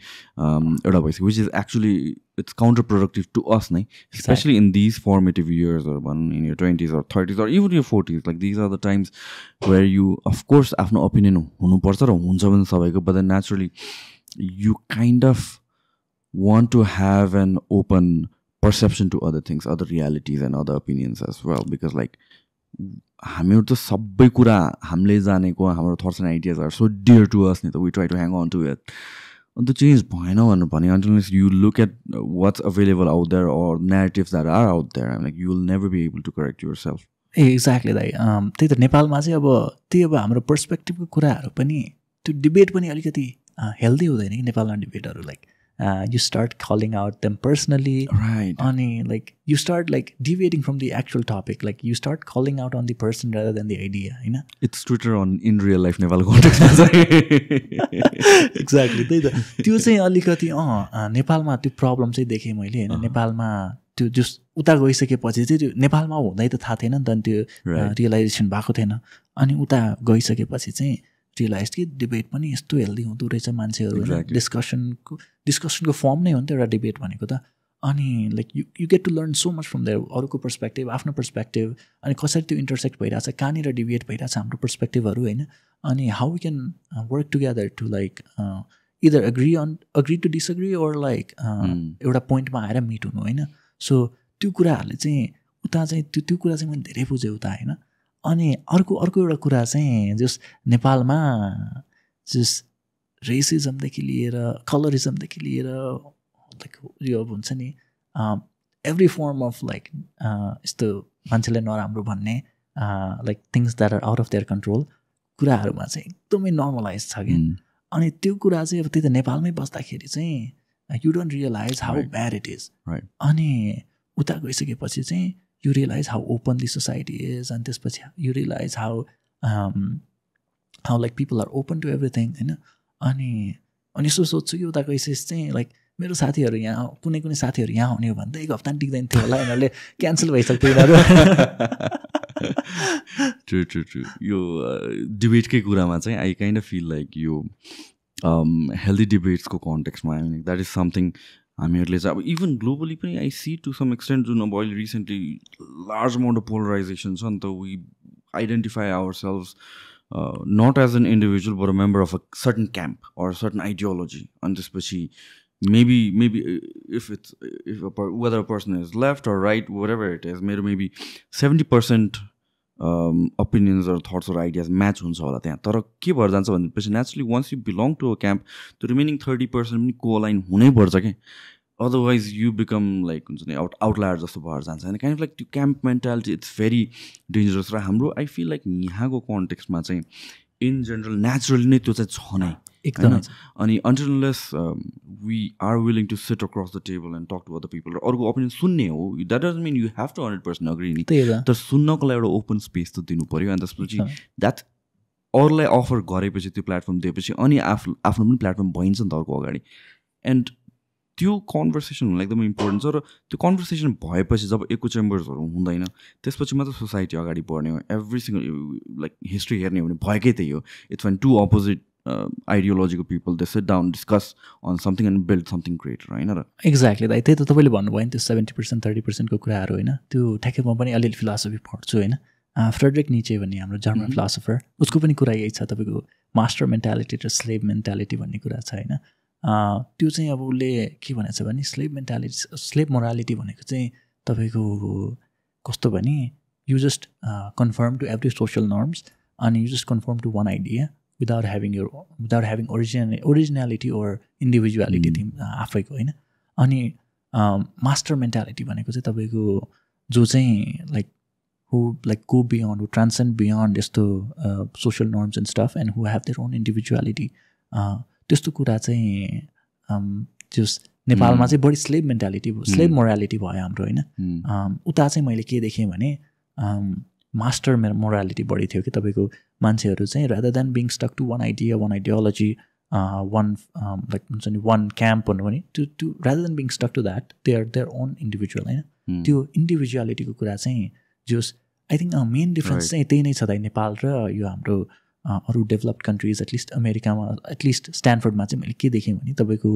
एउटा भइसक्यो, which is actually it's counterproductive to us नै, especially in these formative years or in your 20s or 30s or even your 40s. Like these are the times where you of course आफ्नो opinion हुनुपर्छ र हुन्छ पनि सबैको, but then naturally you kind of want to have an open perception to other things, other realities and other opinions as well, because like हामीहरू त सबै कुरा हामीले जानेको हाम्रो thoughts and ideas are so dear to us नि त we try to hang on to it अन्त चेन्ज भएन भनेर भने until you look at what's available out there or narratives that are out there like you will never be able to correct yourself exactly दाइ त्यही त नेपालमा चाहिँ अब त्यही अब हाम्रो पर्सपेक्टिभको कुराहरू पनि त्यो डिबेट पनि अलिकति हेल्दी हुँदैन कि नेपालमा डिबेटहरू like you start calling out them personally, right? Like you start like deviating from the actual topic. Like you start calling out on the person rather than the idea. You know, it's Twitter on in real life Nepal context. Exactly. त्यो चाहिँ अलिकति नेपालमा त्यो problem चाहिँ देखेँ मैले हैन नेपालमा त्यो जस उता गइसकेपछि चाहिँ त्यो नेपालमा हुँदै त थाहा थिएन नि त त्यो रियलाइजेसन भएको थिएन अनि उता गइसकेपछि चाहिँ रियलाइज कि डिबेट पनि यस्तो हेल्दी हुँदो रहेछ मान्छेहरू डिस्कसनको फर्म नै हो नि त एउटा डिबेट भनेको त अनि like you get to learn so much from their अरूको पर्सपेक्टिभ आफ्नो पर्सपेक्टिभ अनि कसरी त्यो इन्टरसेक्ट भइरहेछ कहाँनिर डिबेट भइरहेछ हाम्रो पर्सपेक्टिभहरू होइन अनि how we can work together to like either agree to disagree or like एउटा पोइन्टमा आएर मिट हुनु होइन सो त्यो कुराहरूले चाहिँ उता चाहिँ त्यो कुरा चाहिँ मैले धेरै बुझेँ उता होइन अनि अर्को एउटा कुरा चाहिँ जस नेपालमा जस रेसिजमदेखि लिएर कलरिजमदेखि लिएर लाइक यो हुन्छ नि एभ्री फर्म अफ लाइक यस्तो मान्छेले नराम्रो भन्ने like things that are out of their control कुराहरूमा चाहिँ एकदमै नर्मलाइज छ कि अनि त्यो कुरा चाहिँ अब त्यही त नेपालमै बस्दाखेरि चाहिँ you don't realize how bad it is अनि उता गइसकेपछि चाहिँ you realize how open the society is and त्यसपछि you realize how like people are open to everything हैन अनि यसो सोध्छु कि उता गइसकेपछि चाहिँ लाइक मेरो साथीहरू यहाँ कुनै साथीहरू यहाँ आउने हो भने त एक हप्ता टिक्दैन थियो होला यिनीहरूले क्यान्सल भइसक्थ्यो यिनीहरू ट्रु यो डिबेटकै कुरामा चाहिँ I kind of feel like यो हेल्दी डिबेट्सको कन्टेक्स्टमा द्याट इज समथिङ हामीहरूले चाहिँ अब इभन ग्लोबली पनि I see to some extent जुन अब अहिले recently large amount of polarisation छ नि त we identify ourselves not as an individual but a member of a certain camp or certain ideology अनि त्यसपछि maybe if whether a person is left or right, whatever it is, maybe 70% opinions or thoughts or ideas match हुन्छ होला त्यहाँ तर के भएर जान्छ भनेपछि naturally once you belong to a camp त्यो रिमेनिङ 30% पनि कोअलाइन हुनैपर्छ क्या अदरवाइज यु बिकम लाइक हुन्छ नि आउटलायर जस्तो भएर जान्छ होइन काइन्ड अफ लाइक त्यो camp mentality it's very dangerous र हाम्रो आई फिल लाइक यहाँको कन्टेक्स्टमा चाहिँ इन जेनरल नेचुरली नै त्यो चाहिँ छ नै एकदमै अनि until we are willing to sit across the table and talk to other people र अरूको ओपिनियन सुन्ने हो that doesn't mean you have to 100% agree नि तर सुन्नको लागि एउटा ओपन स्पेस त दिनु पऱ्यो अनि त्यसपछि द्याट अरूलाई अफर गरेपछि त्यो प्लेटफर्म दिएपछि अनि आफ्नो पनि प्लेटफर्म भइन्छ नि त अर्को अगाडि एन्ड त्यो कन्भर्सेसन हुनु एकदमै इम्पोर्टेन्ट छ र त्यो कन्भर्सेसन भएपछि जब इको चेम्बर्सहरू हुँदैन त्यसपछि मात्र सोसाइटी अगाडि बढ्ने हो एभ्री सिङ्गल लाइक हिस्ट्री हेर्ने हो भने भएकै त्यही हो it's one two opposite ideological people they sit down discuss on something and build something greater होइन र एक्ज्याक्टली दाइ त्यही त तपाईँले भन्नुभयो नि त्यो 70% 30% को कुराहरू होइन त्यो ठ्याक्कै म पनि अलिअलि फिलोसफी पढ्छु होइन फ्रेडरिक निचे भन्ने हाम्रो जर्मन फिलोसफर उसको पनि कुरा यही छ तपाईँको मास्टर मेन्टालिटी र स्लेभ मेन्टालिटी भन्ने कुरा छ होइन त्यो चाहिँ अब उसले के भनेको छ भने स्लेभ मोरालिटी भनेको चाहिँ तपाईँको कस्तो भने you just conform to every social norms अनि you just conform to one idea without having originality or individuality आफैको होइन अनि मास्टर मेन्टालिटी भनेको चाहिँ तपाईँको जो चाहिँ like go beyond, who transcend beyond यस्तो social norms and stuff and who have their own individuality त्यस्तो कुरा चाहिँ जस नेपालमा चाहिँ बढी स्लेभ मेन्टालिटी स्लेभ मोरालिटी भयो हाम्रो होइन उता चाहिँ मैले के देखेँ भने मास्टर मोरालिटी बढी थियो कि तपाईँको मान्छेहरू चाहिँ rather than being stuck to one idea one ideology one like हुन्छ नि वान क्याम्प भन्नु भने त्यो rather than being stuck to that they are their own individual होइन त्यो इन्डिभिजुअलिटीको कुरा चाहिँ जस आई थिङ्क मेन डिफ्रेन्स चाहिँ त्यही नै छ दाइ नेपाल र यो हाम्रो अरू डेभलप्ड कन्ट्रिज एटलिस्ट अमेरिकामा एटलिस्ट स्ट्यानफोर्डमा चाहिँ मैले के देखेँ भने तपाईँको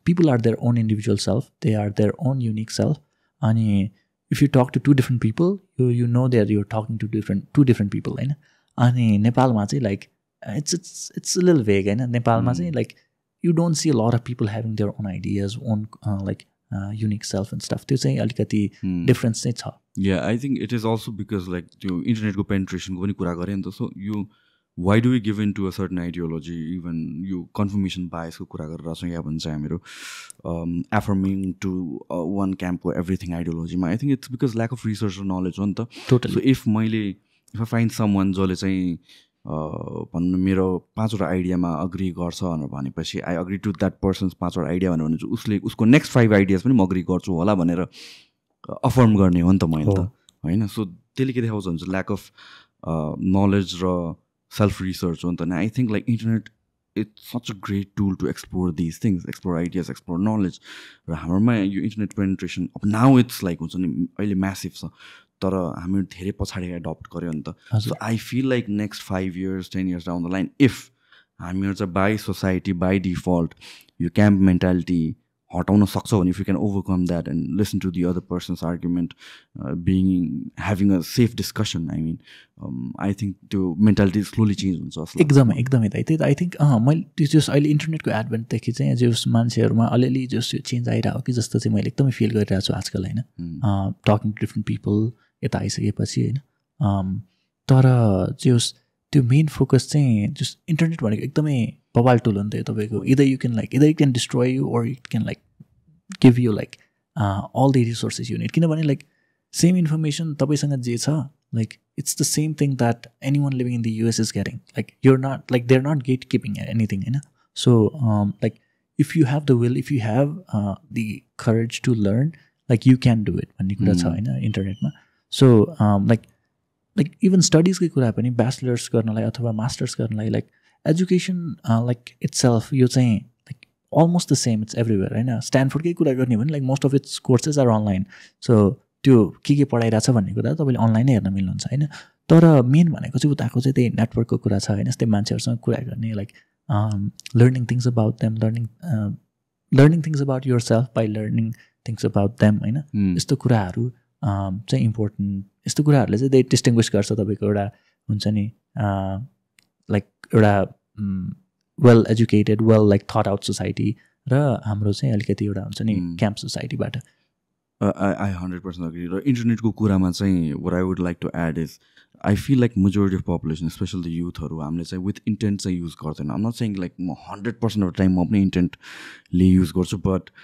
people are their own individual self they are their own unique self अनि if you talk to two different people, you know that you're talking to two different people, होइन अनि नेपालमा चाहिँ लाइक इट्स अ लिटल भेग होइन नेपालमा चाहिँ like you don't see a lot of people having their own ideas, own like unique self and stuff. त्यो चाहिँ अलिकति डिफरेन्स चाहिँ छ. Yeah, I think it is also because like त्यो इन्टरनेटको पेनिट्रेसनको पनि कुरा गरेँ नि त. So you why do we give in to a certain ideology, even you confirmation bias को कुरा गरेर छौँ या भन्छ हामीहरू affirming to one camp को everything ideology मा. I think it's because lack of research or knowledge हो नि त. Totally. So if I find someone जसले चाहिँ भन्नु मेरो 5वटा आइडियामा अग्री गर्छ भनेर भनेपछि I agree to that person's 5वटा आइडिया भनेर भने उसले उसको नेक्स्ट 5 आइडियाज पनि म अग्री गर्छु होला भनेर अफर्म गर्ने हो नि त मैले त होइन. सो त्यसले के देखाउँछ हुन्छ ल्याक अफ नलेज र सेल्फ रिसर्च हो नि त. I think like internet it's such a great tool to explore these things, explore ideas, explore knowledge. र हाम्रोमा यो इन्टरनेट पेनिट्रेसन अब नाउ इट्स लाइक हुन्छ नि अहिले म्यासिभ छ, तर हामीहरू धेरै पछाडि एडप्ट गऱ्यो नि त. So I feel like next 5 years 10 years down the line if हामीहरू चाहिँ बाई सोसाइटी बाई डिफल्ट यो क्याम्प मेन्टालिटी हटाउन सक्छौँ भने if you can overcome that and listen to the other person's argument being having a safe discussion, I mean I think त्यो mentality slowly change हुन्छ. एकदमै एकदमै दाइ. त्यही त आई थिङ्क मैले त्यो जस अहिले इन्टरनेटको एडभेन्टदेखि चाहिँ जस मान्छेहरूमा अलिअलि जस चेन्ज आइरहेको कि जस्तो चाहिँ मैले एकदमै फिल गरिरहेको छु आजकल होइन. टकिङ टु डिफ्रेन्ट पिपल यता आइसकेपछि होइन. तर जस त्यो मेन फोकस चाहिँ जस इन्टरनेट भनेको एकदमै बबाल टुल हो नि त यो तपाईँको. Either you can destroy you or it can like give you like all the resources you need. किनभने लाइक सेम इन्फर्मेसन तपाईँसँग जे छ like it's the same thing that anyone living in the US is getting. Like you're not like they are not get keeping anything होइन. So like if you have the will, if you have the courage to learn, like you can do it भन्ने कुरा छ होइन इन्टरनेटमा. So like even स्टडिजकै कुरा पनि bachelors गर्नलाई अथवा मास्टर्स गर्नलाई like education like itself यो चाहिँ like almost the same, it's everywhere होइन. स्ट्यानफोर्डकै कुरा गर्ने भने like most of its courses are online. So त्यो के पढाइरहेछ भन्ने कुरा तपाईँले अनलाइनै हेर्न मिल्नुहुन्छ होइन. तर मेन भनेको चाहिँ उताको चाहिँ त्यही नेटवर्कको कुरा छ होइन. यस्तै मान्छेहरूसँग कुरा गर्ने like learning things about them, learning things about yourself by learning things about them होइन. यस्तो कुराहरू चाहिँ इम्पोर्टेन्ट. यस्तो कुराहरूले चाहिँ त्यही डिस्टिङ्ग्विस गर्छ तपाईँको एउटा हुन्छ नि लाइक एउटा well educated well like thought out society र हाम्रो चाहिँ अलिकति एउटा हुन्छ नि क्याम्प सोसाइटीबाट. I 100% agree. र इन्टरनेटको कुरामा चाहिँ what I would like to add is I feel like majority of population, especially the youthहरू हामीले चाहिँ with intent चाहिँ युज गर्दैन. I'm not saying like म 100% of the time म पनि इन्टेन्टले युज गर्छु, but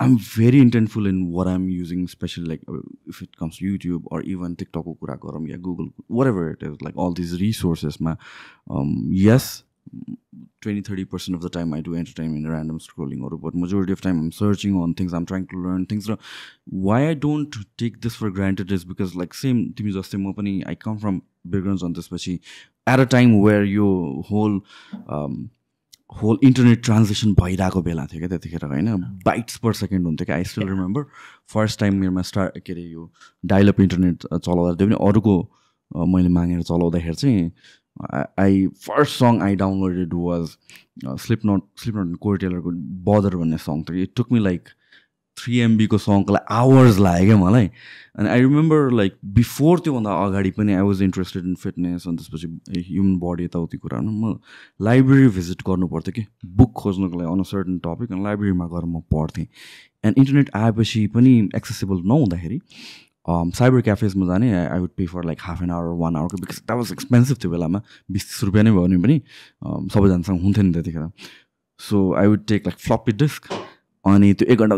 I'm very intentful in what I'm using, especially like if it comes to YouTube or even TikTok ko kura garam ya Google, whatever it is, like all these resources ma. Yes, 20-30% of the time I do entertainment, random scrolling, but majority of time I'm searching on things, I'm trying to learn things. Why I don't take this for granted is because like same timi jaste ma pani I come from backgrounds on this pachi at a time where your whole internet transition भइरहेको बेला थियो क्या त्यतिखेर होइन. Bytes per second हुन्थ्यो क्या. I still remember first time मेरोमा के अरे यो डाइलअप इन्टरनेट चलाउँदा त्यो पनि अरूको मैले मागेर चलाउँदाखेरि चाहिँ I first song I downloaded was Slipknot Corey टेलरको बदर भन्ने सङ थियो. It took me like 3 MB को सङको लागि आवर्स लाग्यो क्या मलाई. अनि आई रिमेम्बर लाइक बिफोर त्योभन्दा अगाडि पनि I was interested in fitness. अनि त्यसपछि ह्युमन बडी यताउति कुराहरू म लाइब्रेरी भिजिट गर्नु पर्थ्यो कि बुक खोज्नुको लागि अन अ सर्टन टपिक. अनि लाइब्रेरीमा गएर म पढ्थेँ. एन्ड इन्टरनेट आएपछि पनि एक्सेसिबल नहुँदाखेरि साइबर क्याफेजमा जाने I would pay for like half an hour 1 hour because that was expensive त्यो बेलामा. 20-30 रुपियाँ नै भयो भने पनि सबैजनासँग हुन्थ्यो नि त्यतिखेर. So I would take like floppy disk अनि त्यो 1 घन्टा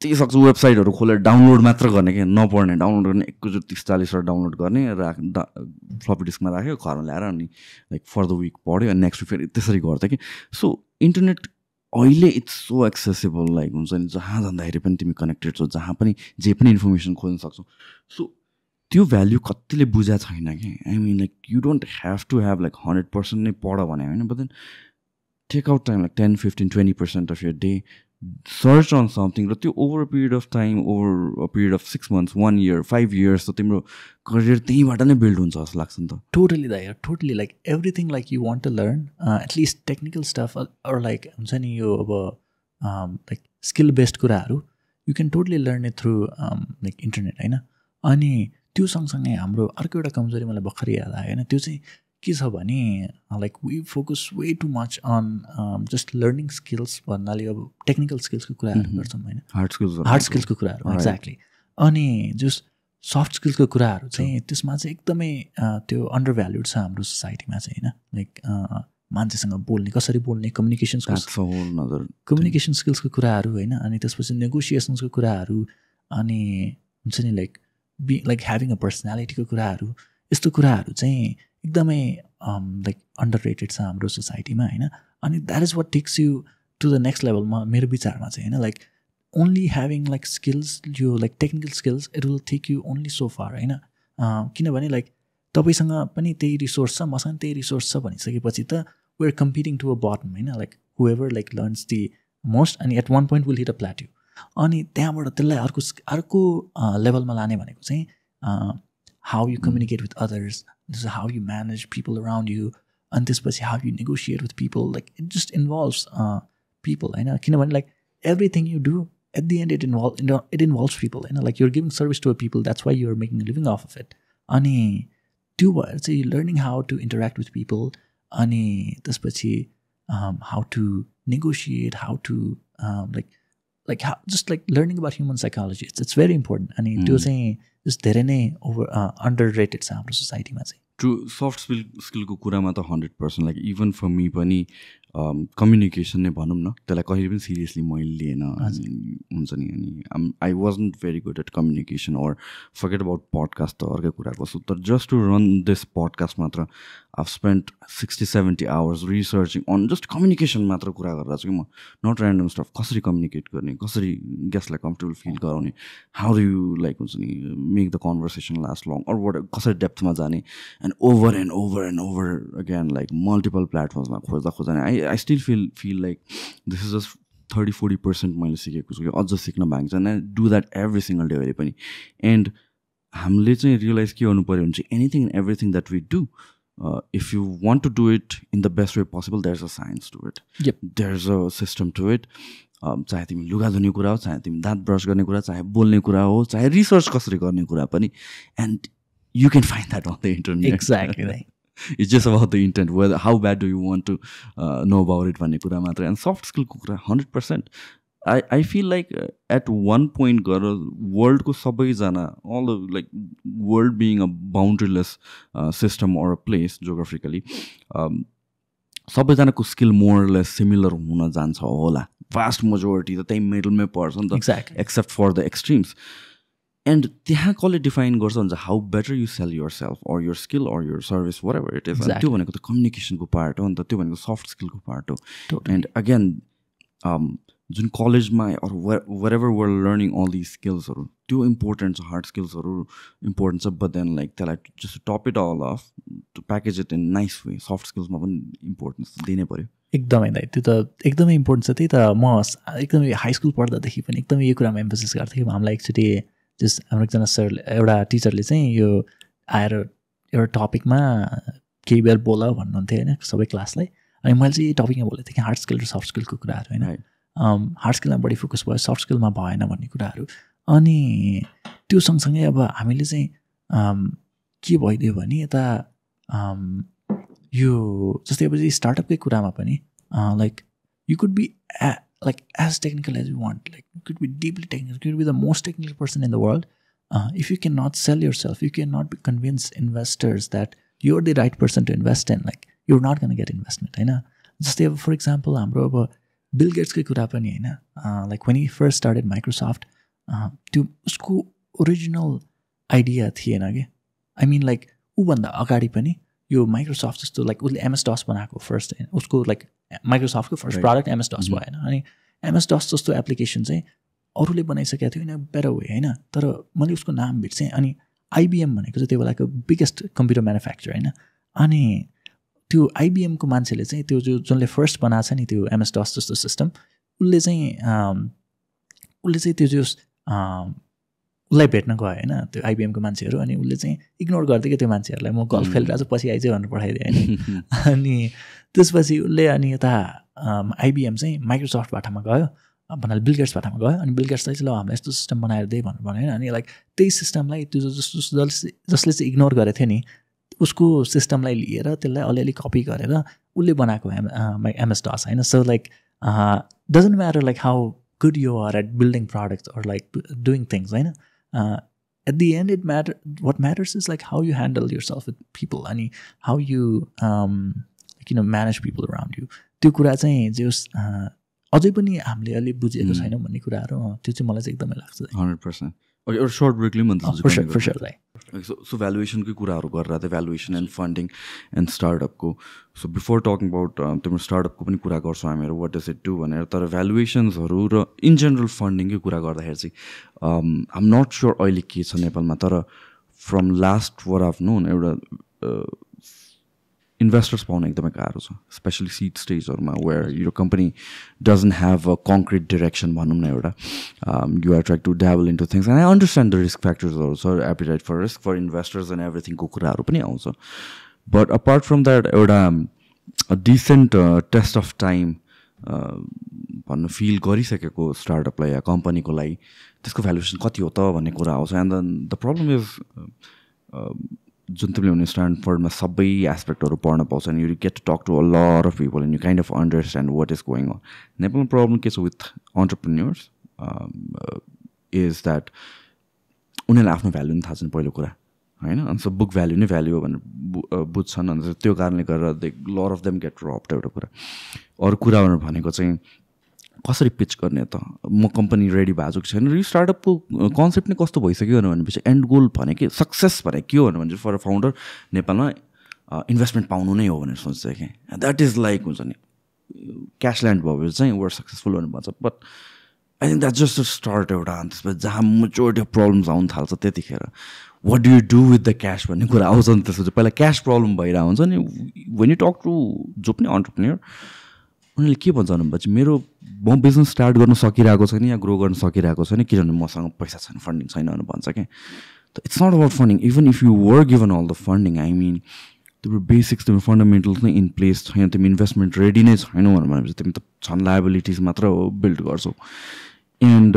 जति सक्छ वेबसाइटहरू खोलेर डाउनलोड मात्र गर्ने क्या, नपढ्ने. डाउनलोड गर्ने 31-40 डाउनलोड गर्ने फ्लप्पी डिस्कमा राख्यो घरमा ल्याएर अनि लाइक फर द विक पढ्यो अनि नेक्स्ट विक फेरि त्यसरी गर्थ्यो कि. सो इन्टरनेट अहिले इट्स सो एक्सेसिबल लाइक हुन्छ नि जहाँ जाँदाखेरि पनि तिमी कनेक्टेड छौ, जहाँ पनि जे पनि इन्फर्मेसन खोज्न सक्छौ. सो त्यो भ्याल्यु कतिले बुझाएको छैन कि. I mean like you don't have to have like 100% नै पढ भने होइन, but then take out time like 10-15-20% of your day search on something. र त्यो over a period of time, over a period of 6 months 1 year 5 years त तिम्रो career त्यहीँबाट नै बिल्ड हुन्छ जस्तो लाग्छ नि त. टोटली दाइ, totally like everything like you want to learn at least technical stuff or like हुन्छ नि यो अब लाइक स्किल बेस्ड कुराहरू you can totally learn it through like internet होइन. अनि त्यो सँगसँगै हाम्रो अर्को एउटा कमजोरी मलाई भर्खरै याद आयो होइन. त्यो चाहिँ के छ भने like we focus way too much on just learning skills भन्नाले अब टेक्निकल स्किल्सको कुराहरू गर्छौँ होइन, हार्ड स्किल्सको कुराहरू एक्ज्याक्टली. अनि जस्ट सफ्ट स्किल्सको कुराहरू चाहिँ त्यसमा चाहिँ एकदमै त्यो अन्डर भ्याल्युड छ हाम्रो सोसाइटीमा चाहिँ होइन. लाइक मान्छेसँग बोल्ने, कसरी बोल्ने, कम्युनिकेसन स्किल्सको कुराहरू होइन. अनि त्यसपछि नेगोसिएसन्सको कुराहरू, अनि हुन्छ नि लाइक ह्याभिङ अ पर्सनालिटीको कुराहरू, यस्तो कुराहरू चाहिँ एकदमै लाइक अन्डर रेटेड छ हाम्रो सोसाइटीमा होइन. अनि that is what takes you to the next लेभलमा मेरो विचारमा चाहिँ होइन. Like only having like skills, यो like technical skills, it will take you only so far होइन. किनभने लाइक तपाईँसँग पनि त्यही रिसोर्स छ, मसँग त्यही रिसोर्स छ भनिसकेपछि त we're competing to a bottom होइन. Like whoever like learns the most and at one point will hit a plateau. अनि त्यहाँबाट त्यसलाई अर्को लेभलमा लाने भनेको चाहिँ how you communicate with others, this is how you manage people around you, अनि त्यसपछि how you negotiate with people. Like it just involves people होइन. किनभने like everything you do at the end it involves people होइन. Like you're giving service to a people, that's why you're making a living off of it. अनि त्यो भएर चाहिँ learning how to interact with people, अनि त्यसपछि how to negotiate, how to like how just like learning about human psychology, it's very important. अनि त्यो चाहिँ just धेरै नै underrated छ हाम्रो सोसाइटीमा चाहिँ. ट्रु. सफ्ट स्किलको कुरामा त 100%. लाइक इभन फर मी पनि कम्युनिकेसन नै भनौँ न, त्यसलाई कहिले पनि सिरियसली मैले लिएन हुन्छ नि. अनि I wasn't very good at communication or forget about podcast त अर्कै कुराको छु. तर just to run this podcast मात्र I've spend 60-70 hours researching on just communication मात्र कुरा गरेर छु कि म. नट ऱ्यान्डम स्टफ, कसरी कम्युनिकेट गर्ने, कसरी गेस्टलाई कम्फर्टेबल फिल गराउने, हाउ डु यु लाइक हुन्छ नि make the conversation last long, or कसरी डेप्थमा जाने. And over and over again, like multiple platforms ma खोज्दा I still feel like this is just 30-40% मैले सिकेको छु कि अझ सिक्न बाँकी छ. and I do that every single day अहिले पनि. and हामीले चाहिँ रियलाइज के गर्नु पऱ्यो भने चाहिँ anything and everything that we do, if you want to do it in the best way possible, there's a science to it. Yep. There's a system to it. चाहे तिमी लुगा धुने कुरा हो, चाहे तिमी दाँत ब्रस गर्ने कुरा, चाहे बोल्ने कुरा हो, चाहे रिसर्च कसरी गर्ने कुरा पनि. and you can find that on the internet. Exactly right. It's just about the intent, whether how bad do you want to know about it भन्ने कुरा मात्र. and soft skill को कुरा 100%. I feel like at one point world को सबैजना, all the like world being a boundaryless system or a place geographically, सबैजनाको skill more less similar हुन जान्छ होला. vast majority त त्यही मिडलमै पर्छ नि त. Exactly. Except for the extremes. And त्यहाँ कसले डिफाइन गर्छ भन्छ how better you sell your self or your skill or your service, whatever it is. त्यो भनेको त कम्युनिकेसनको पार्ट हो नि त, त्यो भनेको सफ्ट स्किलको पार्ट हो. एन्ड अगेन जुन कलेजमा or wherever we're learning all these skillsहरू, त्यो इम्पोर्टेन्ट छ, हार्ड स्किल्सहरू इम्पोर्टेन्ट छ. बट देन लाइक त्यसलाई just top it all off to package it in nice way, soft स्किल्समा पनि इम्पोर्टेन्स दिनै पऱ्यो. एकदमै दाइ, त्यो त एकदमै इम्पोर्टेन्ट छ. त्यही त म एकदमै हाई स्कुल पढ्दादेखि पनि एकदमै यो कुरामा एम्फोसिस गर्थेँ कि हामीलाई एकचोटि जस्ट हाम्रो एकजना सरले, एउटा टिचरले चाहिँ यो आएर एउटा टपिकमा केही बेर बोल भन्नुहुन्थ्यो होइन सबै क्लासलाई. अनि मैले चाहिँ यही टपिकमा बोलेको थिएँ कि हार्ड स्किल र सफ्ट स्किलको कुराहरू होइन. हार्ड स्किलमा बढी फोकस भयो, सफ्ट स्किलमा भएन भन्ने कुराहरू. अनि त्यो सँगसँगै अब हामीले चाहिँ के भइदियो भने यता यो जस्तै अब स्टार्टअपकै कुरामा पनि like you could be like as technical as you want, like you could be deeply technical, you could be the most technical person in the world. If you cannot sell yourself, you cannot convince investors that you're the right person to invest in, like you're not going to get investment. Just for example, हाम्रो Bill Gates के कुरा पनि हैन, like when he first started Microsoft, त्यो उसको original idea थिएन के. I mean like ऊ भन्दा अगाडि पनि यो माइक्रोसफ्ट जस्तो लाइक उसले MS DOS बनाएको फर्स्ट, उसको लाइक माइक्रोसफ्टको फर्स्ट प्रडक्ट MS DOS भयो होइन. अनि MS DOS जस्तो एप्लिकेसन चाहिँ अरूले बनाइसकेको थियो इन बेटर वे होइन. तर मैले उसको नाम बिर्सेँ. अनि IBM भनेको चाहिँ त्यो बेलाको बिगेस्ट कम्प्युटर म्यानुफ्याक्चर होइन. अनि त्यो IBMको मान्छेले चाहिँ त्यो जसले फर्स्ट बनाएको छ नि त्यो MS DOS जस्तो सिस्टम, उसले चाहिँ त्यो उसलाई भेट्न गयो होइन त्यो IBMको मान्छेहरू. अनि उसले चाहिँ इग्नोर गरिदियो कि त्यो मान्छेहरूलाई, म गल्फ खेलिरहेको छु पछि आइज भनेर पठाइदिएँ होइन. अनि त्यसपछि उसले अनि यता IBM चाहिँ माइक्रोसफ्ट बाटामा गयो भन्नाले बिल गेट्स बाटामा गयो. अनि बिल गेट्स चाहिँ ल हामीलाई यस्तो सिस्टम बनाएर दे भनेर भन्यो होइन. अनि लाइक त्यही सिस्टमलाई त्यो जसले चाहिँ इग्नोर गरेको थियो नि, उसको सिस्टमलाई लिएर त्यसलाई अलिअलि कपी गरेर उसले बनाएको MS DOS होइन. So like doesn't matter like how good you are at building products or like doing things होइन. At the end, what matters is like how you handle yourself with people and how you manage people around you. त्यो कुरा चाहिँ जस अझै पनि हामीले अलि बुझेको छैनौँ भन्ने कुराहरू त्यो चाहिँ मलाई चाहिँ एकदमै लाग्छ. 100%. एउटा सर्ट ब्रेकले पनि for sure like so valuationकै कुराहरू गरेर त valuation and funding and startup-को. So before talking about तिम्रो startup-को पनि कुरा गर्छौँ हामीहरू what does it do भनेर. तर valuationsहरू र in general funding-कै कुरा गर्दाखेरि चाहिँ I'm not sure अहिले के छ नेपालमा. तर from last what I've known एउटा investors पाउन एकदमै गाह्रो छ, स्पेसली सीड स्टेजहरूमा where your company doesn't have a concrete direction भनौँ न एउटा. You are trying to dabble into things and I understand the risk factors also, appetite for risk for investors and everything को कुराहरू पनि आउँछ. But apart from that एउटा a decent test of time भन्नु feel गरिसकेको स्टार्टअपलाई या कम्पनीको लागि त्यसको भ्यालुएसन कति हो त भन्ने कुरा आउँछ. And then the problem is जुन तिमीले भने स्ट्यान्डफोर्डमा सबै एस्पेक्टहरू पढ्न पाउँछ नि. You get to talk to a lot of people and you kind of understand what is going on. नेपालमा प्रब्लम के छ विथ अन्टरप्रेन्योर्स इज द्याट उनीहरूलाई आफ्नो भ्याल्यु पनि थाहा छैन पहिलो कुरा होइन. अनि सो बुक भ्याल्यु नै भ्याल्यु हो भनेर बुझ्छन्. अन्त त्यो कारणले गर्दा लट अफ देम गेट रप्ड एउटा कुरा. अरू कुरा भनेको चाहिँ कसरी पिच गर्ने त. म कम्पनी रेडी भएको छैन. यो स्टार्टअपको कन्सेप्ट नै कस्तो भइसक्यो भनेपछि एन्ड गोल भनेको सक्सेस भनेको के हो भने फर अ फाउन्डर नेपालमा इन्भेस्टमेन्ट पाउनु नै हो भनेर सोच्छ कि. द्याट इज लाइक हुन्छ नि क्यास ल्यान्ड भयो चाहिँ वर सक्सेसफुल भन्नु भन्छ. But I think that just start एउटा. अनि त्यसपछि जहाँ मेजोरिटी अफ प्रब्लम्स आउनु थाल्छ त्यतिखेर what do you do with the cash भन्ने कुरा आउँछ नि. त्यसपछि पहिला क्यास प्रब्लम भइरहेको हुन्छ नि. वेन यु टक टु जो पनि अन्टरप्रेन्योर उनीहरूले के भन्छ भनेपछि म बिजनेस स्टार्ट गर्न सकिरहेको छैन या ग्रो गर्न सकिरहेको छैन किनभने मसँग पैसा छैन, फन्डिङ छैन भनेर भन्छ क्या. It's not about funding. Even if you were given all the funding I mean तिम्रो बेसिक्स तिम्रो फन्डामेन्टल्स नै इन प्लेस छैन, तिमी इन्भेस्टमेन्ट रेडी नै छैनौ भनेपछि तिमी त छन् लायबिलिटिज मात्र हो बिल्ड गर्छौ. एन्ड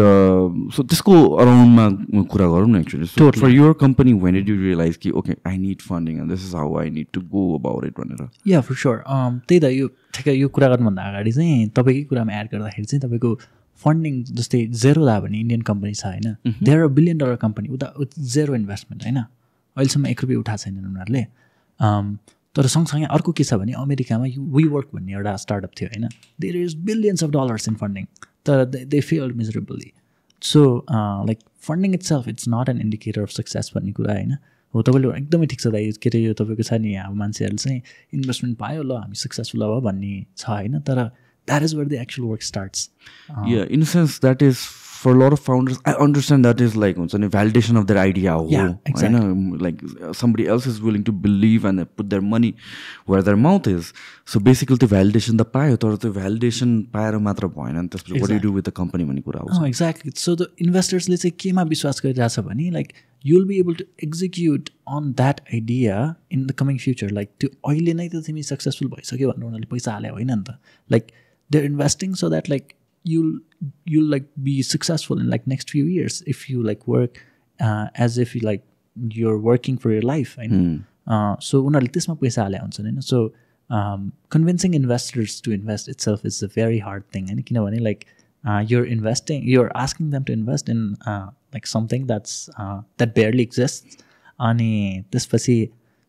सो त्यसको अराउन्डमा कुरा गरौँ न actually. So for your company when did you realise कि okay I need funding and this is how I need to go about it भनेर. Yeah for sure. त्यही त यो ठिकै यो कुरा गर्नुभन्दा अगाडि चाहिँ तपाईँकै कुरामा एड गर्दाखेरि चाहिँ तपाईँको फन्डिङ जस्तै जेरोदा भन्ने इन्डियन कम्पनी छ होइन. There a $1 billion company with zero investment होइन. अहिलेसम्म ₹1 उठाएको छैनन् उनीहरूले. तर सँगसँगै अर्को के छ भने अमेरिकामा वी वर्क भन्ने एउटा स्टार्टअप थियो होइन. There is $billions in funding तर they failed miserably. So like funding itself it's not an indicator of success भन्ने कुरा होइन. हो तपाईँले एकदमै ठिक छ दाइ. के अरे यो तपाईँको छ नि अब मान्छेहरूले चाहिँ इन्भेस्टमेन्ट पायो ल हामी सक्सेसफुल भयो भन्ने छ होइन. तर that is where the actual work starts. Yeah, in a sense that is for a lot of founders I understand that is like हुन्छ नि validation of their idea हो होइन. Like somebody else is willing to believe and put their money where their mouth is. So basically त्यो validation त पायो तर त्यो validation पाएर मात्र भएन नि. त्यसपछि what do you do with the company भन्ने कुरा आउँछ. एक्ज्याक्टली. सो द इन्भेस्टर्सले चाहिँ केमा विश्वास गरिरहेछ भने like you'll be able to execute on that idea in the coming future. Like त्यो अहिले नै त तिमी सक्सेसफुल भइसक्यो भनेर उनीहरूले पैसा हाल्यो होइन नि त. Like they're investing so that like you'll like be successful in like next few years if you like work as if you like you're working for your life होइन. So उनीहरूले त्यसमा पैसा हाले हुन्छन् होइन. So convincing investors to invest itself is a very hard thing होइन. किनभने like you're asking them to invest in like something that barely exists. अनि त्यसपछि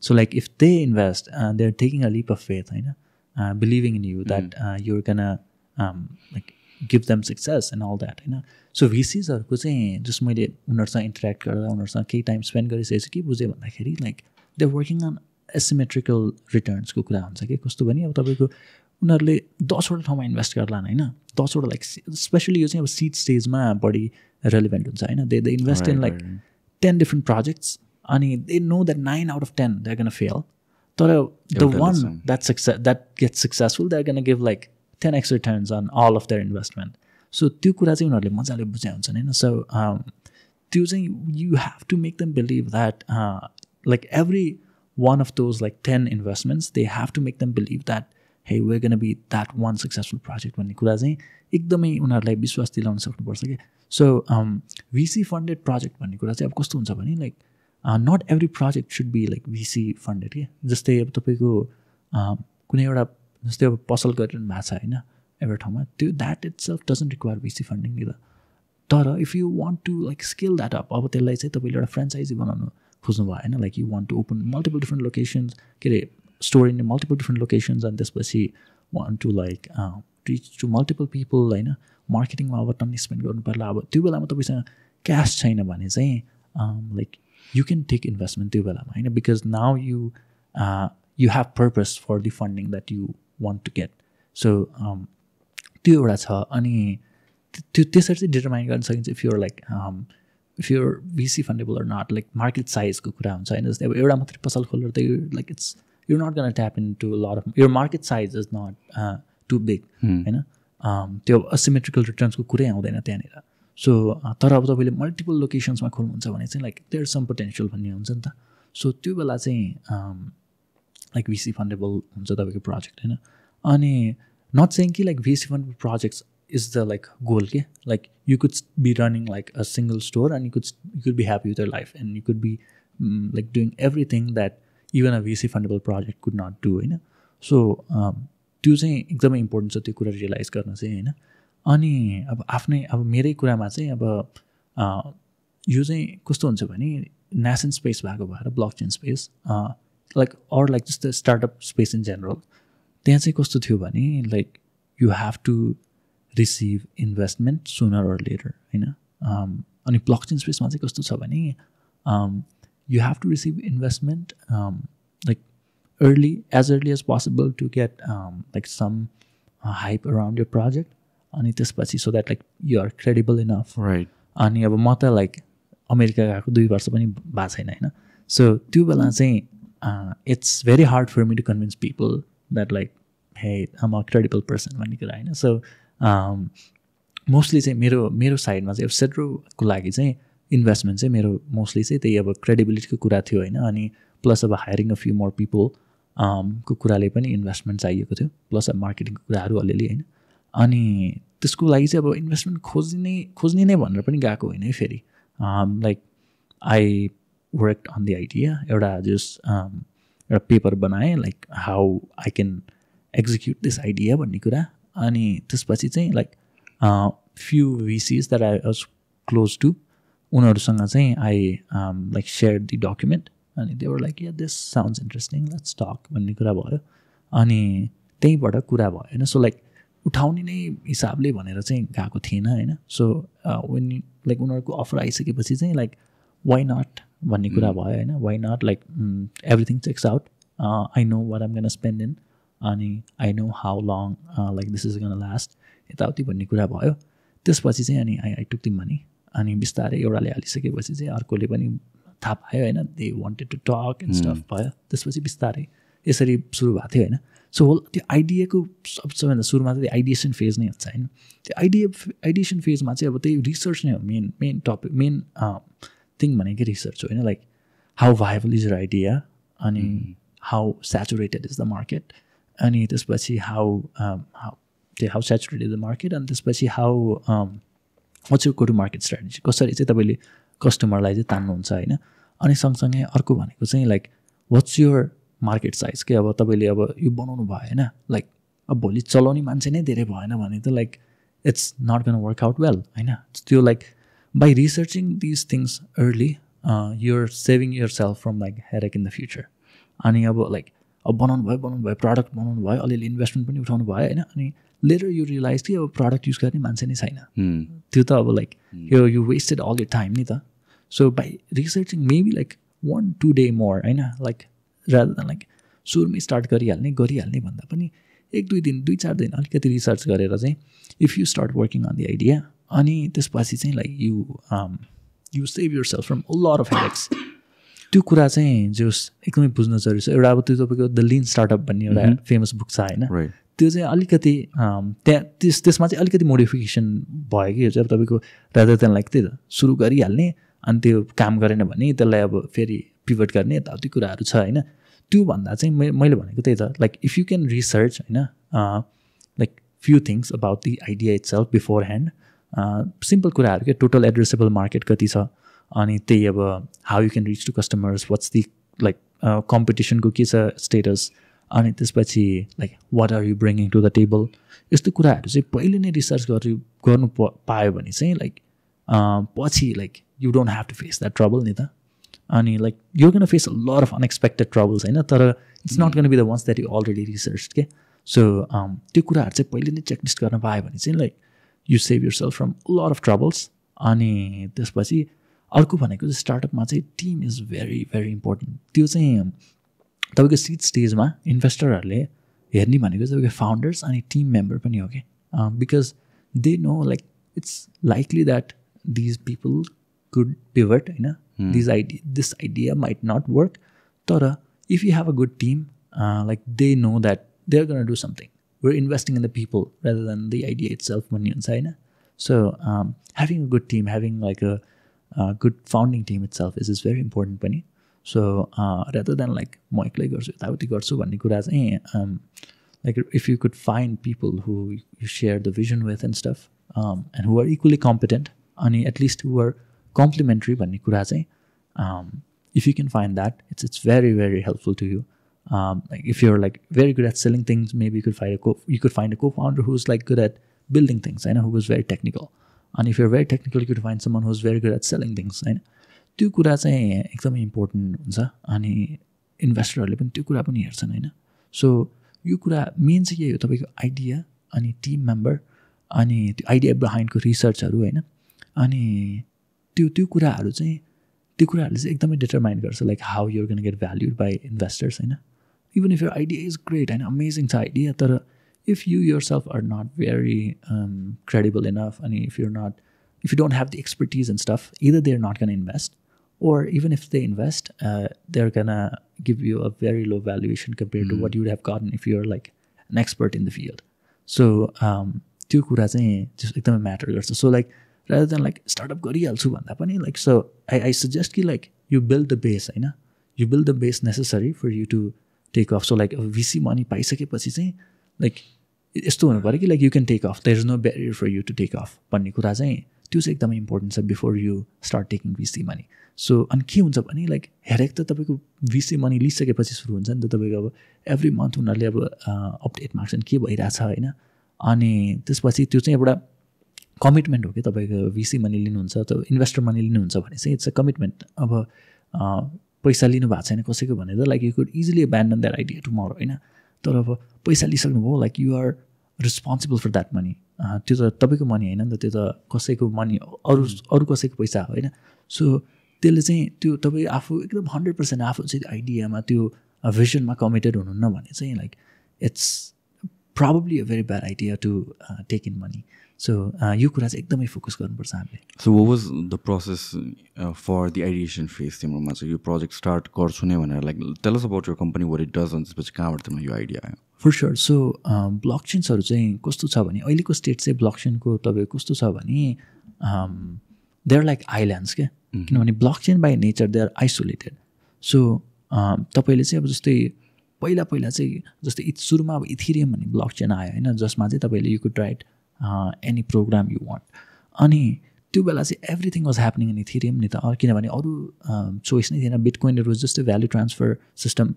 so like if they invest they're taking a leap of faith होइन. Believing in you that you're gonna like give them success and all that होइन. So VCsहरूको चाहिँ just मैले उनीहरूसँग interact गर्दा उनीहरूसँग केही टाइम स्पेन्ड गरिसकेको छु. के बुझेँ भन्दाखेरि like they working on asymmetrical रिटर्न्सको कुरा हुन्छ कि कस्तो भने अब तपाईँको उनीहरूले 10वटा ठाउँमा इन्भेस्ट गर्लान् होइन. 10वटा लाइक स्पेसली यो चाहिँ अब सिड स्टेजमा बढी रेलिभेन्ट हुन्छ होइन. They invest in like 10 different projects अनि they know that 9 out of 10 they're gonna fail. तर the one that gets successful they're gonna give like 10x returns on all of their investment. So त्यो कुरा चाहिँ उनीहरूले मजाले बुझे हुन्छन् होइन. सो त्यो चाहिँ you have to make them believe that like every one of those like 10 investments they have to make them believe that hey we're gonna be that one successful project भन्ने कुरा चाहिँ एकदमै उनीहरूलाई विश्वास दिलाउन सक्नुपर्छ कि. सो VC funded project भन्ने कुरा चाहिँ अब कस्तो हुन्छ भने like not every project should be like VC funded के जस्तै अब तपाईँको कुनै एउटा जस्तै अब पसल गरिरहनु भएको छ होइन एउटा ठाउँमा त्यो that itself doesn't require VC funding नि त तर if you want to like scale that up अब त्यसलाई चाहिँ तपाईँले एउटा फ्रेन्चाइजी बनाउनु खोज्नु भयो होइन like you want to open multiple different locations के अरे store in multiple different locations अनि त्यसपछि want to like reach to multiple people होइन मार्केटिङमा अब टन्नी स्पेन्ड गर्नु पर्ला अब त्यो बेलामा तपाईँसँग क्यास छैन भने चाहिँ like you can take investment त्यो बेलामा होइन because now you have purpose for the funding that you want to get so त्यो एउटा छ अनि त्यो त्यसरी चाहिँ डिटर्माइन गर्न सकिन्छ if your like if your VC fundable or not like market साइजको कुरा हुन्छ होइन जस्तै अब एउटा मात्रै पसल खोलेर त you like it's you're not going to tap into a lot of your market size is not too big होइन त्यो asymmetrical returns को कुरै आउँदैन त्यहाँनिर सो तर अब तपाईँले मल्टिपल लोकेसन्समा खोल्नुहुन्छ भने चाहिँ लाइक देयर सम पोटेन्सियल भन्ने हुन्छ नि त सो त्यो बेला चाहिँ लाइक भिसी फन्डेबल हुन्छ तपाईँको प्रोजेक्ट होइन अनि नट सेङ कि like VC fundable projects is the like goal के like you could be running like a single store and you could be happy with your life and you could be like doing everything that even a VC fundable project could not do होइन so त्यो चाहिँ एकदमै important छ त्यो कुरा realise गर्न चाहिँ होइन अनि अब आफ्नै अब मेरै कुरामा चाहिँ अब यो चाहिँ कस्तो हुन्छ भने नेसन्ट स्पेस भएको भएर blockchain space like or like जस्तो स्टार्टअप स्पेस इन जेनरल त्यहाँ चाहिँ कस्तो थियो भने like you have to receive investment sooner or later होइन अनि ब्लक चेन स्पेसमा चाहिँ कस्तो छ भने you have to receive investment like as early as possible to get like some hype around your project and त्यसपछि so that like you are credible enough right अनि अब म त लाइक अमेरिका गएको 2 वर्ष पनि भएको छैन होइन सो त्यो बेला चाहिँ it's very hard for me to convince people that like hey um a credible person भन्ने कुरा होइन सो मोस्टली चाहिँ मेरो साइडमा चाहिँ अब सेड्रोको लागि चाहिँ इन्भेस्टमेन्ट चाहिँ मेरो मोस्टली चाहिँ त्यही अब क्रेडिबिलिटीको कुरा थियो होइन अनि प्लस अब hiring a few more people को कुराले पनि इन्भेस्टमेन्ट चाहिएको थियो प्लस अब मार्केटिङको कुराहरू अलिअलि होइन अनि त्यसको लागि चाहिँ अब इन्भेस्टमेन्ट खोज्ने नै भनेर पनि गएको होइन है फेरि like I work on the idea एउटा एउटा पेपर बनाएँ like how I can execute this idea भन्ने कुरा अनि त्यसपछि चाहिँ like few VCs that I was close to उनीहरूसँग चाहिँ I like share the document अनि they were like yeah this sounds interesting let's talk भन्ने कुरा भयो अनि त्यहीँबाट कुरा भयो होइन सो लाइक उठाउने नै हिसाबले भनेर चाहिँ गएको थिएन होइन सो वेन लाइक उनीहरूको अफर आइसकेपछि चाहिँ लाइक वाइ नट भन्ने कुरा भयो होइन why not like everything checks out I know what I'm gonna spend in अनि I know how long like this is gonna last यताउति भन्ने कुरा भयो त्यसपछि चाहिँ अनि आई टुक द मनी अनि बिस्तारै एउटाले हालिसकेपछि चाहिँ अर्कोले पनि थाहा पायो होइन they wanted to talk and stuff भयो त्यसपछि बिस्तारै यसरी सुरु भएको थियो होइन सो होल त्यो आइडियाको सबभन्दा सुरुमा चाहिँ आइडिएसन फेज नै हुन्छ होइन त्यो आइडिएसन फेजमा चाहिँ अब त्यही रिसर्च नै हो मेन टपिक मेन थिङ भनेकै रिसर्च हो होइन like how viable is your idea अनि how saturated is the market अनि त्यसपछि how saturated is the market अनि त्यसपछि how what's your go to market strategy कसरी चाहिँ तपाईँले कस्टमरलाई चाहिँ तान्नुहुन्छ होइन अनि सँगसँगै अर्को भनेको चाहिँ like what's your market size के अब तपाईँले अब यो बनाउनु भयो होइन लाइक अब भोलि चलाउने मान्छे नै धेरै भएन भने त like it's not gonna work out well होइन त्यो like by researching these things early you're saving yourself from like हेरेक इन द फ्युचर अनि अब लाइक अब बनाउनु भयो प्रडक्ट बनाउनु भयो अलिअलि इन्भेस्टमेन्ट पनि उठाउनु भयो होइन अनि लेटर यु रियलाइज कि अब प्रडक्ट युज गर्ने मान्छे नै छैन त्यो त अब like you wasted all your time नि त so by researching maybe like 1-2 day more होइन लाइक रादर देन लाइक सुरुमै स्टार्ट गरिहाल्ने भन्दा पनि 1-2 दिन 2-4 दिन अलिकति रिसर्च गरेर चाहिँ if you start working on the idea अनि त्यसपछि चाहिँ like you save yourself from a lot of headaches त्यो कुरा चाहिँ जोस् एकदमै बुझ्न जरुरी छ एउटा अब त्यो तपाईँको द लिन स्टार्टअप भन्ने एउटा फेमस बुक छ होइन त्यो चाहिँ अलिकति त्यसमा चाहिँ अलिकति मोडिफिकेसन भयो कि चाहिँ अब तपाईँको रादर देन लाइक त्यही त सुरु गरिहाल्ने अनि त्यो काम गरेन भने त्यसलाई अब फेरि पिभट गर्ने यताउति कुराहरू छ होइन त्यो भन्दा चाहिँ मैले भनेको त्यही त like if you can research होइन like few things about the idea itself beforehand simple कुराहरू के टोटल एड्रेसेबल मार्केट कति छ अनि त्यही अब how you can reach to customers, what's the like कम्पिटिसनको के छ स्टेटस, अनि त्यसपछि like what are you bringing to the table, यस्तो कुराहरू चाहिँ पहिले नै रिसर्च गर्नु पायो भने चाहिँ लाइक पछि like you don't have to face that trouble नि त. अनि like you can face a lot of unexpected troubles होइन, तर it's not can be the ones that you already research के. सो त्यो कुराहरू चाहिँ पहिले नै चेकलिस्ट गर्न पायो भने चाहिँ like you save yourself from lot of troubles. अनि त्यसपछि अर्को भनेको चाहिँ स्टार्टअपमा चाहिँ team is very very important. त्यो चाहिँ तपाईँको सिड स्टेजमा इन्भेस्टरहरूले हेर्ने भनेको चाहिँ तपाईँको फाउन्डर्स अनि टिम मेम्बर पनि हो कि, because they know like it's likely that these people could pivot होइन, this idea might not work, तर if you have a good team, like they know that they're going to do something. We're investing in the people rather than the idea itself भन्ने हुन्छ होइन. So having a good team, having like a good founding team itself is very important पनि. So rather than like म एक्लै गर्छु यताउति गर्छु भन्ने कुरा चाहिँ like if you could find people who you share the vision with and stuff, and who are equally competent, अनि at least who are complementary भन्ने कुरा चाहिँ if you can find that, it's very very helpful to you. Like if you're like very good at selling things, maybe you could find a co-founder who's like good at building things, I know, who is very technical. And if you're very technical, you could find someone who's very good at selling things, होइन. त्यो कुरा चाहिँ एकदमै important हुन्छ अनि इन्भेस्टरहरूले पनि त्यो कुरा पनि हेर्छन् होइन. सो यो कुरा मेन चाहिँ यही हो, तपाईँको आइडिया अनि टिम मेम्बर अनि त्यो आइडिया बिहाइन्डको रिसर्चहरू होइन. अनि त्यो कुराहरूले चाहिँ एकदमै डिटरमाइन गर्छ like how your can get valued by investors होइन. Even if your idea is great होइन, अमेजिङ छ आइडिया, तर if you yourself are not very credible enough, अनि if you don't have the expertise and stuff, either they are not can invest, or even if they invest, they're gonna give you a very low valuation compared to what you would have gotten if you're like an expert in the field. So त्यो कुरा चाहिँ एकदमै matter गर्छ. So like rather than like startup गरिहाल्छु भन्दा पनि like, so I suggest कि like you build the base होइन, you build the base necessary for you to take off. So like VC money पाइसकेपछि चाहिँ like यस्तो हुनु पऱ्यो कि like you can take off, there is no barrier for you to take off भन्ने कुरा चाहिँ त्यो चाहिँ एकदमै इम्पोर्टेन्ट छ before you start taking VC money. So अनि के हुन्छ भने लाइक हेरेक त तपाईँको VC मनी लिइसकेपछि सुरु हुन्छ नि त तपाईँको अब एभ्री मन्थ उनीहरूले अब अपडेट माग्छन् के भइरहेछ होइन. अनि त्यसपछि त्यो चाहिँ एउटा कमिटमेन्ट हो कि तपाईँको VC मनी लिनुहुन्छ त इन्भेस्टर मनी लिनुहुन्छ भने चाहिँ इट्स अ कमिटमेन्ट. अब पैसा लिनु भएको छैन कसैको भने त like you could easily abandon that idea tomorrow होइन. तर अब पैसा लिइसक्नुभयो like you are responsible for that money. त्यो त तपाईँको मनी होइन नि त, त्यो त कसैको मनी, अरू कसैको पैसा हो होइन. सो त्यसले चाहिँ त्यो तपाईँ आफू एकदम 100% आफू चाहिँ आइडियामा त्यो भिजनमा कमिटेड हुनुहुन्न भने चाहिँ like it's probably a very bad idea to take in money. So यो कुरा चाहिँ एकदमै फोकस गर्नुपर्छ हामीले. So what was the process for the ideation phase तिम्रोमा चाहिँ यो प्रोजेक्ट स्टार्ट गर्छु नै भनेर like tell us about your company what it does, अनि त्यसपछि कहाँबाट तिम्रो यो आइडिया आयो? For sure. सो ब्लकचेन्सहरू चाहिँ कस्तो छ भने अहिलेको स्टेट चाहिँ ब्लकचेनको तपाईँको कस्तो छ भने दे आर लाइक आइल्यान्ड्स क्या, किनभने blockchain by nature they are isolated. So तपाईँले चाहिँ अब जस्तै पहिला चाहिँ जस्तै सुरुमा अब इथेरियम भन्ने ब्लकचेन आयो होइन, जसमा चाहिँ तपाईँले you could write any program you want. अनि त्यो बेला चाहिँ everything was happening in Ethereum नि त, किनभने अरू चोइस नै थिएन. Bitcoin it was just a value transfer system.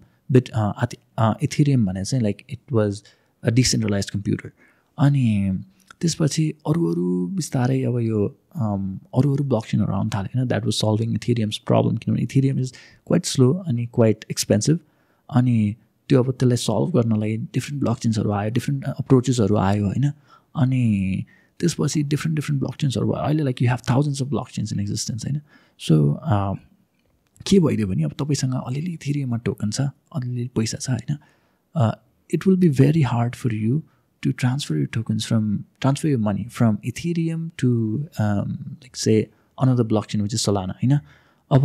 Ethereum भने चाहिँ like it was a decentralize computer. अनि त्यसपछि अरू बिस्तारै अब यो अरू ब्लकचेनहरू आउनु थाल्यो होइन. That was solving Ethereums problem, किनभने इथेरियम इज क्वाइट स्लो अनि क्वाइट एक्सपेन्सिभ. अनि त्यो अब त्यसलाई सल्भ गर्नलाई डिफ्रेन्ट ब्लकचेन्सहरू आयो, डिफ्रेन्ट अप्रोचेसहरू आयो होइन. अनि त्यसपछि डिफ्रेन्ट ब्लकचेन्सहरू भयो. अहिले like you have thousands of blockchains in existence होइन. सो के भइदियो भने अब तपाईँसँग अलिअलि इथेरियममा टोकन छ, अलिअलि पैसा छ होइन, it will be very hard for you to transfer your money from Ethereum to like say another blockchain which is Solana होइन. अब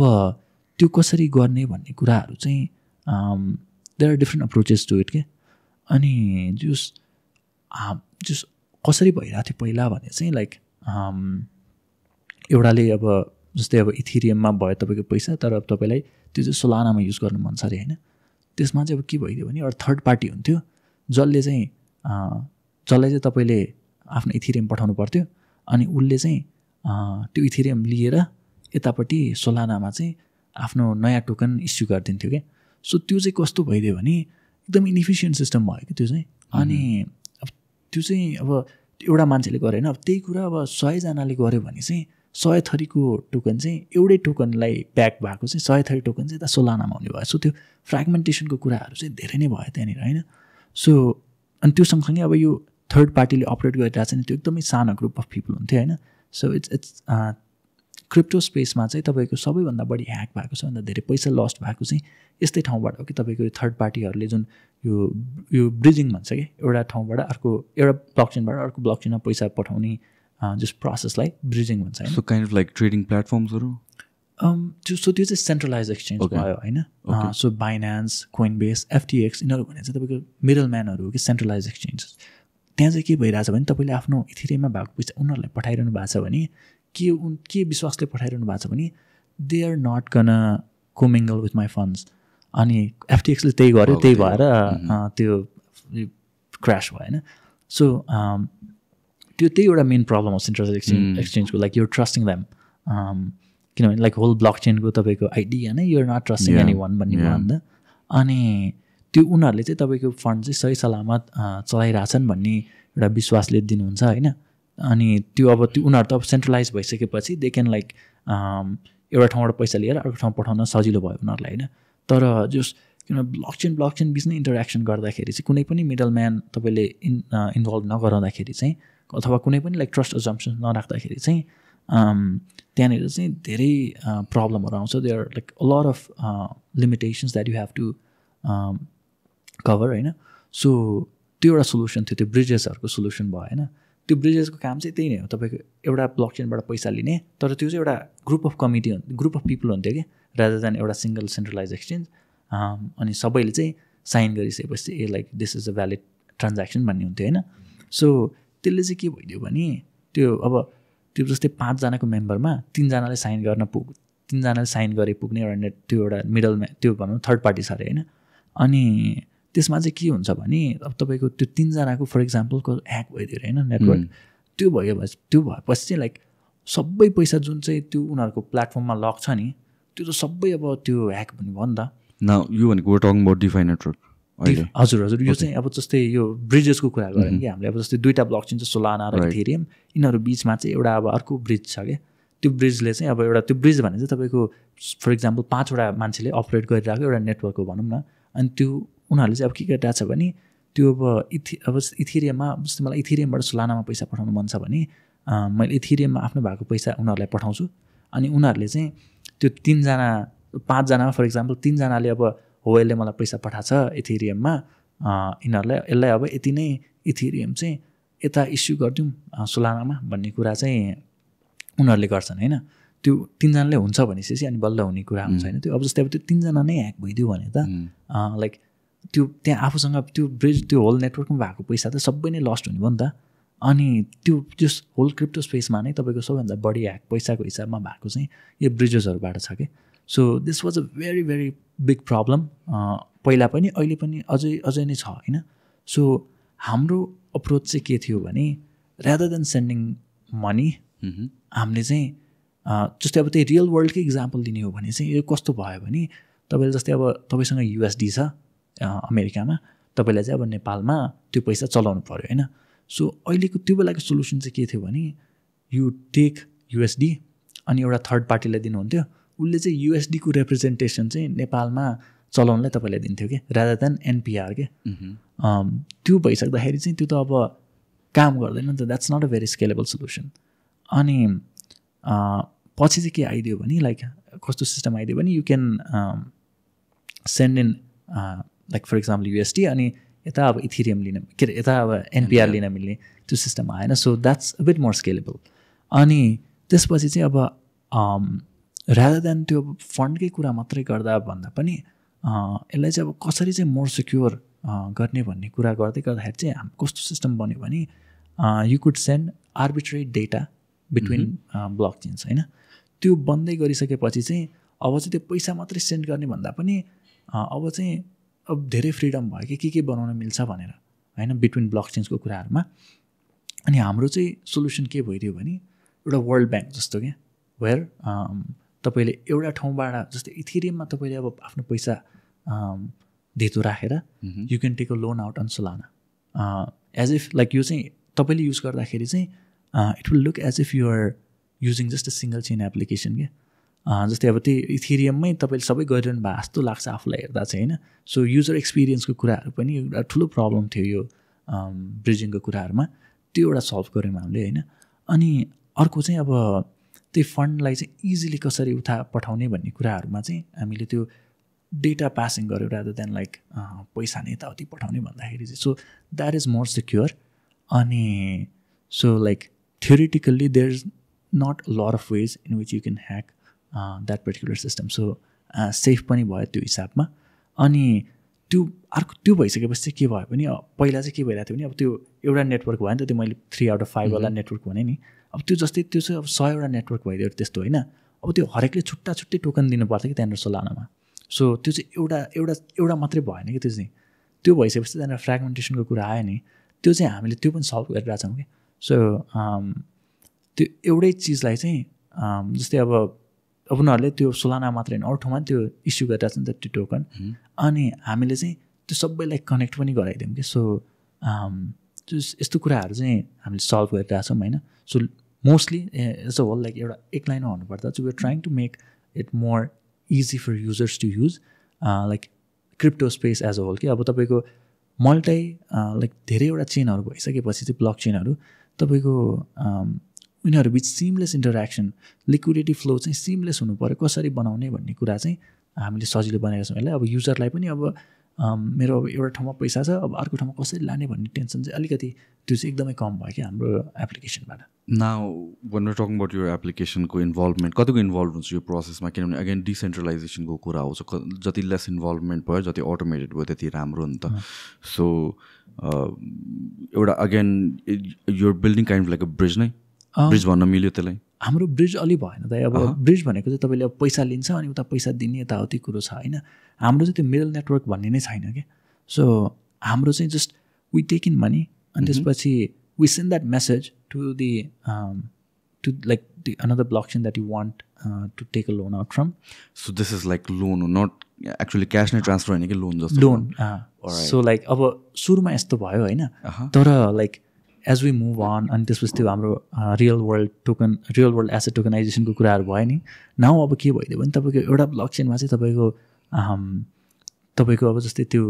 त्यो कसरी गर्ने भन्ने कुराहरू चाहिँ there are different approaches to it के. अनि जस कसरी भइरहेको थियो पहिला भने चाहिँ लाइक एउटाले अब जस्तै अब इथेरियममा भयो तपाईँको पैसा, तर अब तपाईँलाई त्यो चाहिँ सोलानामा युज गर्नु मन छ अरे होइन. त्यसमा चाहिँ अब के भइदियो भने एउटा थर्ड पार्टी हुन्थ्यो जसलाई चाहिँ तपाईँले आफ्नो इथेरियम पठाउनु पर्थ्यो, अनि उसले चाहिँ त्यो इथेरियम लिएर यतापट्टि सोलानामा चाहिँ आफ्नो नयाँ टोकन इस्यु गरिदिन्थ्यो क्या. सो त्यो चाहिँ कस्तो भइदियो भने एकदम इनइफिसियन्ट सिस्टम भयो कि त्यो चाहिँ. अनि अब त्यो चाहिँ अब एउटा मान्छेले गरे होइन, अब त्यही कुरा अब 100जनाले गऱ्यो भने चाहिँ 100 थरीको टोकन चाहिँ एउटै टोकनलाई ब्याक भएको चाहिँ 100 थरी टोकन चाहिँ यता सोलानामा हुने भयो. सो त्यो फ्रेगमेन्टेसनको कुराहरू चाहिँ धेरै नै भयो त्यहाँनिर होइन. सो अनि त्यो सँगसँगै अब यो थर्ड पार्टीले अपरेट गरिरहेको छ नि त्यो एकदमै सानो ग्रुप अफ पिपल हुन्थ्यो होइन. सो इट्स क्रिप्टो स्पेसमा चाहिँ तपाईँको सबैभन्दा बढी ह्याक भएको छ भन्दा धेरै पैसा लस्ट भएको चाहिँ यस्तै ठाउँबाट हो कि तपाईँको थर्ड पार्टीहरूले जुन यो ब्रिजिङ भन्छ कि एउटा ठाउँबाट अर्को एउटा ब्लकचेनबाट अर्को ब्लकचेनमा पैसा पठाउने जस प्रोसेसलाई ब्रिजिङ भन्छ होइन. So kind of like trading प्लेटफर्म्सहरू त्यो चाहिँ सेन्ट्रलाइज एक्सचेन्ज भयो होइन. सो बाइनान्स, कोइनबेस, FTX यिनीहरू भने चाहिँ तपाईँको मिडल म्यानहरू हो कि सेन्ट्रलाइज एक्सचेन्ज. त्यहाँ चाहिँ के भइरहेछ भने तपाईँले आफ्नो इथेरियममा भएको पैसा उनीहरूलाई पठाइरहनु भएको छ भने के विश्वासले पठाइरहनु भएको छ भने they are not gonna commingle with my funds. अनि FTXले त्यही गर्यो, त्यही भएर त्यो क्रास भयो होइन. सो त्यही एउटा मेन प्रब्लम हो सेन्ट्रलाइज एक्सचेन्जको. लाइक युर ट्रस्टिङ देम किनभने लाइक होल ब्लक चेनको तपाईँको आइडिया होइन you're not trusting anyone भन्ने भयो नि त. अनि त्यो उनीहरूले चाहिँ तपाईँको फन्ड चाहिँ सही सलामत चलाइरहेछन् भन्ने एउटा विश्वासले दिनुहुन्छ होइन. अनि त्यो उनीहरू त अब सेन्ट्रलाइज भइसकेपछि दे क्यान लाइक एउटा ठाउँबाट पैसा लिएर अर्को ठाउँ पठाउन सजिलो भयो उनीहरूलाई होइन. तर जस किन ब्लकचेन बिचमै इन्टरेक्सन गर्दाखेरि चाहिँ कुनै पनि मिडल म्यान तपाईँले इन्भल्भ नगराउँदाखेरि चाहिँ अथवा कुनै पनि लाइक ट्रस्ट अजम्पसन नराख्दाखेरि चाहिँ त्यहाँनिर चाहिँ धेरै प्रब्लमहरू आउँछ. They are like a lot of limitations that you have to cover होइन. सो त्यो एउटा सोल्युसन थियो, त्यो ब्रिजेसहरूको सोल्युसन भयो होइन. त्यो ब्रिजेसको काम चाहिँ त्यही नै हो, तपाईँको एउटा ब्लकचेनबाट पैसा लिने, तर त्यो चाहिँ एउटा ग्रुप अफ पिपल हुन्थ्यो कि रादर देन एउटा सिङ्गल सेन्ट्रलाइज एक्सचेन्ज. अनि सबैले चाहिँ साइन गरिसकेपछि uh like this is a valid transaction भन्ने हुन्थ्यो होइन. सो त्यसले चाहिँ के भइदियो भने त्यो जस्तै 5जनाको मेम्बरमा 3जनाले साइन गरे पुग्ने एउटा त्यो एउटा मिडलमा त्यो भनौँ थर्ड पार्टी छ अरे होइन. अनि त्यसमा चाहिँ के हुन्छ भने अब तपाईँको त्यो 3जनाको फर इक्जाम्पलको ह्याक भइदियो अरे होइन नेटवर्क. त्यो भएपछि चाहिँ लाइक सबै पैसा जुन चाहिँ त्यो उनीहरूको प्लेटफर्ममा लक छ नि त्यो त सबै अब त्यो ह्याक भन्ने भयो नि त. यो भनेको टकिङ अबाउट डिफाई नेटवर्क. हजुर यो चाहिँ अब जस्तै यो ब्रिजेसको कुरा गऱ्यौँ कि हामीले. अब जस्तै 2टा ब्लकचेन चाहिँ सोलाना र इथेरियम, यिनीहरू बिचमा चाहिँ एउटा अब अर्को ब्रिज छ क्या. त्यो ब्रिजले चाहिँ अब एउटा त्यो ब्रिज भने चाहिँ तपाईँको फर इक्जाम्पल 5वटा मान्छेले अपरेट गरिरहेको एउटा नेटवर्क हो भनौँ न. अनि त्यो उनीहरूले चाहिँ अब के गरिरहेको छ भने त्यो अब इथेरियममा जस्तै मलाई इथेरियमबाट सोलानामा पैसा पठाउनु मन छ भने मैले इथेरियममा आफ्नो भएको पैसा उनीहरूलाई पठाउँछु. अनि उनीहरूले चाहिँ त्यो 5जनामा फर इक्जाम्पल 3जनाले अब हो यसले मलाई पैसा पठाएको छ इथेरियममा, यसलाई अब यति नै इथेरियम चाहिँ यता इस्यु गरिदिउँ सोलानामा भन्ने कुरा चाहिँ उनीहरूले गर्छन् होइन. त्यो 3जनाले हुन्छ भनेपछि अनि बल्ल हुने कुरा हुन्छ होइन. त्यो अब जस्तै अब त्यो 3जना नै ह्याक भइदियो भने त लाइक त्यो त्यहाँ आफूसँग त्यो ब्रिज त्यो होल नेटवर्कमा भएको पैसा त सबै नै लस्ट हुने भयो नि त. अनि त्यो जस होल क्रिप्टो स्पेसमा नै तपाईँको सबैभन्दा बढी ह्याक पैसाको हिसाबमा भएको चाहिँ यो ब्रिजेसहरूबाट छ कि. So this was a very very big problem पहिला पनि अहिले पनि अझै नै छ होइन. सो हाम्रो अप्रोच चाहिँ के थियो भने रादर देन सेन्डिङ मनी हामीले चाहिँ जस्तै अब त्यही रियल वर्ल्डकै इक्जाम्पल दिने हो भने चाहिँ यो कस्तो भयो भने तपाईँले जस्तै अब तपाईँसँग USD छ अमेरिकामा, तपाईँलाई चाहिँ अब नेपालमा त्यो पैसा चलाउनु पऱ्यो होइन. सो अहिलेको त्यो बेलाको सोल्युसन चाहिँ के थियो भने यु टेक USD अनि एउटा थर्ड पार्टीलाई दिनुहुन्थ्यो, उसले चाहिँ USD को रिप्रेजेन्टेसन चाहिँ नेपालमा चलाउनलाई तपाईँलाई दिन्थ्यो कि रादर देन NPR के. त्यो भइसक्दाखेरि चाहिँ त्यो त अब काम गर्दैन नि त. That's not a very scalable solution. अनि पछि चाहिँ के आइदियो भने लाइक कस्तो सिस्टम आइदियो भने you can send in like for example USD अनि यता अब इथेरियम लिन के अरे यता अब NPR लिन मिल्ने त्यो सिस्टम आएन. So that's a bit more scalable. अनि त्यसपछि चाहिँ अब रादर देन त्यो फन्डकै कुरा मात्रै गर्दा भन्दा पनि यसलाई चाहिँ अब कसरी चाहिँ मोर सिक्योर गर्ने भन्ने कुरा गर्दै गर्दाखेरि चाहिँ कस्तो सिस्टम बन्यो भने you could send arbitrary data between blockchains होइन. त्यो बन्दै गरिसकेपछि चाहिँ अब चाहिँ त्यो पैसा मात्रै सेन्ड गर्ने भन्दा पनि अब चाहिँ अब धेरै फ्रिडम भयो कि के बनाउन मिल्छ भनेर होइन बिट्विन ब्लकचेन्सको कुराहरूमा. अनि हाम्रो चाहिँ सोल्युसन के भइदियो भने एउटा वर्ल्ड ब्याङ्क जस्तो क्या वेयर तपाईँले एउटा ठाउँबाट जस्तै इथेरियममा तपाईँले अब आफ्नो पैसा धितो राखेर you can take a loan out on Solana as if like यो चाहिँ तपाईँले युज गर्दाखेरि चाहिँ it will look as if you're using just a single chain application क्या जस्तै अब त्यही इथेरियममै तपाईँले सबै गरिरहनु भएको जस्तो लाग्छ आफूलाई हेर्दा चाहिँ होइन सो युजर एक्सपिरियन्सको कुराहरू पनि एउटा ठुलो प्रब्लम थियो यो ब्रिजिङको कुराहरूमा त्यो एउटा सल्भ गऱ्यौँ हामीले होइन अनि अर्को चाहिँ अब त्यही फन्डलाई चाहिँ इजिली कसरी पठाउने भन्ने कुराहरूमा चाहिँ हामीले त्यो डेटा पासिङ गऱ्यो रादर देन लाइक पैसा नै यताउति पठाउने भन्दाखेरि चाहिँ so that is more secure अनि so like theoretically there's not a lot of ways in which you can hack that particular system so safe पनि भयो त्यो हिसाबमा अनि त्यो अर्को त्यो भइसकेपछि चाहिँ के भयो भने पहिला चाहिँ के भइरहेको थियो भने अब त्यो एउटा नेटवर्क भयो नि त त्यो मैले 3 out of 5 वाला नेटवर्क भने नि अब त्यो जस्तै त्यो चाहिँ अब 100वटा नेटवर्क भइदियो त्यस्तो होइन अब त्यो हरेकले छुट्टा छुट्टै टोकन दिनु पर्थ्यो कि त्यहाँनिर सोलानामा सो त्यो चाहिँ एउटा मात्रै भएन कि त्यो चाहिँ त्यो भइसकेपछि त्यहाँनिर फ्रेगमेन्टेसनको कुरा आयो नि त्यो चाहिँ हामीले त्यो पनि सल्भ गरिरहेको छौँ कि सो त्यो एउटै चिजलाई चाहिँ जस्तै अब उनीहरूले त्यो सोलाना मात्रै होइन अरू ठाउँमा त्यो इस्यु गरिरहेको छ नि त त्यो टोकन अनि हामीले चाहिँ त्यो सबैलाई कनेक्ट पनि गराइदियौँ कि सो त्यो यस्तो कुराहरू चाहिँ हामीले सल्भ गरिरहेछौँ होइन so mostly as a whole like एउटा एक लाइनमा भन्नुपर्दा चाहिँ we are trying to make it more easy for users to use like crypto space as a whole कि अब तपाईँको मल्टी लाइक धेरैवटा चेनहरू भइसकेपछि चाहिँ ब्लक चेनहरू तपाईँको उनीहरू बिच सिमलेस इन्टरेक्सन लिक्विडिटी फ्लो चाहिँ सिमलेस हुनु पऱ्यो कसरी बनाउने भन्ने कुरा चाहिँ हामीले सजिलो बनाएका छौँ यसलाई अब युजरलाई पनि अब मेरो अब एउटा ठाउँमा पैसा छ अब अर्को ठाउँमा कसरी लाने भन्ने टेन्सन चाहिँ अलिकति त्यो चाहिँ एकदमै कम भयो कि हाम्रो एप्लिकेसनबाट now when we're talking about your एप्लिकेसनको इन्भल्भमेन्ट कतिको इन्भल्भ हुन्छ यो प्रोसेसमा किनभने अगेन डिसेन्ट्रलाइजेसनको कुरा आउँछ जति लेस इन्भल्भमेन्ट भयो जति अटोमेटेड भयो त्यति राम्रो नि त सो एउटा again you're building kind like a bridge नै ब्रिज भन्न मिल्यो त्यसलाई हाम्रो ब्रिज अलि भएन त अब ब्रिज भनेको चाहिँ तपाईँले अब पैसा लिन्छ अनि उता पैसा दिने यताउति कुरो छ होइन हाम्रो चाहिँ त्यो मिडल नेटवर्क भन्ने नै छैन क्या सो हाम्रो चाहिँ just we take in money अनि त्यसपछि we send that message to the to like the another blockchain that you want to take a loan out from so this is like loan not actually cash नै transfer होइन कि loan जस्तो loan so like अब सुरुमा यस्तो भयो होइन तर like as we move on अनि त्यसपछि त्यो हाम्रो रियल वर्ल्ड एसेट टोकनाइजेसनको कुराहरू भयो नि नाउ अब के भइदियो भने तपाईँको एउटा ब्लक चेनमा चाहिँ तपाईँको अब जस्तै त्यो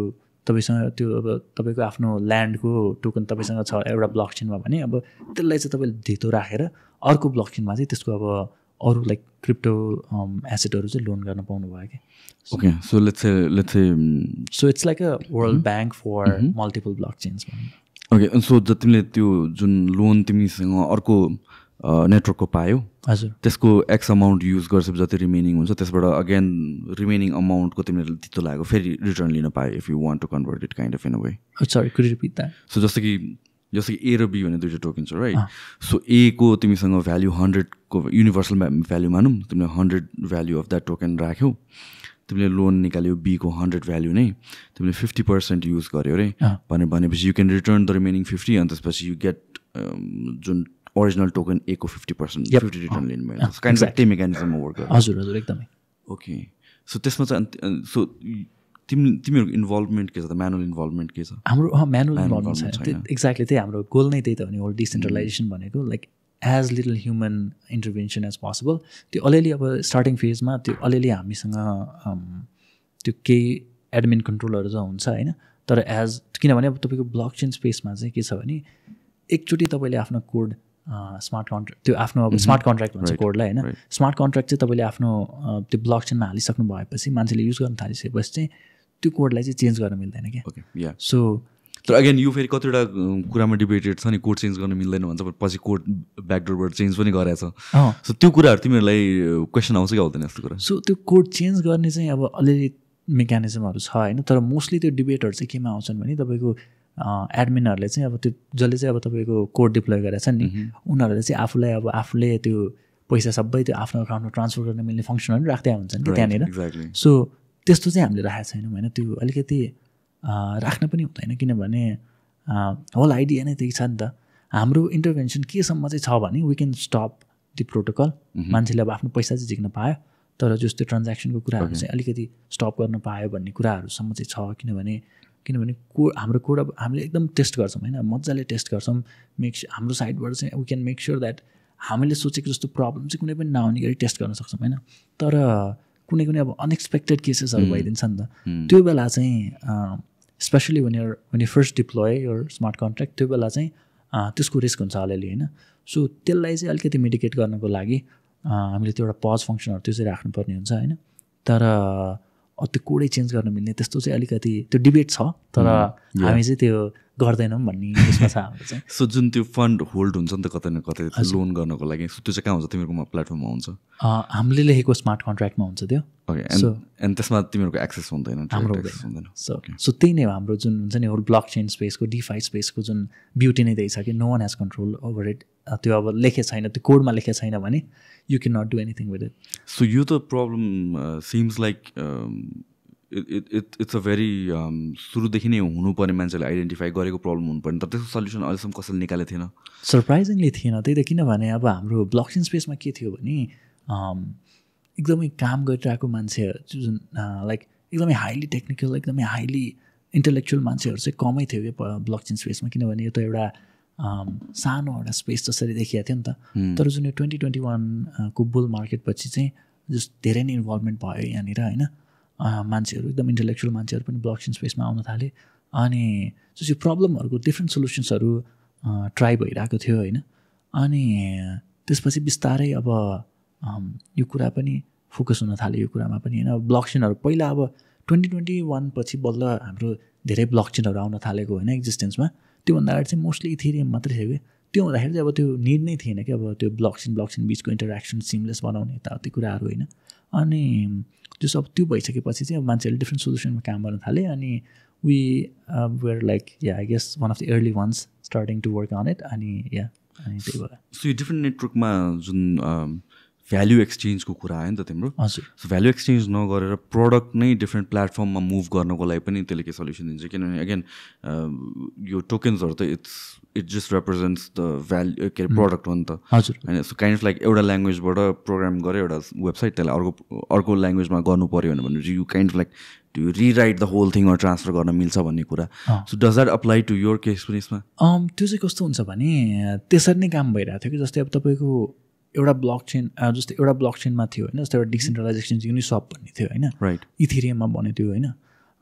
तपाईँसँग त्यो अब तपाईँको आफ्नो ल्यान्डको टोकन तपाईँसँग छ एउटा ब्लक चेनमा भने अब त्यसलाई चाहिँ तपाईँले धितो राखेर अर्को ब्लक चेनमा चाहिँ त्यसको अब अरू लाइक क्रिप्टो एसेटहरू चाहिँ लोन गर्न पाउनु भयो कि okay so let's so it's like a world bank for multiple blockchains okay so तिमीले त्यो जुन लोन तिमीसँग अर्को नेटवर्कको पायो हजुर त्यसको एक्स अमाउन्ट युज गर्छ जति रिमेनिङ हुन्छ त्यसबाट अगेन रिमेनिङ अमाउन्टको तिमीले त्यस्तो लाग्यो फेरि रिटर्न लिन पायो if you want to convert it kind of in a way sorry could you repeat that so जस्तो कि ए र बी भन्ने दुईवटा टोकन छ राइट सो ए को तिमीसँग भ्याल्यु 100को युनिभर्सल भ्याल्यु मानौँ तिमीले 100 भ्याल्यु अफ द्याट टोकन राख्यौ तिमीले लोन निकाल्यो बीको 100 भ्याल्यु नै तिमीले 50% युज गर्यो अरे भनेपछि you can return the remaining 50 अनि त्यसपछि यु गेट जुन ओरिजिनल टोकन ए को 50% 50 रिटर्न लिनु भयो काइन्ड अफ त्यही मेकानिजममा वर्क गर्छ हजुर एकदमै ओके सो त्यसमा चाहिँ सो तिमीहरूको इन्भल्भमेन्ट के छ त म्यानुअल इन्भल्भमेन्ट के छ हाम्रो म्यानुअल इन्भल्भमेन्ट छ एक्ज्याक्टली त्यही हाम्रो गोल नै त्यही त हो नि होल डिसेन्ट्रलाइजेसन भनेको like as little human intervention as possible त्यो अलिअलि अब स्टार्टिङ फेजमा त्यो अलिअलि हामीसँग त्यो केही एडमिन कन्ट्रोलहरू चाहिँ हुन्छ होइन तर एज किनभने अब तपाईँको ब्लक चेन स्पेसमा चाहिँ के छ भने एकचोटि तपाईँले आफ्नो कोड स्मार्ट कन्ट्र्याक्ट त्यो आफ्नो अब स्मार्ट कन्ट्र्याक्ट भन्छ कोडलाई होइन स्मार्ट कन्ट्र्याक्ट चाहिँ तपाईँले आफ्नो त्यो ब्लक चेनमा हालिसक्नु भएपछि मान्छेले युज गर्न थालिसकेपछि चाहिँ त्यो कोडलाई चाहिँ चेन्ज गर्न मिल्दैन क्या सो तर अगेन यो फेरि कतिवटा कुरामा डिबेटेड छ नि कोड चेन्ज गर्न मिल्दैन भन्छ पछि कोड ब्याकडोरबाट चेन्ज पनि गरेछ सो त्यो कुराहरू तिमीहरूलाई क्वेसन आउँछ कि आउँदैन यस्तो कुरा सो त्यो कोड चेन्ज गर्ने चाहिँ अब अलिअलि मेकानिजमहरू छ होइन तर मोस्टली त्यो डिबेटहरू चाहिँ केमा आउँछन् भने तपाईँको एडमिनहरूले चाहिँ अब त्यो जसले चाहिँ अब तपाईँको कोड डिप्लोय गरेछ नि उनीहरूले चाहिँ आफूलाई अब आफूले त्यो पैसा सबै त्यो आफ्नो अकाउन्टमा ट्रान्सफर गर्न मिल्ने फङ्सनहरू राख्दै हुन्छन् कि त्यहाँनिर सो त्यस्तो चाहिँ हामीले राखेको छैनौँ होइन त्यो अलिकति राख्न पनि हुँदैन किनभने होल आइडिया नै त्यही छ नि त हाम्रो इन्टरभेन्सन केसम्म चाहिँ छ भने we can stop the protocol मान्छेले अब आफ्नो पैसा चाहिँ झिक्न पायो तर जस्तो ट्रान्ज्याक्सनको कुराहरू चाहिँ अलिकति स्टप गर्न पायो भन्ने कुराहरूसम्म चाहिँ छ किनभने हाम्रो कोड अब हामीले एकदम टेस्ट गर्छौँ होइन मजाले टेस्ट गर्छौँ हाम्रो साइडबाट चाहिँ we can make sure that हामीले सोचेको जस्तो प्रब्लम चाहिँ कुनै पनि नआउने गरी टेस्ट गर्न सक्छौँ होइन तर कुनै अब अनएक्सपेक्टेड केसेसहरू भइदिन्छ नि त त्यो बेला चाहिँ especially when you first deploy your smart contract त्यो बेला चाहिँ त्यसको रिस्क हुन्छ अलिअलि होइन सो त्यसलाई चाहिँ अलिकति मिटिगेट गर्नको लागि हामीले त्यो एउटा पज फङ्सनहरू त्यो चाहिँ राख्नुपर्ने हुन्छ होइन तर त्यो कोडै चेन्ज गर्न मिल्ने त्यस्तो चाहिँ अलिकति त्यो डिबेट छ तर हामी चाहिँ त्यो गर्दैनौँ भन्ने त्यसमा छ हाम्रो चाहिँ सो जुन त्यो फन्ड होल्ड हुन्छ नि त कतै न कतै लोन गर्नको लागि त्यो चाहिँ कहाँ हुन्छ तिमीहरूको प्लेटफर्ममा हुन्छ हामीले लेखेको स्मार्ट कन्ट्र्याक्टमा हुन्छ त्यो एन्ड त्यसमा तिमीहरूको एक्सेस हुँदैन हाम्रो हुँदैन सो त्यही नै हो हाम्रो जुन हुन्छ नि होल ब्लक चेन स्पेसको डिफाई स्पेसको जुन ब्युटी नै त्यही छ कि no one has control over it त्यो अब लेखेको छैन त्यो कोडमा लेखेको छैन भने you can not do anything with it so यो त problem seems like it's a very सुरुदेखि नै हुनुपर्ने मान्छेले आइडेन्टिफाई गरेको प्रब्लम हुनुपर्ने तर त्यसको सल्युसन अहिलेसम्म कसैले निकालेको थिएन सरप्राइजिङली थिएन त्यही त किनभने अब हाम्रो ब्लकचेन स्पेसमा के थियो भने एकदमै काम गरिरहेको मान्छेहरू जुन लाइक एकदमै हाइली टेक्निकल एकदमै हाइली इन्टेलेक्चुअल मान्छेहरू चाहिँ कमै थियो कि ब्लकचेन स्पेसमा किनभने यो त एउटा सानो एउटा स्पेस जसरी देखिएको थियो नि त तर जुन यो 2021 को बुल मार्केटपछि चाहिँ जस्ट धेरै नै इन्भल्भमेन्ट भयो यहाँनिर होइन मान्छेहरू एकदम इन्टेलेक्चुअल मान्छेहरू पनि ब्लकचेन स्पेसमा आउन थाले अनि जस्तो प्रब्लमहरूको डिफ्रेन्ट सोल्युसन्सहरू ट्राई भइरहेको थियो होइन अनि त्यसपछि बिस्तारै अब यो कुरा पनि फोकस हुन थाल्यो यो कुरामा पनि होइन ब्लकचेनहरू पहिला अब 2021 पछि बल्ल हाम्रो धेरै ब्लकचेनहरू आउन थालेको होइन एक्जिस्टेन्समा त्योभन्दा अगाडि चाहिँ मोस्टली इथेरियम मात्रै थियो कि त्यो हुँदाखेरि चाहिँ अब त्यो निड नै थिएन कि अब त्यो ब्लकचेन बिचको इन्टरेक्सन सिमलेस बनाउने यताउति कुराहरू होइन अनि जस अब त्यो भइसकेपछि चाहिँ अब मान्छेहरूले डिफ्रेन्ट सोल्युसनमा काम गर्न थाले अनि we were like I guess one of the early ones starting to work on it अनि अनि त्यही भएर सो यो डिफ्रेन्ट नेटवर्कमा जुन भ्याल्यु एक्सचेन्जको कुरा आयो नि त तिम्रो हजुर सो भ्याल्यु एक्सचेन्ज नगरेर प्रडक्ट नै डिफ्रेन्ट प्लेटफर्ममा मुभ गर्नको लागि पनि त्यसले के सल्युसन दिन्छ किनभने अगेन यो टोकन्सहरू त it just represents the value के अरे प्रडक्ट हो नि त हजुर होइन सो काइन्ड अफ लाइक एउटा ल्याङ्ग्वेजबाट प्रोग्राम गरेर एउटा वेबसाइट त्यसलाई अर्को ल्याङ्ग्वेजमा गर्नु पऱ्यो भनेपछि you kind of like to rewrite the whole thing transfer गर्न मिल्छ भन्ने कुरा so does that apply to your case पनि यसमा त्यो चाहिँ कस्तो हुन्छ भने त्यसरी नै काम भइरहेको थियो कि जस्तै अब तपाईँको एउटा ब्लकचेन जस्तै एउटा ब्लकचेनमा थियो होइन जस्तै एउटा डिसेन्ट्रलाइज एक्सचेन्ज युनिस्वाप भन्ने थियो होइन राइट इथेरियममा बन्यो त्यो होइन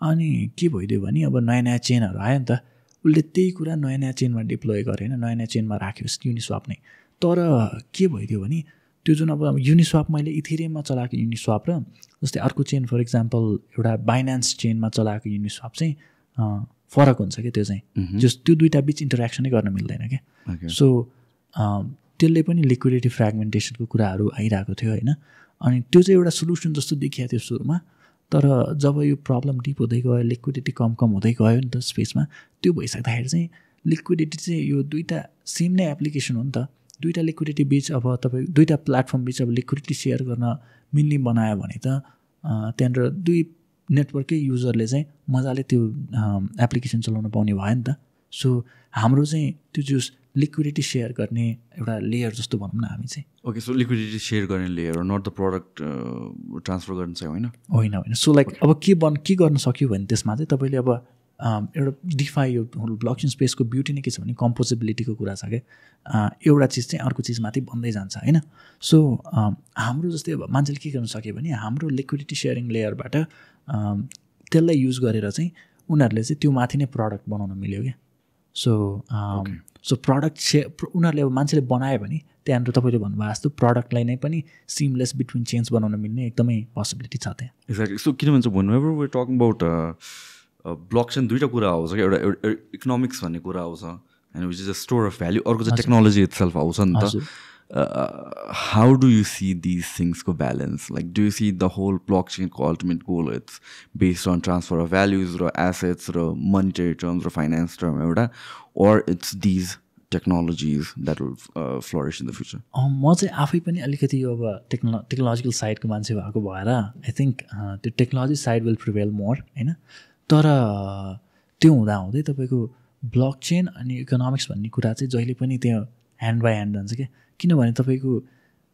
अनि के भइदियो भने अब नयाँ नयाँ चेनहरू आयो नि त उसले त्यही कुरा नयाँ नयाँ चेनमा डिप्लोय गरे होइन नयाँ नयाँ चेनमा राख्यो युनिस्वाप नै तर के भइदियो भने त्यो जुन अब युनिस्वाप मैले इथेरियममा चलाएको युनिस्वाप र जस्तै अर्को चेन फर इक्जाम्पल एउटा बाइनान्स चेनमा चलाएको युनिस्वाप चाहिँ फरक हुन्छ क्या त्यो चाहिँ जस त्यो दुइटा बिच इन्टरेक्सनै गर्न मिल्दैन क्या सो त्यसले पनि लिक्विडिटी फ्रेगमेन्टेसनको कुराहरू आइरहेको थियो होइन अनि त्यो चाहिँ एउटा सोल्युसन जस्तो देखिएको थियो सुरुमा तर जब यो प्रब्लम डिप हुँदै गयो लिक्विडिटी कम हुँदै गयो नि त स्पेसमा त्यो भइसक्दाखेरि चाहिँ लिक्विडिटी चाहिँ यो दुईवटा सेम नै एप्लिकेसन हो नि त दुईवटा लिक्विडिटी बिच अब तपाईँ दुईवटा प्लेटफर्म बिच अब लिक्विडिटी सेयर गर्न मिल्ने बनायो भने त त्यहाँनिर दुई नेटवर्ककै युजरले चाहिँ मजाले त्यो एप्लिकेसन चलाउन पाउने भयो नि त सो हाम्रो चाहिँ त्यो जुस लिक्विडिटी सेयर गर्ने एउटा लेयर जस्तो भनौँ न हामी चाहिँ ओके सो लिक्विडिटी सेयर गर्ने लेयर हो नट द प्रडक्ट ट्रान्सफर गर्न चाहिँ होइन सो लाइक अब के गर्न सक्यो भने त्यसमा चाहिँ तपाईँले अब एउटा डिफाई यो ब्लकचेन स्पेसको ब्युटी नै के छ भने कम्पोजिबिलिटीको कुरा छ क्या एउटा चिज चाहिँ अर्को चिजमाथि बन्दै जान्छ होइन सो हाम्रो जस्तै अब मान्छेले के गर्न सक्यो भने हाम्रो लिक्विडिटी सेयरिङ लेयरबाट त्यसलाई युज गरेर चाहिँ उनीहरूले चाहिँ त्यो माथि नै प्रडक्ट बनाउन मिल्यो क्या सो प्रडक्ट उनीहरूले अब मान्छेले बनायो भने त्यहाँनिर तपाईँले भन्नुभयो जस्तो प्रडक्टलाई नै पनि सिमलेस बिट्विन चेन्ज बनाउन मिल्ने एकदमै पोसिबिलिटी छ त्यहाँ एक्ज्याक्टली सो किनभने चाहिँ भन्नु वेयर टकिङ अबाउट ब्लकचेन दुईवटा कुरा आउँछ क्या एउटा इकोनोमिक्स भन्ने कुरा आउँछ होइन which is a store of value अर्को चाहिँ टेक्नोलोजी इट्सेल्फ आउँछ नि त how do you see these थिङ्सको balance like do you see the whole ब्लकचेनको ultimate goal it's based on transfer of values र एसेट्स र मनिटरी टर्म्स र फाइनेन्स टर्म एउटा or it's these technologies that will flourish in the future? म चाहिँ आफै पनि अलिकति अब टेक्नोलोजिकल साइडको मान्छे भएको भएर आई थिङ्क त्यो technology side will prevail more होइन तर त्यो हुँदाहुँदै तपाईँको ब्लकचेन अनि इकोनोमिक्स भन्ने कुरा चाहिँ जहिले पनि त्यो ह्यान्ड बाई ह्यान्ड जान्छ क्या किनभने तपाईँको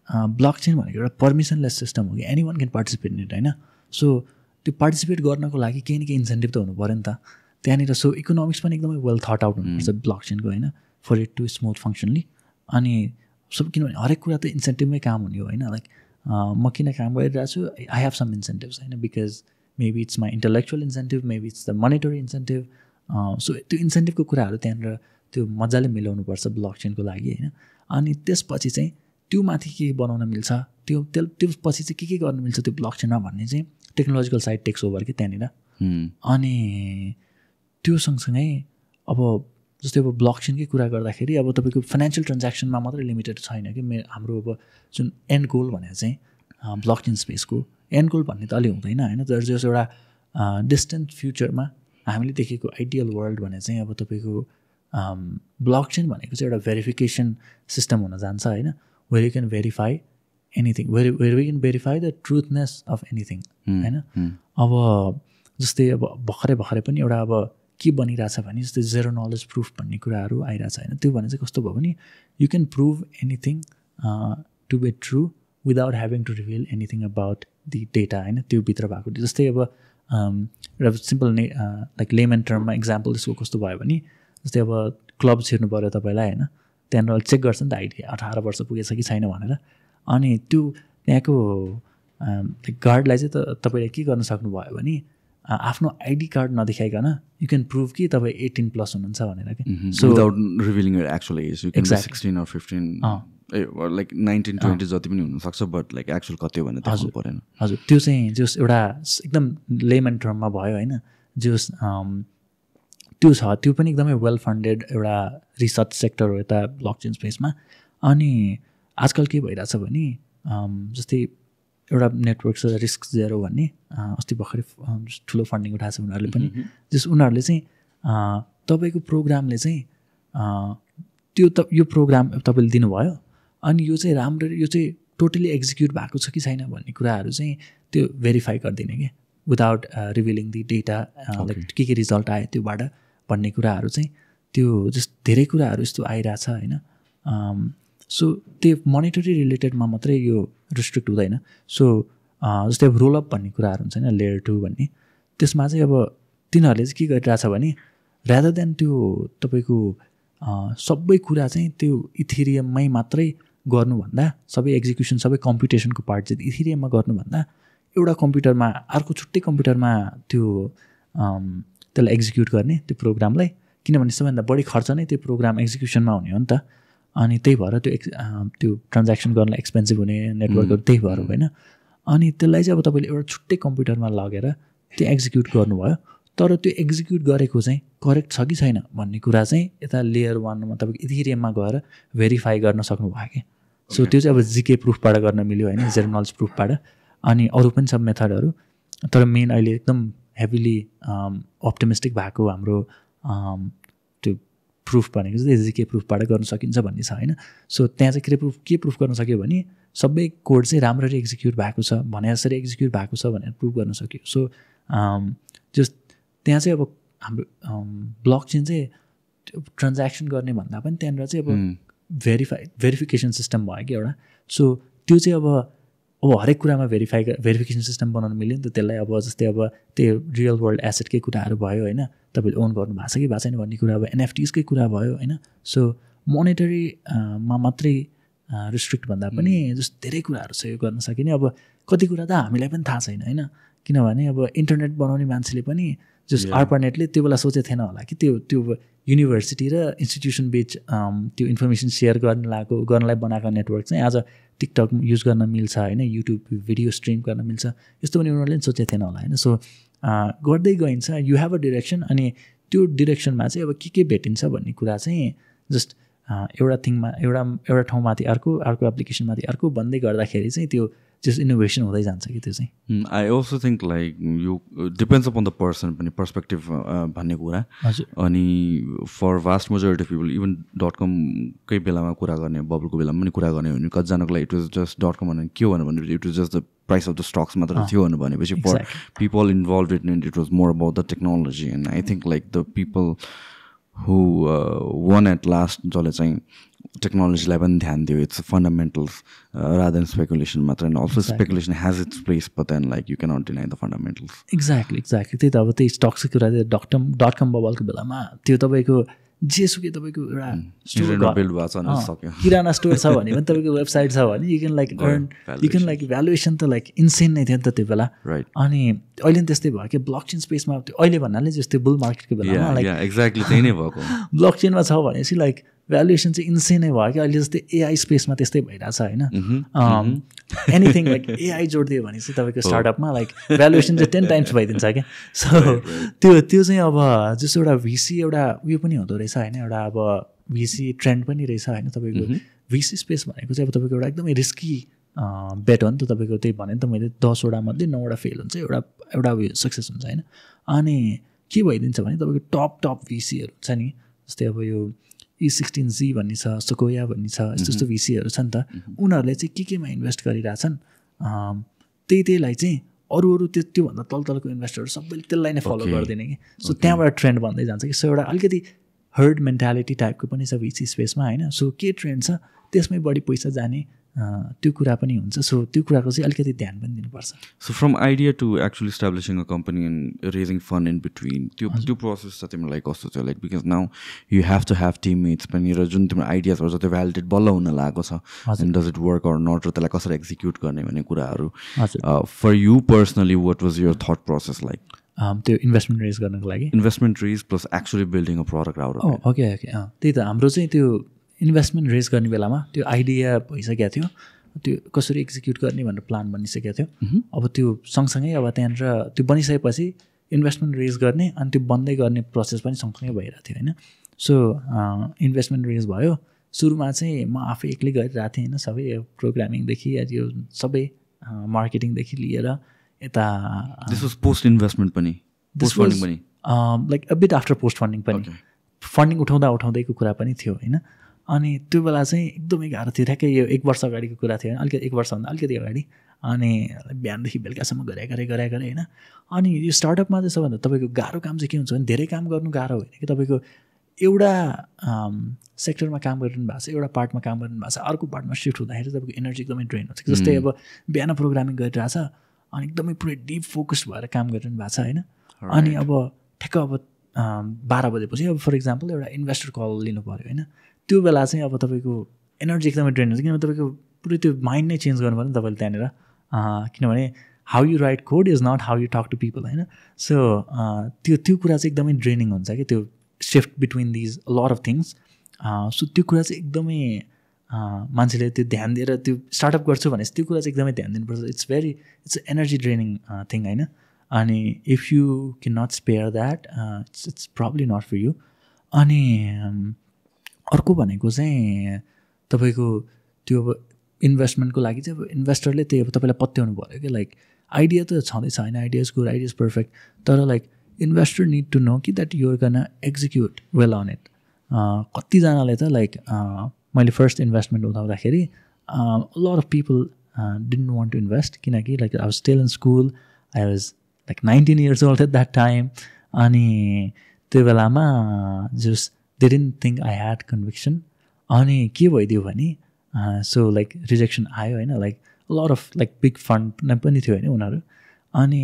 ब्लक चेन भनेको एउटा पर्मिसनलेस सिस्टम हो कि any one can participate in it होइन. सो त्यो पार्टिसिपेट गर्नको लागि केही न केही इन्सेन्टिभ त हुनु पऱ्यो नि त त्यहाँनिर. सो इकोनोमिक्स पनि एकदमै वेल थट आउट हुनुपर्छ ब्लक चेनको होइन, for it to smooth functionally. अनि सब किनभने हरेक कुरा त इन्सेन्टिभमै काम हुने हो होइन. लाइक म किन काम गरिरहेको छु, आई हेभ सम इन्सेन्टिभ्स होइन, because maybe it's my intellectual incentive, maybe it's the monetary incentive. So त्यो इन्सेन्टिभको कुराहरू त्यहाँनिर त्यो मजाले मिलाउनुपर्छ ब्लक चेनको लागि होइन. अनि त्यसपछि चाहिँ त्यो माथि के बनाउन मिल्छ, त्यो पछि चाहिँ के गर्नु मिल्छ त्यो ब्लक चेनमा भन्ने चाहिँ टेक्नोलोजिकल साइड टेक्स ओभर कि त्यहाँनिर. अनि त्यो सँगसँगै अब जस्तै अब ब्लक चेनकै कुरा गर्दाखेरि अब तपाईँको फाइनेन्सियल ट्रान्ज्याक्सनमा मात्रै लिमिटेड छैन कि हाम्रो अब जुन एन्ड गोल भनेर चाहिँ ब्लक चेन स्पेसको एन्ड गोल भन्ने त अलि हुँदैन होइन. तर जस एउटा डिस्टेन्ट फ्युचरमा हामीले देखेको आइडियल वर्ल्ड भने चाहिँ अब तपाईँको ब्लक चेन भनेको चाहिँ एउटा भेरिफिकेसन सिस्टम हुन जान्छ होइन. Where you can verify anything, where we can verify the truthness of anything होइन. अब जस्तै अब भर्खरै पनि एउटा अब के बनिरहेछ भने जस्तै जेरो नलेज प्रुफ भन्ने कुराहरू आइरहेछ होइन. त्यो भने चाहिँ कस्तो भयो भने you can prove anything to be true without having to reveal anything about the data होइन. त्यो भित्र भएको जस्तै अब एउटा सिम्पल लाइक लेमन टर्ममा इक्जाम्पल त्यसको कस्तो भयो भने जस्तै अब क्लब छिर्नु पऱ्यो तपाईँलाई होइन, त्यहाँनिर चेक गर्छ नि त आइडी 18 वर्ष पुगेछ कि छैन भनेर. अनि त्यो त्यहाँको गार्डलाई चाहिँ तपाईँले के गर्न सक्नुभयो भने आफ्नो आइडी कार्ड नदेखाइकन यु क्यान प्रुभ कि तपाईँ 18+ हुनुहुन्छ भनेर कि. So without revealing your actual age, you can be 16 or 15 like 19-20 जति पनि हुनसक्छ, बट लाइक एक्चुअल कति हो भने थाहा परेन. हजुर त्यो चाहिँ जस एउटा एकदम लेमन टर्ममा भयो होइन. जस त्यो छ, त्यो पनि एकदमै वेल फन्डेड एउटा रिसर्च सेक्टर हो यता ब्लक चेन स्पेसमा. अनि आजकल के भइरहेछ भने जस्तै एउटा नेटवर्क छ रिस्क जेरो भन्ने, अस्ति भर्खरै ठुलो फन्डिङ उठाएको छ उनीहरूले पनि. जस उनीहरूले चाहिँ तपाईँको प्रोग्रामले चाहिँ यो प्रोग्राम तपाईँले दिनुभयो अनि यो चाहिँ राम्रो, यो चाहिँ टोटली एक्जिक्युट भएको छ कि छैन भन्ने कुराहरू चाहिँ त्यो भेरिफाई गरिदिने कि without revealing the data, like के रिजल्ट आयो त्योबाट भन्ने कुराहरू चाहिँ त्यो जस्ट धेरै कुराहरू यस्तो आइरहेछ होइन. सो त्यो मोनिटरी रिलेटेडमा मात्रै यो रिस्ट्रिक्ट हुँदैन. सो जस्तै अब रोलअप भन्ने कुराहरू हुन्छ होइन, लेयर 2 भन्ने, त्यसमा चाहिँ अब तिनीहरूले चाहिँ के गरिरहेछ भने रादर देन त्यो तपाईँको सबै कुरा चाहिँ त्यो इथेरियममै मात्रै गर्नुभन्दा, सबै एक्जिक्युसन सबै कम्प्युटेसनको पार्ट चाहिँ इथेरियममा गर्नुभन्दा एउटा कम्प्युटरमा अर्को छुट्टै कम्प्युटरमा त्यसलाई एक्जिक्युट गर्ने त्यो प्रोग्रामलाई, किनभने सबैभन्दा बढी खर्च नै त्यो प्रोग्राम एक्जिक्युसनमा हुने हो नि त. अनि त्यही भएर त्यो ट्रान्ज्याक्सन गर्नलाई एक्सपेन्सिभ हुने नेटवर्कहरू त्यही भएर होइन. अनि त्यसलाई चाहिँ अब तपाईँले एउटा छुट्टै कम्प्युटरमा लगेर त्यो एक्जिक्युट गर्नुभयो, तर त्यो एक्जिक्युट गरेको चाहिँ करेक्ट छ कि छैन भन्ने कुरा चाहिँ यता लेयर 1मा तपाईँको इथेरियममा गएर भेरिफाई गर्न सक्नुभयो कि. सो त्यो चाहिँ अब जिके प्रुफबाट गर्न मिल्यो होइन, जेरो नलेज प्रुफबाट. अनि अरू पनि सब मेथडहरू, तर मेन अहिले एकदम हेभिली अप्टिमिस्टिक भएको हाम्रो त्यो प्रुफ भनेको चाहिँ जिके प्रुफबाट गर्न सकिन्छ भन्ने छ होइन. सो त्यहाँ चाहिँ के प्रुफ गर्न सक्यो भने सबै कोड चाहिँ राम्ररी एक्जिक्युट भएको छ भने जसरी एक्जिक्युट भएको छ भनेर प्रुफ गर्न सक्यो. सो जस त्यहाँ चाहिँ अब हाम्रो ब्लक चेन चाहिँ ट्रान्ज्याक्सन गर्ने भन्दा पनि त्यहाँनिर चाहिँ अब भेरिफिकेसन सिस्टम भयो कि एउटा. सो त्यो चाहिँ अब हरेक कुरामा भेरिफिकेसन सिस्टम बनाउनु मिल्यो नि त त्यसलाई. अब जस्तै अब त्यो रियल वर्ल्ड एसेटकै कुराहरू भयो होइन, तपाईँले ओन गर्नु भएको छ कि भएको छैन भन्ने कुरा, अब NFTsकै कुरा भयो होइन. सो मोनिटरीमा मात्रै रिस्ट्रिक्ट भन्दा पनि जस्तो धेरै कुराहरू छ यो गर्न सकिने. अब कति कुरा त हामीलाई पनि थाहा छैन होइन, किनभने अब इन्टरनेट बनाउने मान्छेले पनि जस्ट ARPANETले त्यो बेला सोचेको थिएन होला कि त्यो युनिभर्सिटी र इन्स्टिट्युसन बिच त्यो इन्फर्मेसन सेयर गर्नलाई बनाएको नेटवर्क चाहिँ आज टिकटक युज गर्न मिल्छ होइन, युट्युब भिडियो स्ट्रिम गर्न मिल्छ, यस्तो पनि उनीहरूले पनि सोचेको थिएन होला होइन. सो गर्दै गइन्छ, यु हेभ अ डिरेक्सन, अनि त्यो डिरेक्सनमा चाहिँ अब के भेटिन्छ भन्ने कुरा चाहिँ जस्ट एउटा थिङमा एउटा ठाउँमाथि अर्को एप्लिकेसनमाथि अर्को भन्दै गर्दाखेरि चाहिँ त्यो जस्ट इनोभेसन हुँदै जान्छ कि त्यो चाहिँ. I also think like you depends upon the person पनि पर्सपेक्टिभ भन्ने कुरा. अनि for vast majority of people even .comकै बेलामा कुरा गर्ने, बबलको बेलामा पनि कुरा गर्ने भने कतिजनाको लागि इट वाज जस्ट .com भने के हो भनेपछि it was just the price of the stocks मात्र थियो भनेपछि for people involve it was more about the technology. And I think like the people who won at last जसले चाहिँ टेक्नोलोजीलाई पनि ध्यान दियो it's fundamentals rather than speculation मात्र and also speculation has its place but then like you cannot deny the fundamentals exactly त्यही त अब त्यही स्टक्सको कुरा .com बबलको बेलामा त्यो तपाईँको जेसुकै तपाईँको एउटा किराना स्टोर छ भने पनि तपाईँको वेबसाइट छ भने you can like earn you can like valuation त लाइक इन्सेन नै थियो नि त त्यो बेला अनि अहिले पनि त्यस्तै भयो कि ब्लक चेन स्पेसमा अहिले भन्नाले जस्तै बुल मार्केटको बेलामा लाइक एक्ज्याक्टली त्यही नै भएको ब्लक चेनमा छ भनेपछि लाइक भ्यालुएसन चाहिँ इन्सेनै भयो कि अहिले जस्तै एआई स्पेसमा त्यस्तै भइरहेछ होइन एनिथिङ लाइक एआई जोडिदियो भने चाहिँ तपाईँको स्टार्टअपमा लाइक भ्यालुएसन चाहिँ 10 टाइम्स भइदिन्छ क्या सो त्यो चाहिँ अब जस्तो एउटा भिसी एउटा उयो पनि हुँदो रहेछ होइन एउटा अब भिसी ट्रेन्ड पनि रहेछ होइन तपाईँको भिसी स्पेस भनेको चाहिँ अब तपाईँको एउटा एकदमै रिस्की बेट हो नि त तपाईँको त्यही भने नि त मैले 10वटा मध्ये 9वटा फेल हुन्छ एउटा उयो सक्सेस हुन्छ होइन अनि के भइदिन्छ भने तपाईँको टप भिसीहरू हुन्छ नि जस्तै अब यो E16Z भन्ने छ सकोया भन्ने छ यस्तो यस्तो भिसीहरू छ नि त उनीहरूले चाहिँ केमा इन्भेस्ट गरिरहेछन् त्यहीलाई चाहिँ अरू त्योभन्दा तलको इन्भेस्टरहरू सबैले त्यसलाई नै फलो गरिदिने कि सो त्यहाँबाट ट्रेन्ड भन्दै जान्छ कि सो एउटा अलिकति हर्ड मेन्टालिटी टाइपको पनि छ भिसी स्पेसमा होइन सो के ट्रेन्ड छ त्यसमै बढी पैसा जाने त्यो कुरा पनि हुन्छ सो त्यो कुराको चाहिँ अलिकति ध्यान पनि दिनुपर्छ so from idea to actually establishing a company and raising fund in between त्यो प्रोसेस चाहिँ तिमीलाई कस्तो थियो like because now you have to have teammates पनि र जुन तिम्रो आइडियाजहरू छ त्यो भ्यालिडेट बल्ल हुन लागेको छ and does it work or not र त्यसलाई कसरी एक्जिक्युट गर्ने भन्ने कुराहरू for you personally what was your thought process like त्यो इन्भेस्टमेन्ट रेज गर्नको लागि investment raise plus actually building a product out okay त्यही त हाम्रो चाहिँ त्यो इन्भेस्टमेन्ट रेज गर्ने बेलामा त्यो आइडिया भइसकेको थियो त्यो कसरी एक्जिक्युट गर्ने भनेर प्लान बनिसकेको थियो अब त्यो सँगसँगै अब त्यहाँनिर त्यो बनिसकेपछि इन्भेस्टमेन्ट रेज गर्ने अनि त्यो बन्दै गर्ने प्रोसेस पनि सँगसँगै भइरहेको थियो होइन सो इन्भेस्टमेन्ट रेज भयो सुरुमा चाहिँ म आफै एक्लै गरिरहेको थिएँ होइन सबै प्रोग्रामिङदेखि यो सबै मार्केटिङदेखि लिएर यता दिस वाज पोस्ट इन्भेस्टमेन्ट पनि पोस्ट फन्डिङ पनि like a bit after post funding पनि फन्डिङ उठाउँदैको कुरा पनि थियो होइन अनि त्यो बेला चाहिँ एकदमै गाह्रो थियो ठ्याक्कै यो 1 वर्ष अगाडिको कुरा थियो होइन अलिकति 1 वर्षभन्दा अलिकति अगाडि अनि बिहानदेखि बेलुकासम्म गरे होइन अनि यो स्टार्टअपमा चाहिँ सबभन्दा तपाईँको गाह्रो काम चाहिँ के हुन्छ भने धेरै काम गर्नु गाह्रो होइन कि तपाईँको एउटा सेक्टरमा काम गरिरहनु भएको छ एउटा पार्टमा काम गरिरहनु भएको छ अर्को पार्टमा सिफ्ट हुँदाखेरि तपाईँको एनर्जी एकदमै ड्रेन हुन्छ जस्तै अब बिहान प्रोग्रामिङ गरिरहेछ अनि एकदमै पुरै डिप फोकस्ड भएर काम गरिरहनु भएको छ होइन अनि अब ठ्याक्क अब 12 बजेपछि अब फर इक्जाम्पल एउटा इन्भेस्टर कल लिनु पऱ्यो होइन त्यो बेला चाहिँ अब तपाईँको एनर्जी एकदमै ड्रेन हुन्छ किनभने तपाईँको पुरै त्यो माइन्ड नै चेन्ज गर्नु पऱ्यो नि तपाईँले त्यहाँनिर किनभने how you write code is not how you talk to people होइन सो त्यो कुरा चाहिँ एकदमै ड्रेनिङ हुन्छ कि त्यो shift between these lot of things so त्यो कुरा चाहिँ एकदमै मान्छेले त्यो ध्यान दिएर त्यो स्टार्टअप गर्छु भने त्यो कुरा चाहिँ एकदमै ध्यान दिनुपर्छ इट्स एनर्जी ड्रेनिङ थिङ होइन अनि if you can not spare that it's probably not for you अनि अर्को भनेको चाहिँ तपाईँको त्यो अब इन्भेस्टमेन्टको लागि चाहिँ अब इन्भेस्टरले त्यही अब तपाईँलाई पत्याउनु पऱ्यो कि लाइक आइडिया त छँदैछ होइन idea is good idea is perfect तर like investor need to know कि that you're gonna execute well on it कतिजनाले त लाइक मैले फर्स्ट इन्भेस्टमेन्ट उठाउँदाखेरि lot of people didn't want to invest किनकि like I was still in school I was like 19 years old at that time अनि त्यो बेलामा just they didn't think I had conviction अनि के भइदियो भने सो लाइक रिजेक्सन आयो होइन like lot of like big fund पनि थियो होइन उनीहरू अनि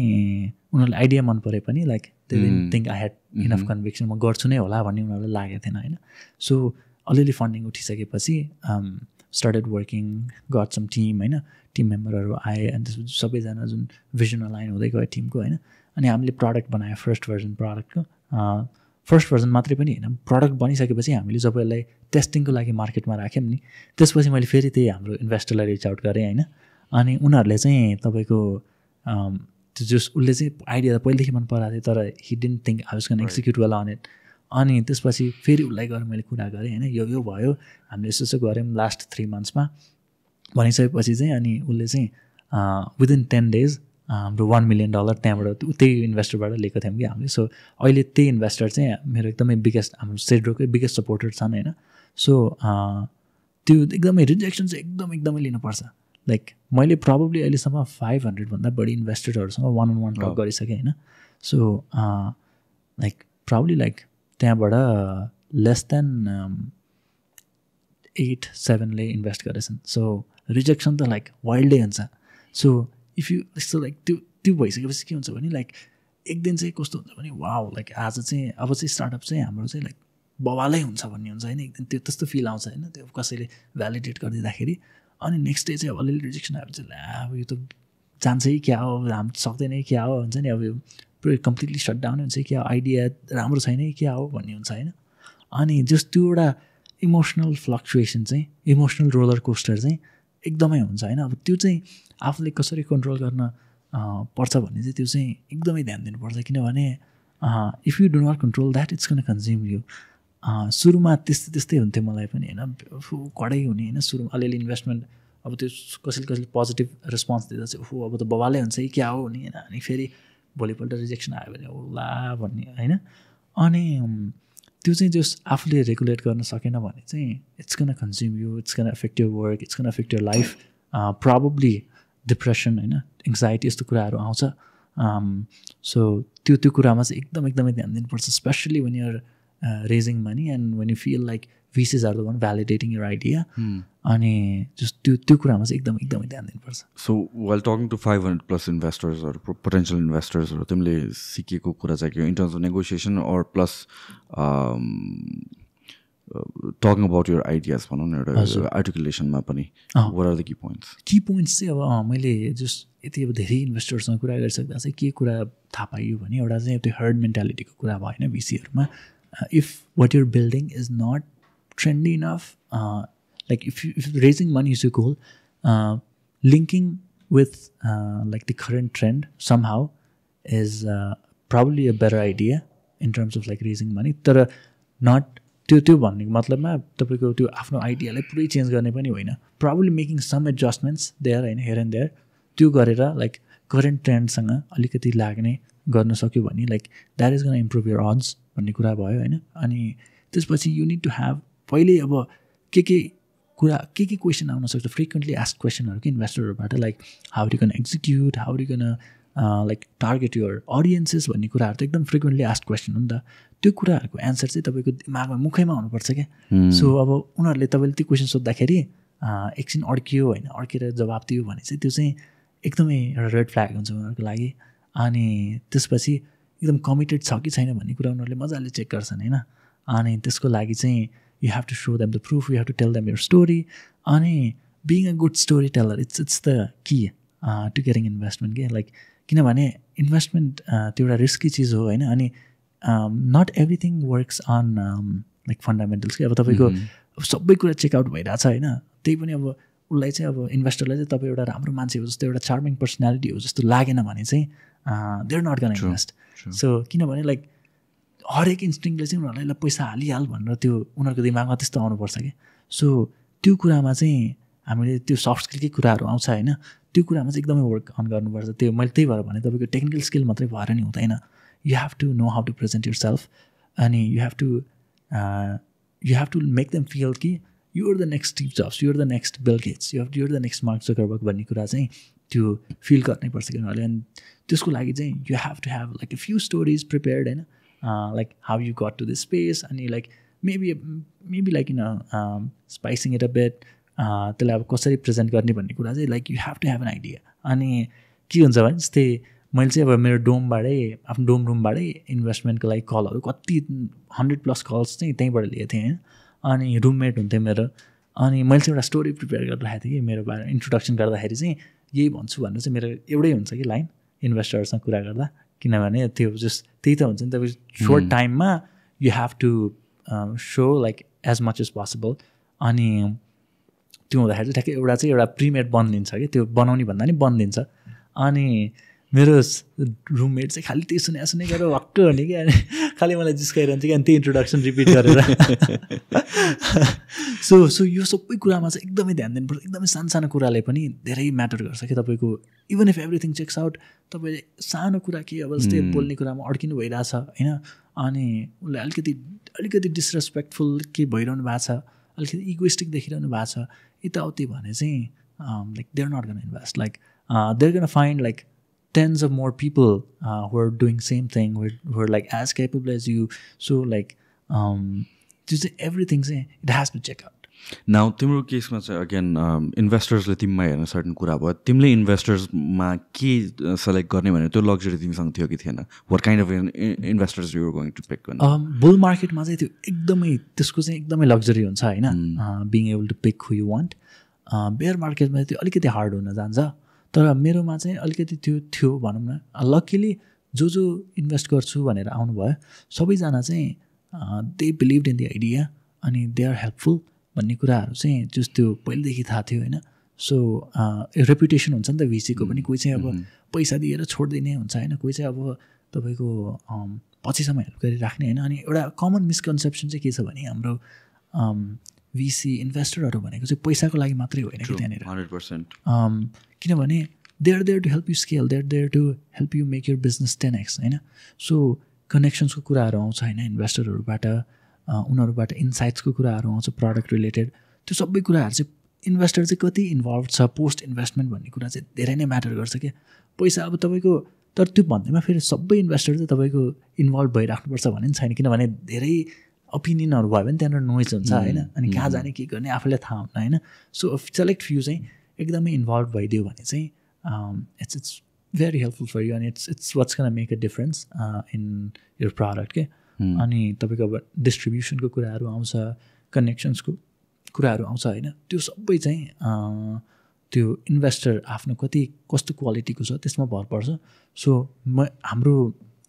उनीहरूले आइडिया मन परे पनि like they didn't think I had enough conviction म गर्छु नै होला भन्ने उनीहरूलाई लागेको थिएन होइन सो अलिअलि फन्डिङ उठिसकेपछि started working got some team होइन टिम मेम्बरहरू आए अनि त्यसपछि सबैजना जुन भिजन अलाइन हुँदै गयो टिमको होइन अनि हामीले प्रडक्ट बनायो फर्स्ट भर्जन प्रडक्टको फर्स्ट भर्जन मात्रै पनि होइन प्रडक्ट बनिसकेपछि हामीले जब यसलाई टेस्टिङको लागि मार्केटमा राख्यौँ नि त्यसपछि मैले फेरि त्यही हाम्रो इन्भेस्टरलाई रिच आउट गरेँ होइन अनि उनीहरूले चाहिँ तपाईँको त्यो जस उसले चाहिँ आइडिया त पहिलेदेखि मन पराएको थियो तर he didn't think I was can execute well on it अनि त्यसपछि फेरि उसलाई गएर मैले कुरा गरेँ होइन यो भयो हामीले यसो गऱ्यौँ लास्ट 3 monthsमा भनिसकेपछि चाहिँ अनि उसले चाहिँ विदिन 10 days हाम्रो $1 million त्यहाँबाट त्यही इन्भेस्टरबाट लिएको थियौँ कि हामीले सो अहिले त्यही इन्भेस्टर चाहिँ मेरो एकदमै बिगेस्ट हाम्रो सेड्रोकै बिगेस्ट सपोर्टर छन् होइन सो त्यो एकदमै रिजेक्सन चाहिँ एकदमै लिनुपर्छ लाइक मैले प्रब्लली अहिलेसम्म 500भन्दा बढी इन्भेस्टरहरूसँग 1-on-1 टक गरिसकेँ होइन सो लाइक प्रब्लली लाइक त्यहाँबाट लेस देन 8-7ले इन्भेस्ट गरेछन्. सो रिजेक्सन त लाइक वाइल्डै हुन्छ. सो इफ यु यस्तो लाइक त्यो भइसकेपछि के हुन्छ भने लाइक एक दिन चाहिँ कस्तो हुन्छ भने वाउ लाइक आज चाहिँ अब चाहिँ स्टार्टअप चाहिँ हाम्रो चाहिँ लाइक बवालै हुन्छ भन्ने हुन्छ होइन. एकदम त्यो त्यस्तो फिल आउँछ होइन, त्यो कसैले भ्यालिडेट गरिदिँदाखेरि. अनि नेक्स्ट डे चाहिँ अब अलिअलि रिजेक्सन आयो भने चाहिँ अब यो त जान्छै क्या हो, हाम सक्दैन क्या हो हुन्छ नि, अब यो पुरै कम्प्लिटली सटडाउन हुन्छ क्या, आइडिया राम्रो छैन क्या हो भन्ने हुन्छ होइन. अनि जस्ट त्यो एउटा इमोसनल फ्लक्चुएसन चाहिँ, इमोसनल रोलर कोस्टर चाहिँ एकदमै हुन्छ होइन. अब त्यो चाहिँ आफूले कसरी कन्ट्रोल गर्न पर्छ भन्ने चाहिँ त्यो चाहिँ एकदमै ध्यान दिनुपर्छ. किनभने if you do not control that it's gonna consume you. सुरुमा त्यस्तै हुन्थ्यो मलाई पनि होइन, कडै हुने होइन. सुरुमा अलिअलि इन्भेस्टमेन्ट अब त्यो कसैले पोजिटिभ रेस्पोन्स दिँदा चाहिँ अब त बवालै हुन्छ कि क्या हो नि होइन. अनि फेरि भोलिपल्ट रिजेक्सन आयो भने ला भन्ने होइन. अनि त्यो चाहिँ जस आफूले रेगुलेट गर्न सकेन भने चाहिँ it's gonna consume you, it's gonna affect your work, it's gonna affect your life. Probably depression होइन, एङ्जाइटी यस्तो कुराहरू आउँछ. सो त्यो कुरामा चाहिँ एकदमै ध्यान दिनुपर्छ, especially when you're raising money and when you feel like VCs are the one validating your idea. अनि just त्यो कुरामा चाहिँ एकदमै ध्यान दिनुपर्छ. So while talking to 500+ investors or potential investors, तिमीले सिकेको कुरा चाहिँ के in terms of negotiation or plus talking about your ideas भनौँ न एउटा आर्टिकुलेसनमा पनि, what are the key points? Key points चाहिँ अब मैले जस्ट यति अब धेरै इन्भेस्टर्ससँग कुरा गरिसक्दा चाहिँ के कुरा थाहा पाइयो भने एउटा चाहिँ त्यो हर्ड मेन्टालिटीको कुरा भयो होइन VCहरूमा. If what you're building is not trendy enough, like if raising money is your goal, linking with like the current trend somehow is probably a better idea in terms of like raising money. तर not त्यो भन्ने मतलबमा तपाईँको त्यो आफ्नो आइडियालाई पुरै change गर्ने पनि होइन. probably making some adjustments there होइन, here and there. त्यो गरेर like current ट्रेन्डसँग अलिकति लाग्ने गर्न सक्यो भने like that is gonna improve your odds भन्ने कुरा भयो होइन. अनि त्यसपछि यु निड टु ह्याभ पहिल्यै अब के क्वेसन आउन सक्छ, फ्रिक्वेन्टली आस्क क्वेसनहरू कि इन्भेस्टरहरूबाट, like how do gonna execute, how do gonna like target your audiences भन्ने कुराहरू त एकदम फ्रिक्वेन्टली आस्क क्वेसन हो नि त. त्यो कुराहरूको एन्सर चाहिँ तपाईँको दिमागमा मुखैमा हुनुपर्छ क्या. सो अब उनीहरूले तपाईँले त्यो क्वेसन सोद्धाखेरि एकछिन अड्कियो होइन, अड्केर जवाब दियो भने चाहिँ त्यो चाहिँ एकदमै एउटा रेड फ्ल्याग हुन्छ उनीहरूको लागि. अनि त्यसपछि एकदम कमिटेड छ कि छैन भन्ने कुरा उनीहरूले मजाले चेक गर्छन् होइन. अनि त्यसको लागि चाहिँ you have to show them the proof, you have to tell them your story. अनि being a good story teller it's the key to getting investment के. लाइक किनभने इन्भेस्टमेन्ट त्यो एउटा रिस्की चिज हो होइन. अनि not everything works on like fundamentals कि. अब तपाईँको सबै कुरा चेकआउट भइरहेछ होइन, त्यही पनि अब उसलाई चाहिँ अब इन्भेस्टरलाई चाहिँ तपाईँ एउटा राम्रो मान्छे हो जस्तो, एउटा चार्मिङ पर्सनालिटी हो जस्तो लागेन भने चाहिँ they are not gonna invest. So किनभने लाइक हरेक इन्स्टिङले चाहिँ उनीहरूलाई पैसा हालिहाल भनेर त्यो उनीहरूको दिमागमा त्यस्तो आउनुपर्छ कि. सो त्यो कुरामा चाहिँ हामीले त्यो सफ्ट स्किलकै कुराहरू आउँछ होइन, त्यो कुरामा चाहिँ एकदमै वर्क अन गर्नुपर्छ. त्यो मैले त्यही भएर भने तपाईँको टेक्निकल स्किल मात्रै भएर नि हुँदैन. You have to know how to present yourself. अनि you have to make them feel कि you're the next Steve Jobs, you're the next Bill Gates, you're the next Mark Zuckerberg भन्ने कुरा चाहिँ त्यो फिल गर्नै पर्छ कि उनीहरूले. अनि त्यसको लागि चाहिँ you have to have like a few stories prepared होइन, like how you got to this space. अनि like maybe like spicing it a bit, त्यसलाई अब कसरी प्रेजेन्ट गर्ने भन्ने कुरा चाहिँ like you have to have an idea. अनि के हुन्छ भने जस्तै मैले चाहिँ अब मेरो डोमबाटै, आफ्नो डोम रुमबाटै इन्भेस्टमेन्टको लागि कलहरू कति 100+ कल्स चाहिँ त्यहीँबाट लिएको थिएँ होइन. अनि रुममेट हुन्थ्यो मेरो. अनि मैले चाहिँ एउटा स्टोरी प्रिपेयर गरेर राखेको थिएँ कि मेरो बारे इन्ट्रोडक्सन गर्दाखेरि चाहिँ यही भन्छु भनेर चाहिँ मेरो एउटै हुन्छ कि लाइन इन्भेस्टरसँग कुरा गर्दा. किनभने त्यो जस्ट त्यही त हुन्छ नि, तपाईँ सोर्ट टाइममा you have to show like as much as possible. अनि त्यो हुँदाखेरि चाहिँ ठ्याक्कै एउटा प्रिमेड बनिदिन्छ कि, त्यो बनाउने भन्दा नि बनिदिन्छ. अनि मेरो रुममेट चाहिँ खालि त्यही सुने गरेर वाक्क हुने कि. अनि खालि मलाई जिस्काइरहन्छ कि, अनि त्यही इन्ट्रोडक्सन रिपिट गरेर. सो यो सबै कुरामा चाहिँ एकदमै ध्यान दिनुपर्छ. एकदमै सानो कुराले पनि धेरै म्याटर गर्छ कि. तपाईँको even if everything checks out, तपाईँले सानो कुरा के अब जस्तै बोल्ने कुरामा अड्किनु भइरहेछ होइन, अनि उसले अलिकति डिसरेस्पेक्टफुल के भइरहनु भएको छ, अलिकति इगोइस्टिक देखिरहनु भएको छ यताउति भने चाहिँ like they are not gonna invest. Like they are gonna find like tens of more people who are doing same thing, who are like as capable as you. So like everything say it has to check out. Now तिम्रो केसमा चाहिँ again इन्भेस्टर्सले तिमीमा हेर्न certain कुरा भयो तिमीले इन्भेस्टर्समा के select गर्ने भने त्यो लग्जरी तिमीसँग थियो कि थिएन what kind of investors you are going to pick गर्ने बुल मार्केटमा चाहिँ त्यो एकदमै त्यसको चाहिँ एकदमै लग्जरी हुन्छ होइन being able to pick who you want bear मार्केटमा त्यो अलिकति हार्ड हुन जान्छ तर मेरोमा चाहिँ अलिकति त्यो थियो भनौँ न लकिली जो इन्भेस्ट गर्छु भनेर आउनुभयो सबैजना चाहिँ they believed in the idea अनि दे आर हेल्पफुल भन्ने कुराहरू चाहिँ जस्तो पहिलेदेखि थाहा थियो होइन सो रेपुटेसन हुन्छ नि त भिसीको पनि कोही चाहिँ अब पैसा दिएर छोडिदिने हुन्छ होइन कोही चाहिँ अब तपाईँको पछिसम्म हेल्प गरिराख्ने होइन अनि एउटा कमन मिसकन्सेप्सन चाहिँ के छ भने हाम्रो भिसी इन्भेस्टरहरू भनेको चाहिँ पैसाको लागि मात्रै होइन कि त्यहाँनिर 100% किनभने they are there to help you scale they are there to help you make your business 10x होइन सो कनेक्सन्सको कुराहरू आउँछ होइन इन्भेस्टरहरूबाट उनीहरूबाट इन्साइट्सको कुराहरू आउँछ प्रडक्ट रिलेटेड त्यो सबै कुराहरू चाहिँ इन्भेस्टर चाहिँ कति इन्भल्भ छ पोस्ट इन्भेस्टमेन्ट भन्ने कुरा चाहिँ धेरै नै म्याटर गर्छ क्या पैसा अब तपाईँको तर त्यो भन्दैमा फेरि सबै इन्भेस्टर चाहिँ तपाईँको इन्भल्भ भइराख्नुपर्छ भन्ने पनि छैन किनभने धेरै ओपिनियनहरू भयो भने त्यहाँनिर नोइज हुन्छ होइन अनि कहाँ जाने के गर्ने आफूलाई थाहा हुन्न होइन सो सेलेक्ट फ्यू चाहिँ एकदमै इन्भल्भ भइदियो भने चाहिँ it's very helpful for you अनि it's what's can make a difference in your product के अनि तपाईँको अब डिस्ट्रिब्युसनको कुराहरू आउँछ कनेक्सन्सको कुराहरू आउँछ होइन त्यो सबै चाहिँ त्यो इन्भेस्टर आफ्नो कस्तो क्वालिटीको छ त्यसमा भर पर्छ सो हाम्रो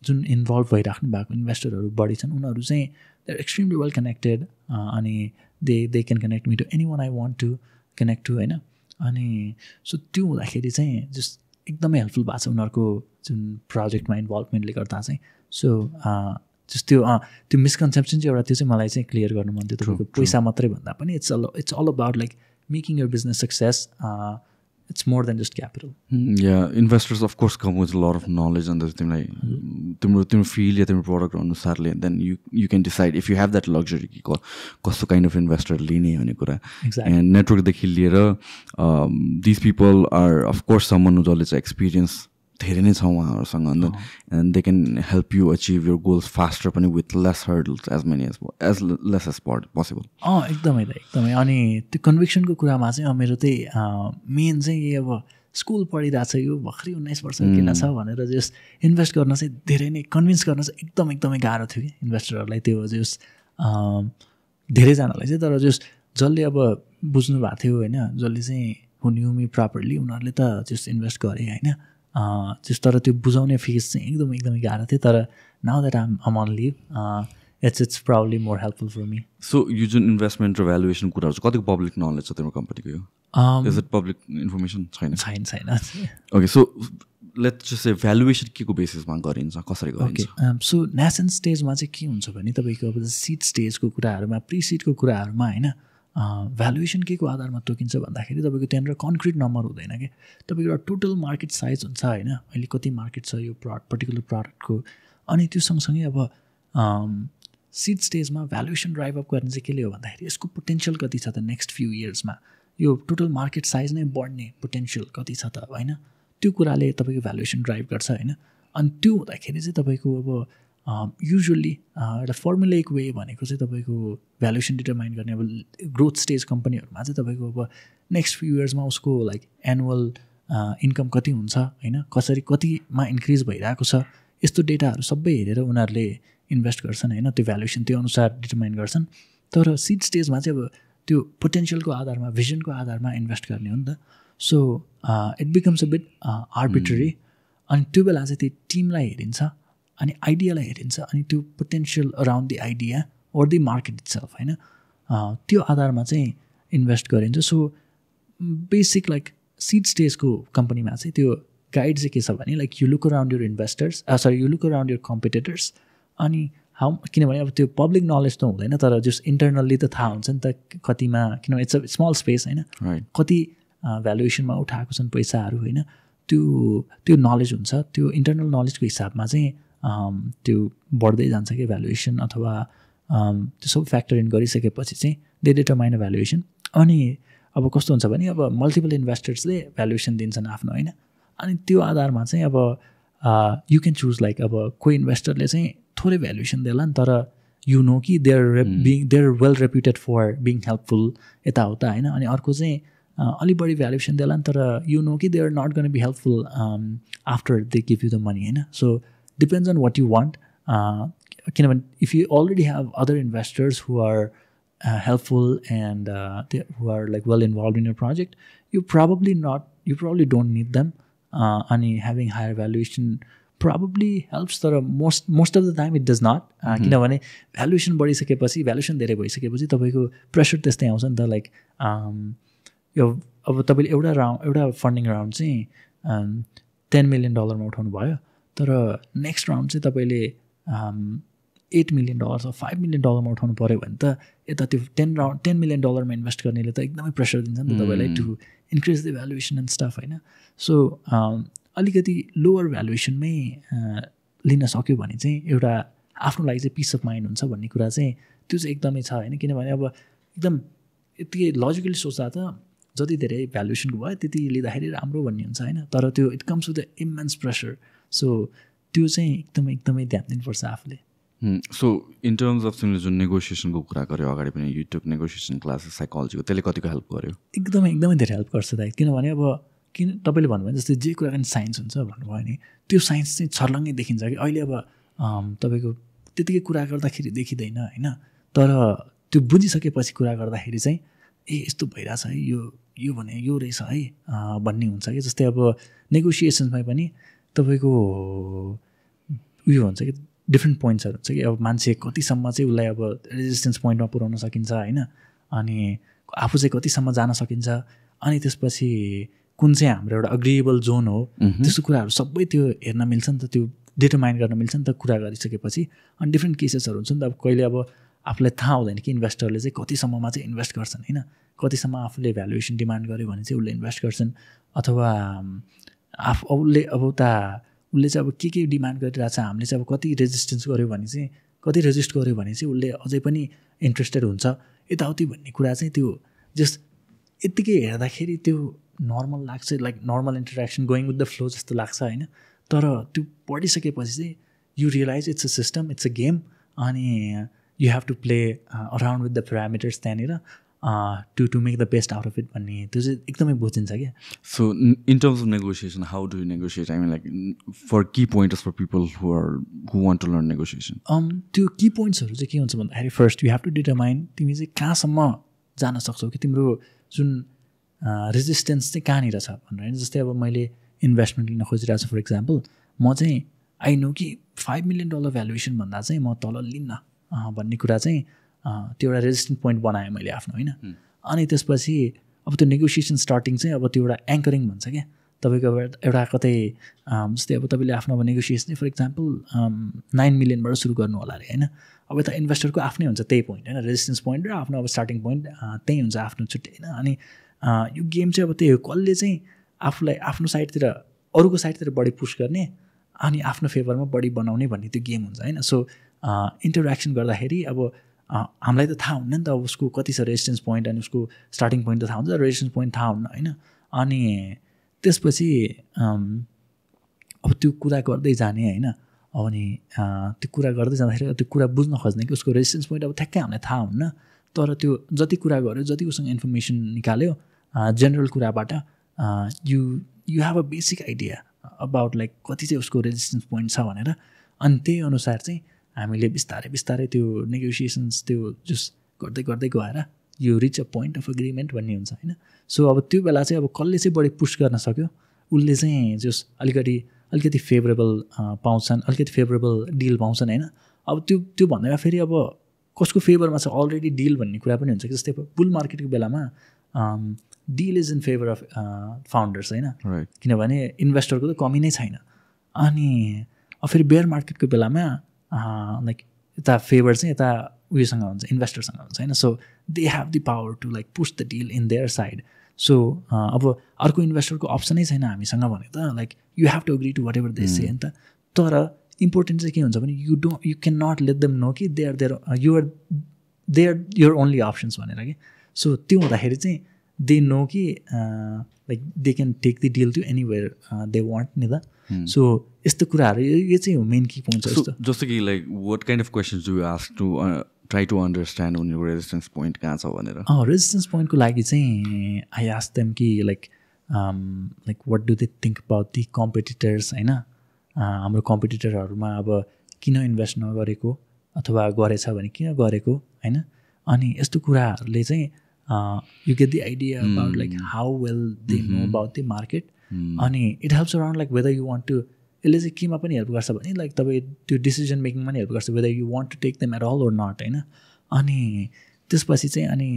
जुन इन्भल्भ भइराख्नु भएको इन्भेस्टरहरू बढी छन् उनीहरू चाहिँ they are extremely well connected अनि they can connect me to anyone I want to connect to होइन अनि सो त्यो हुँदाखेरि चाहिँ जस्ट एकदमै हेल्पफुल भएको छ उनीहरूको जुन प्रोजेक्टमा इन्भल्भमेन्टले गर्दा चाहिँ सो जस्ट त्यो मिसकन्सेप्सन चाहिँ एउटा त्यो चाहिँ मलाई चाहिँ क्लियर गर्नु मन थियो तपाईँको पैसा मात्रै भन्दा पनि it's all about like making your business success it's more than just capital. Yeah, investors of course come with a lot of knowledge and तिमीलाई तिम्रो field या तिम्रो product अनुसारले then you can decide if you have that luxury कि कस्तो kind of investor लिने भन्ने कुरा. And network देखि लिएर these people are of course someone जसले चाहिँ experience धेरै नै छ उहाँहरूसँग and they can help you achieve your goals faster पनि with less hurdles as less as possible. एकदमै अनि त्यो कन्भिक्सनको कुरामा चाहिँ मेरो चाहिँ मेन चाहिँ अब स्कुल पढिरहेको छ यो भर्खरै 19 वर्षको केटा छ भनेर जस्ट इन्भेस्ट गर्न चाहिँ धेरै नै कन्भिन्स गर्न चाहिँ एकदमै गाह्रो थियो कि इन्भेस्टरहरूलाई त्यो जस्ट धेरैजनालाई चाहिँ तर जस्ट जसले अब बुझ्नु भएको थियो होइन जसले चाहिँ हु न्यू मी प्रपरली उनीहरूले त जस्ट इन्भेस्ट गरे होइन जस्ट तर त्यो बुझाउने फेज चाहिँ एकदमै गाह्रो थियो तर now that I'm on live it's proudly more helpful for me. So यो जुन इन्भेस्टमेन्ट र भ्यालुएसन कुराहरू छ कतिको पब्लिक नलेज छ तिम्रो कम्पनीको यो इज इट पब्लिक इन्फर्मेसन छैन. Okay so let's just say valuation के को बेसिसमा गरिन्छ कसरी गरिन्छ? ओके सो नेसन स्टेजमा चाहिँ के हुन्छ भने तपाईँको अब सिड स्टेजको कुराहरूमा प्री सिडको कुराहरूमा होइन भ्यालुएसन के को आधारमा तोकिन्छ भन्दाखेरि तपाईँको त्यहाँनिर कन्क्रिट नम्बर हुँदैन कि तपाईँको एउटा टोटल मार्केट साइज हुन्छ होइन अहिले कति मार्केट छ यो पर्टिकुलर प्रडक्टको अनि त्यो सँगसँगै अब सिड स्टेजमा भ्यालुएसन ड्राइभ अप गर्ने चाहिँ केले हो भन्दाखेरि यसको पोटेन्सियल कति छ त नेक्स्ट फ्यु इयर्समा यो टोटल मार्केट साइज नै बढ्ने पोटेन्सियल कति छ त होइन त्यो कुराले तपाईँको भ्यालुएसन ड्राइभ गर्छ होइन अनि त्यो हुँदाखेरि चाहिँ तपाईँको अब युजुअली एउटा फर्मुलेक वे भनेको चाहिँ तपाईँको भ्यालुएसन डिटरमाइन गर्ने अब ग्रोथ स्टेज कम्पनीहरूमा चाहिँ तपाईँको अब नेक्स्ट फ्यु इयर्समा उसको लाइक एनुअल इन्कम कति हुन्छ होइन कतिमा इन्क्रिज भइरहेको छ यस्तो डेटाहरू सबै हेरेर उनीहरूले इन्भेस्ट गर्छन् होइन त्यो भ्यालुएसन त्यो अनुसार डिटरमाइन गर्छन् तर सिड स्टेजमा चाहिँ अब त्यो पोटेन्सियलको आधारमा भिजनको आधारमा इन्भेस्ट गर्ने हो नि त so it becomes a bit arbitrary अनि त्यो बेला चाहिँ त्यो टिमलाई हेरिन्छ अनि आइडियालाई हेरिन्छ अनि त्यो potential around the idea or the market itself होइन त्यो आधारमा चाहिँ इन्भेस्ट गरिन्छ. सो बेसिक लाइक सिड स्टेजको कम्पनीमा चाहिँ त्यो गाइड चाहिँ के छ भने like you look around your investors you look around your competitors अनि किनभने अब त्यो पब्लिक नलेज त हुँदैन तर जस्ट इन्टरनल्ली त थाहा हुन्छ नि त कतिमा किनभने इट्स अ स्मल स्पेस होइन कति भ्यालुएसनमा उठाएको छन् पैसाहरू होइन त्यो नलेज हुन्छ त्यो इन्टरनल नलेजको हिसाबमा चाहिँ त्यो बढ्दै जान्छ कि भ्यालुएसन अथवा त्यो सबै फ्याक्टर इन गरिसकेपछि चाहिँ दे डिटरमाइन अ भ्यालुएसन अनि अब कस्तो हुन्छ भने अब मल्टिपल इन्भेस्टर्सले भ्यालुएसन दिन्छन् आफ्नो होइन अनि त्यो आधारमा चाहिँ अब यु क्यान चुज लाइक अब कोही इन्भेस्टरले चाहिँ थोरै भ्यालुएसन देला नि तर यु नो कि they're well reputed for being helpful यताउता होइन. अनि अर्को चाहिँ अलिक बढी भ्यालुएसन देला नि, तर यु नो कि they are not gonna be helpful after they give you the money होइन. So depends on what you want. किनभने if you already have other investors who are helpful and who are like well involved in your project, you probably don't need them. And having higher valuation probably helps, तर most of the time it does not. किनभने valuation बढिसकेपछि, valuation धेरै भइसकेपछि तपाईँको pressure त्यस्तै आउँछ नि त. Like यो अब तपाईँले एउटा फन्डिङ राउन्ड चाहिँ $10 million उठाउनु भयो, तर नेक्स्ट राउन्ड चाहिँ तपाईँले $8 million or $5 million उठाउनु पऱ्यो भने त यता त्यो $10 million इन्भेस्ट गर्नेले त एकदमै प्रेसर दिन्छ नि त तपाईँलाई to increase the valuation and stuff होइन. सो अलिकति लोवर भ्यालुएसनमै लिन सक्यो भने चाहिँ एउटा आफ्नो लागि चाहिँ पिस अफ माइन्ड हुन्छ भन्ने कुरा चाहिँ त्यो चाहिँ एकदमै छ होइन. किनभने अब एकदम यति लजिकली सोच्दा त जति धेरै भ्यालुएसनको भयो त्यति लिँदाखेरि राम्रो भन्ने हुन्छ होइन. तर त्यो it comes with the immense pressure. So त्यो चाहिँ एकदमै ध्यान दिनुपर्छ आफूले. सो इन टर्म्स अफ तिमीले जुन नेगोसिएसनको कुरा गर्यो अगाडि पनि, यु टुक नेगोसिएसन क्लासेस साइकोलोजीको, त्यसले कतिको हेल्प गर्यो? एकदमै धेरै हेल्प गर्छ दाइ. किनभने अब तपाईँले भन्नुभयो जस्तै जे कुरा पनि साइन्स हुन्छ भन्नुभयो नि, त्यो साइन्स चाहिँ छर्लङ्गै देखिन्छ कि अहिले अब तपाईँको त्यतिकै कुरा गर्दाखेरि देखिँदैन होइन, तर त्यो बुझिसकेपछि कुरा गर्दाखेरि चाहिँ यस्तो भइरहेछ है, यो भने यो रहेछ है भन्ने हुन्छ कि. जस्तै अब नेगोसिएसन्समा पनि तपाईँको उयो हुन्छ कि डिफ्रेन्ट पोइन्ट्सहरू हुन्छ कि. अब मान्छे कतिसम्म चाहिँ उसलाई अब रेजिस्टेन्स पोइन्टमा पुर्याउन सकिन्छ होइन, अनि आफू चाहिँ कतिसम्म जान सकिन्छ, अनि त्यसपछि कुन चाहिँ हाम्रो एउटा अग्रिएबल जोन हो, त्यस्तो कुराहरू सबै त्यो हेर्न मिल्छ नि त, त्यो डिटरमाइन गर्न मिल्छ नि त कुरा गरिसकेपछि. अनि डिफ्रेन्ट केसेसहरू हुन्छ नि त. अब कहिले अब आफूलाई थाहा हुँदैन कि इन्भेस्टरले चाहिँ कतिसम्ममा चाहिँ इन्भेस्ट गर्छन् होइन, कतिसम्म आफूले भ्यालुएसन डिमान्ड गर्यो भने चाहिँ उसले इन्भेस्ट गर्छन्, अथवा उसले चाहिँ अब के डिमान्ड गरिरहेको छ, हामीले चाहिँ अब कति रेजिस्ट गर्यो भने चाहिँ उसले अझै पनि इन्ट्रेस्टेड हुन्छ यताउति भन्ने कुरा चाहिँ त्यो जस्ट यत्तिकै हेर्दाखेरि त्यो नर्मल लाग्छ, like normal interaction going with the flow जस्तो लाग्छ होइन. तर त्यो पढिसकेपछि चाहिँ you realize it's a system, it's a game, अनि you have to play around with the parameters त्यहाँनिर to make the best out of it भन्ने त्यो चाहिँ एकदमै बुझिन्छ क्या. So in terms of negotiation, how do you negotiate? I mean like for key points for people who want to learn negotiation. त्यो key पोइन्ट्सहरू चाहिँ के हुन्छ भन्दाखेरि, first you have to determine तिमी चाहिँ कहाँसम्म जान सक्छौ कि तिम्रो जुन रेजिस्टेन्स चाहिँ कहाँनिर छ भनेर होइन. जस्तै अब मैले इन्भेस्टमेन्ट लिन खोजिरहेको छु फर इक्जाम्पल, म चाहिँ आई नो कि $5 million भ्यालुएसन भन्दा चाहिँ म तल लिन्न भन्ने कुरा चाहिँ त्यो एउटा रेजिस्टेन्ट पोइन्ट बनाएँ मैले आफ्नो होइन. अनि त्यसपछि अब त्यो नेगोसिएसन स्टार्टिङ चाहिँ अब त्यो एउटा एङ्करिङ भन्छ क्या. तपाईँको एउटा कतै जस्तै अब तपाईँले आफ्नो अब नेगोसिएसन फर इक्जाम्पल $9 million सुरु गर्नु होला अरे होइन. अब यता इन्भेस्टरको आफ्नै हुन्छ त्यही पोइन्ट होइन, रेजिस्टेन्स पोइन्ट र आफ्नो अब स्टार्टिङ पोइन्ट त्यही हुन्छ आफ्नो छुट्टै होइन. अनि यो गेम चाहिँ अब त्यही हो, कसले चाहिँ आफूलाई आफ्नो साइडतिर अरूको साइडतिर बढी पुस गर्ने अनि आफ्नो फेभरमा बढी बनाउने भन्ने त्यो गेम हुन्छ होइन. सो इन्टरेक्सन गर्दाखेरि अब हामीलाई त थाहा हुन्न नि त अब उसको कति छ रेजिस्टेन्स पोइन्ट, अनि उसको स्टार्टिङ पोइन्ट त थाहा हुन्छ, रेजिस्टेन्स पोइन्ट थाहा हुन्न होइन. अनि त्यसपछि अब त्यो कुरा गर्दै जाने होइन. अनि त्यो कुरा गर्दै जाँदाखेरि त्यो कुरा बुझ्न खोज्ने कि उसको रेजिस्टेन्स पोइन्ट अब ठ्याक्कै हामीलाई थाहा हुन्न, तर त्यो जति कुरा गऱ्यो, जति उसँग इन्फर्मेसन निकाल्यो जेनरल कुराबाट, you have a basic idea about like कति चाहिँ उसको रेजिस्टेन्स पोइन्ट छ भनेर. अनि त्यही अनुसार चाहिँ हामीले बिस्तारै त्यो नेगोसिएसन्स त्यो जस्ट गर्दै गएर यो rich a point of agreement भन्ने हुन्छ होइन. सो अब त्यो बेला चाहिँ अब कसले चाहिँ बढी पुस गर्न सक्यो उसले चाहिँ जस्ट अलिकति फेभरेबल पाउँछन्, अलिकति फेभरेबल डिल पाउँछन् होइन. अब त्यो भन्दैमा फेरि अब कसको फेभरमा छ अलरेडी डिल भन्ने कुरा पनि हुन्छ कि. जस्तै बुल मार्केटको बेलामा deal is in favour of founders होइन, किनभने इन्भेस्टरको त कमी नै छैन. अनि फेरि बेयर मार्केटको बेलामा लाइक यता फेभर चाहिँ यता उयोसँग हुन्छ, इन्भेस्टरसँग हुन्छ होइन. So they have the power to like push the deal in their side. So अब अर्को इन्भेस्टरको अप्सनै छैन हामीसँग भने त like you have to agree to whatever they say नि त. तर इम्पोर्टेन्ट चाहिँ के हुन्छ भने you can not let them know कि they are your only options भनेर कि. सो त्यो हुँदाखेरि चाहिँ दे नो कि like they can take the deal to anywhere they want नि त सो यस्तो कुराहरू यो चाहिँ हो मेन की पोइन्ट जस्तो जस्तो कि like what kind of questions do you ask to try to understand उनीहरूको रेजिस्टेन्स पोइन्ट कहाँ छ भनेर रेजिस्टेन्स पोइन्टको लागि चाहिँ आई आस्क देम कि like what do they think about the competitors होइन हाम्रो कम्पिटिटरहरूमा अब किन इन्भेस्ट नगरेको अथवा गरेछ भने किन गरेको होइन अनि यस्तो कुराहरूले चाहिँ you get the idea about like how well they know about the market अनि it helps around like whether you want to यसले चाहिँ केमा पनि हेल्प गर्छ भने लाइक तपाईँ त्यो डिसिजन मेकिङमा पनि हेल्प गर्छ whether you want to take them at all or not होइन अनि त्यसपछि चाहिँ अनि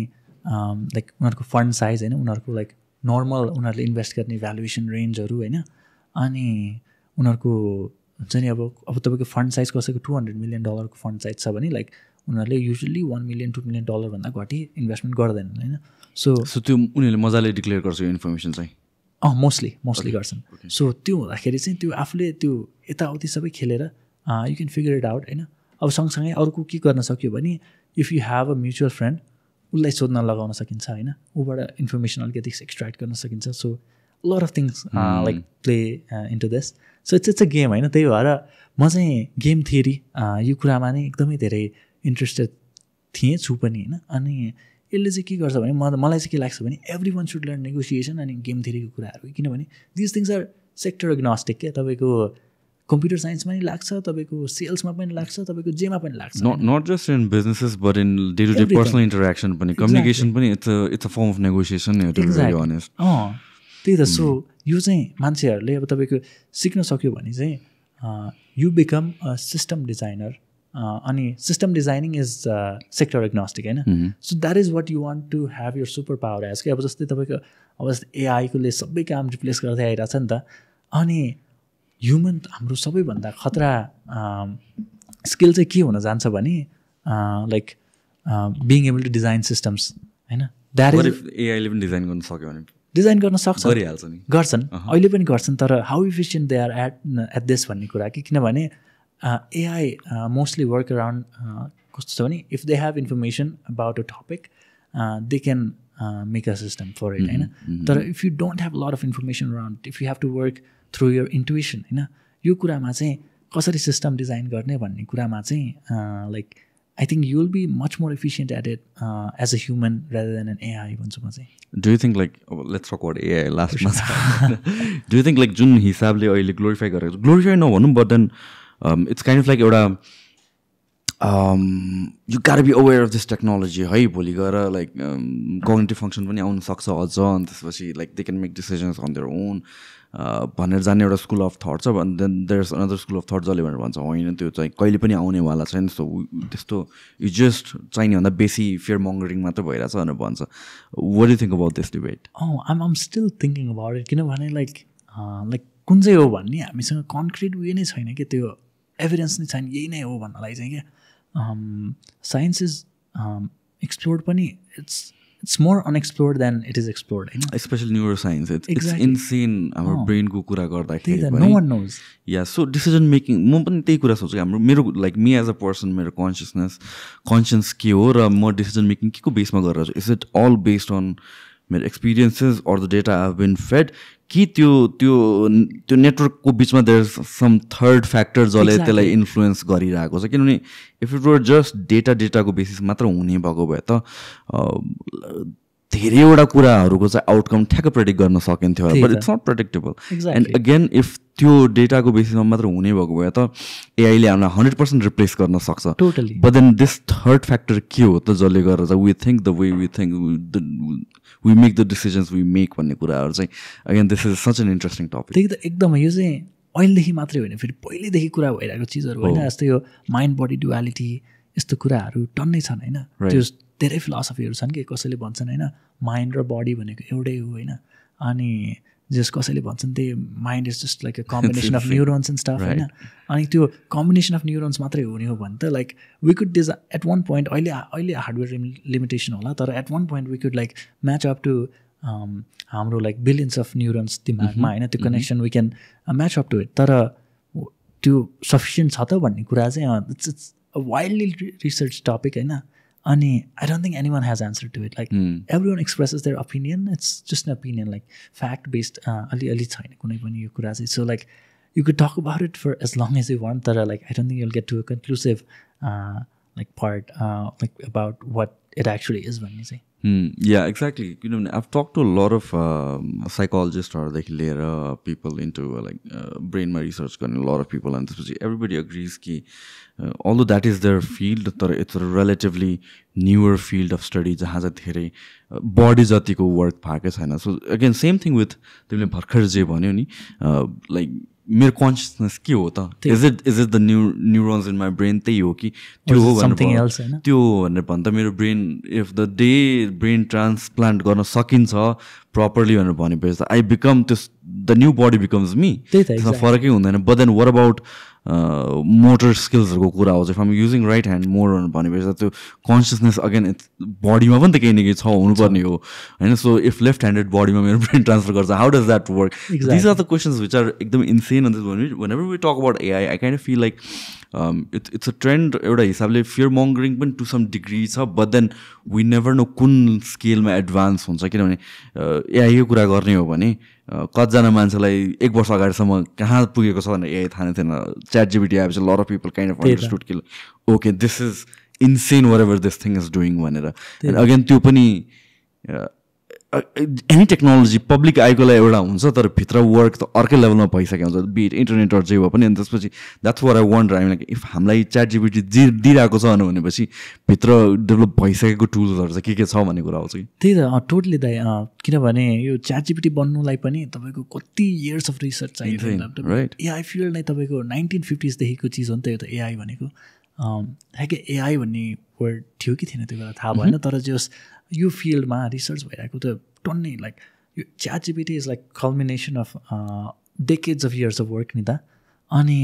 लाइक उनीहरूको फन्ड साइज होइन उनीहरूको लाइक नर्मल उनीहरूले इन्भेस्ट गर्ने भ्यालुएसन रेन्जहरू होइन अनि उनीहरूको हुन्छ नि अब तपाईँको फन्ड साइज कसैको $200 million को फन्ड साइज छ भने लाइक उनीहरूले युजली $1 million $2 million भन्दा घटी इन्भेस्टमेन्ट गर्दैनन् होइन सो त्यो उनीहरूले मजाले डिक्लेयर गर्छ यो इन्फर्मेसन चाहिँ मोस्टली गर्छन् सो त्यो हुँदाखेरि चाहिँ त्यो आफूले त्यो यताउति सबै खेलेर you can figure it out होइन अब सँगसँगै अर्को के गर्न सक्यो भने if you have a mutual friend उसलाई सोध्न लगाउन सकिन्छ होइन ऊबाट इन्फर्मेसन अलिकति एक्सट्र्याक्ट गर्न सकिन्छ so lot of things like play into this so it's a game होइन त्यही भएर म चाहिँ गेम थियोरी यो कुरामा नै एकदमै धेरै इन्ट्रेस्टेड छु पनि होइन अनि यसले चाहिँ के गर्छ भने मलाई चाहिँ के लाग्छ भने everyone should learn negotiation अनि गेम थियोरीको कुराहरू किनभने this things are sector agnostic क्या तपाईँको कम्प्युटर साइन्समा पनि लाग्छ तपाईँको सेल्समा पनि लाग्छ तपाईँको जेमा पनि लाग्छ not just in businesses but in day to day personal interaction पनि कम्युनिकेसन पनि it's a form of negotiation त्यही त सो यो चाहिँ मान्छेहरूले अब तपाईँको सिक्न सक्यो भने चाहिँ you become a system designer अनि system designing is sector agnostic होइन so that is what you want to have your superpower as कि अब जस्तै तपाईँको अब जस्तै एआईकोले सबै काम रिप्लेस गर्दै आइरहेछ नि त अनि ह्युमन हाम्रो सबैभन्दा खतरा स्किल चाहिँ के हुन जान्छ भने like being able to design systems होइन द्याट इज एआईले पनि डिजाइन गर्न सक्यो भने डिजाइन गर्न सक्छ गरिहाल्छ नि गर्छन् अहिले पनि गर्छन् तर how efficient they are at this भन्ने कुरा कि किनभने AI mostly work around कस्तो छ भने if they have information about a topic they can make a system for it होइन तर if you don't have lot of information around if you have to work through your intuition होइन यो कुरामा चाहिँ कसरी सिस्टम डिजाइन गर्ने भन्ने कुरामा चाहिँ like I think you will be much more efficient at it as a human rather than an AI भन्छु म चाहिँ do you think like let's talk about AI लास्टमा डु यु थिङ्क लाइक जुन हिसाबले अहिले ग्लोरिफाई गरेको glorify नभनौँ but then it's kind of like एउटा you gotta be aware of this technology है भोलि गएर लाइक cognitive function पनि आउन सक्छ अझ अनि त्यसपछि like they can make decisions on their own भनेर जाने एउटा स्कुल अफ थट छ and then there's another school of thought जसले भनेर भन्छ होइन त्यो चाहिँ कहिले पनि आउनेवाला छैन त्यस्तो यो जस्ट चाहिने भन्दा बेसी फियर मङ्गरिङ मात्र भइरहेछ भनेर भन्छ what do you think about this debate? I'm still thinking about it किनभने लाइक कुन चाहिँ हो भन्ने हामीसँग कन्क्रिट उयो नै छैन कि त्यो एभिडेन्स नै छैन यही नै हो भन्नलाई चाहिँ क्या साइन्स इज एक्सप्लोर्ड पनि it's more unexplored than it is explored होइन specially neuro science it's insane हाम्रो ब्रेनको कुरा गर्दाखेरि no one knows yeah so decision making म पनि त्यही कुरा सोच्छु हाम्रो मेरो like me as a person मेरो कन्सियस के हो र म डिसिजन मेकिङ के को बेसमा गरेर छु is it all based on मेरो experiences or the data I have been fed कि त्यो नेटवर्कको बिचमा देयर सम थर्ड फ्याक्टर जसले त्यसलाई इन्फ्लुएन्स गरिरहेको छ किनभने इफ इट वर जस्ट डेटाको बेसिस मात्र हुने भएको भए त धेरैवटा कुराहरूको चाहिँ आउटकम ठ्याक्क प्रेडिक्ट गर्न सकिन्थ्यो but it's not predictable and again if त्यो डेटाको बेसिसमा मात्र हुने भएको भए त एआईले हामीलाई 100% रिप्लेस गर्न सक्छ but then this third factor के हो त जसले गर्दा चाहिँ we think the way we think we make the decisions we make भन्ने कुराहरू चाहिँ again this is such an interesting topic त्यही त एकदमै यो चाहिँ अहिलेदेखि मात्रै होइन फेरि पहिलेदेखि कुरा भइरहेको चिजहरू होइन जस्तै यो माइन्ड बडी डुअलिटी यस्तो कुराहरू टन्नै छन् होइन त्यो धेरै फिलोसफीहरू छन् कि कसैले भन्छन् होइन माइन्ड र बडी भनेको एउटै हो होइन अनि जस कसैले भन्छन् त्यही mind is just like a combination of neurons and stuff होइन अनि त्यो कम्बिनेसन अफ न्युरोन्स मात्रै हुने हो भने त like we could at one point अहिले हार्डवेयर लिमिटेसन होला तर at one point we could like match up to हाम्रो लाइक बिलियन्स अफ न्युरोन्स दिमागमा होइन त्यो connection we can match up to it तर त्यो सफिसियन्ट छ त भन्ने कुरा चाहिँ it's a wildly research topic होइन अनि I don't think anyone has answer to it like everyone expresses their opinion it's just an opinion like fact based अलि छैन कुनै पनि यो कुरा चाहिँ so like you could talk about it for as long as you want तर like I don't think you'll get to a conclusive like part like about what it actually is भन्ने चाहिँ Yeah, exactly. I've talked to a lot of psychologists or like later people into brain research, a lot of people, and everybody agrees that although that is their field, it's a relatively newer field of study that has a theory body jatiko work bhako chaina. So again, same thing with तिमीले भर्खर जे भन्यो नि like मेरो consciousness के हो त is it the neurons in my brain त्यही हो कि त्यो हो भनेर त्यो हो भनेर भन्दा मेरो brain if the day brain transplant गर्न सकिन्छ प्रपरली भनेर भनेपछि त आई बिकम त्यस the new body becomes me त्यसमा फरकै हुँदैन but then what about motor स्किल्सहरूको कुरा आउँछ if I'm using right hand more भनेपछि त्यो कन्सियसनेस अगेन बडीमा पनि त केही न केही छ हुनुपर्ने हो होइन सो इफ लेफ्ट ह्यान्डेड बडीमा मेरो ब्रेन ट्रान्सफर गर्छ how does that work these are the questions which are एकदम insane whenever we talk about AI, I kind of feel like it's a trend एउटा हिसाबले फियर मङ्गरिङ पनि to some degree छ but then we never know कुन स्केलमा advance हुन्छ किनभने एआईको कुरा गर्ने हो भने कतिजना मान्छेलाई 1 वर्ष अगाडिसम्म कहाँ पुगेको छ भनेर एआई थाहा थिएन च्याट जिपिटी आएपछि lot of people kind of understood कि okay this is insane whatever this thing is doing भनेर अगेन त्यो पनि एनी टेक्नोलोजी पब्लिक आइको लागि एउटा हुन्छ तर भित्र वर्क त अर्कै लेभलमा भइसकेको हुन्छ बिट इन्टरनेट जे भए पनि अनि त्यसपछि द्याट्स वाट आई वान्ट हामी लाइक इफ हामीलाई च्याट जिपिटी दिइरहेको छ भनेपछि भित्र डेभलप भइसकेको टुल्सहरू चाहिँ के छ भन्ने कुरा आउँछ कि त्यही त टोटली दाइ किनभने यो च्याट जिपिटी बन्नुलाई पनि तपाईँको कति इयर्स अफ रिसर्च चाहिन्छ राइट एआई फिल्ड नै तपाईँको 1950sदेखिको चिज हो नि त यो त एआई भनेको ठ्याक्कै एआई भन्ने वर्ड थियो कि थिएन त्यो बेला थाहा भएन तर जस यो फिल्डमा रिसर्च भइरहेको त टन्नै लाइक यो ChatGPT is like culmination of decades of years of work नि त अनि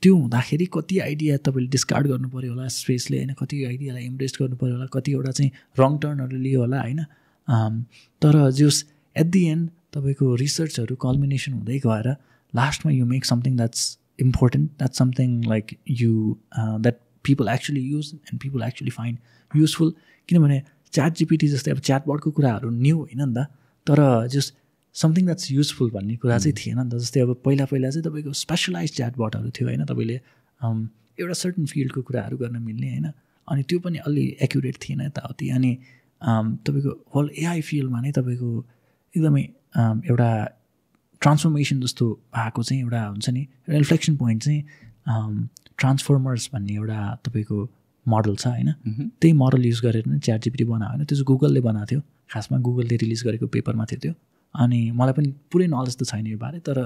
त्यो हुँदाखेरि कति आइडिया तपाईँले डिस्कार्ड गर्नु पऱ्यो होला स्पेसले होइन कति आइडियालाई इम्प्रेस गर्नु पऱ्यो होला कतिवटा चाहिँ रङ टर्नहरू लियो होला होइन तर जस एट दि एन्ड तपाईँको रिसर्चहरू कल्मिनेसन हुँदै गएर लास्टमा you make something that's important, that's something like you that people actually use and people actually find useful किनभने च्याट जिपिटी जस्तै अब च्याटबटको कुराहरू न्यू होइन नि त तर जस्ट समथिङ द्याट्स युजफुल भन्ने कुरा चाहिँ थिएन नि त जस्तै अब पहिला चाहिँ तपाईँको स्पेसलाइज च्याटबटहरू थियो होइन तपाईँले एउटा सर्टन फिल्डको कुराहरू गर्न मिल्ने होइन अनि त्यो पनि अलि एक्युरेट थिएन यताउति अनि तपाईँको होल एआई फिल्डमा नै तपाईँको एकदमै एउटा ट्रान्सफर्मेसन जस्तो भएको चाहिँ एउटा हुन्छ नि एउटा इन्फ्लेक्सन पोइन्ट चाहिँ ट्रान्सफर्मर्स भन्ने एउटा तपाईँको मोडल छ होइन त्यही मोडल युज गरेर नै च्याट जिपिटी बनायो होइन त्यो चाहिँ गुगलले बनाएको थियो खासमा गुगलले रिलिज गरेको पेपरमा थियो त्यो अनि मलाई पनि पुरै नलेज त छैन यो बारे तर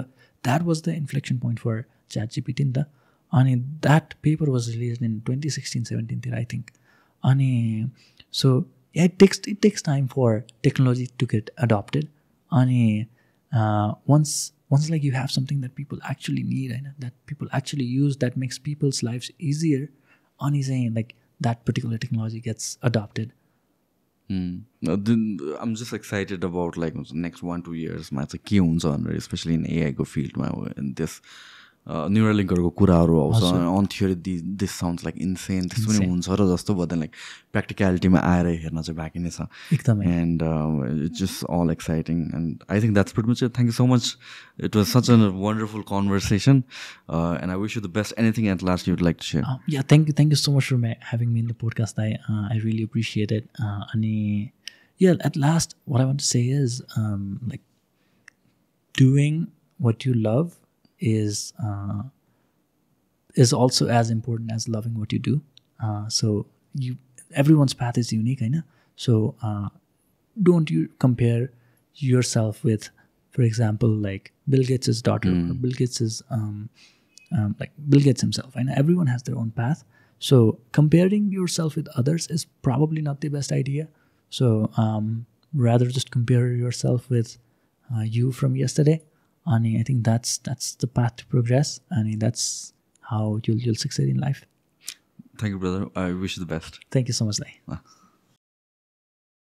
that was the inflection point for ChatGPT नि त अनि that paper was release in 2016-17 I think अनि so it takes time for technology to get adapted अनि once like you have something that people actually need and that people actually use that makes people's lives easier on is saying like that particular technology gets adopted. I'm just excited about like next 1-2 years के हुन्छ भनेर especially in AI को field मा in this neural लिङ्कहरूको कुराहरू आउँछ on theory this sounds like insane त्यस्तो पनि हुन्छ र जस्तो भयो लाइक प्र्याक्टिकलिटीमा आएर हेर्न चाहिँ बाँकी नै छ एकदमै and it's just all exciting and I think that's pretty much thank you so much it was such a wonderful conversation and I wish you the best anything at last you would like to share yeah thank you so much for having me in the podcast I really appreciate it अनि yeah at last what I want to say is like doing what you love is also as important as loving what you do. So everyone's path is unique, right? So don't you compare yourself with, for example, like Bill Gates' daughter or Bill Gates' like Bill Gates himself. Right? Everyone has their own path. So comparing yourself with others is probably not the best idea. So rather just compare yourself with you from yesterday. And I think that's the path to progress, and that's how you'll succeed in life. Thank you, brother. I wish you the best. Thank you so much, Lai.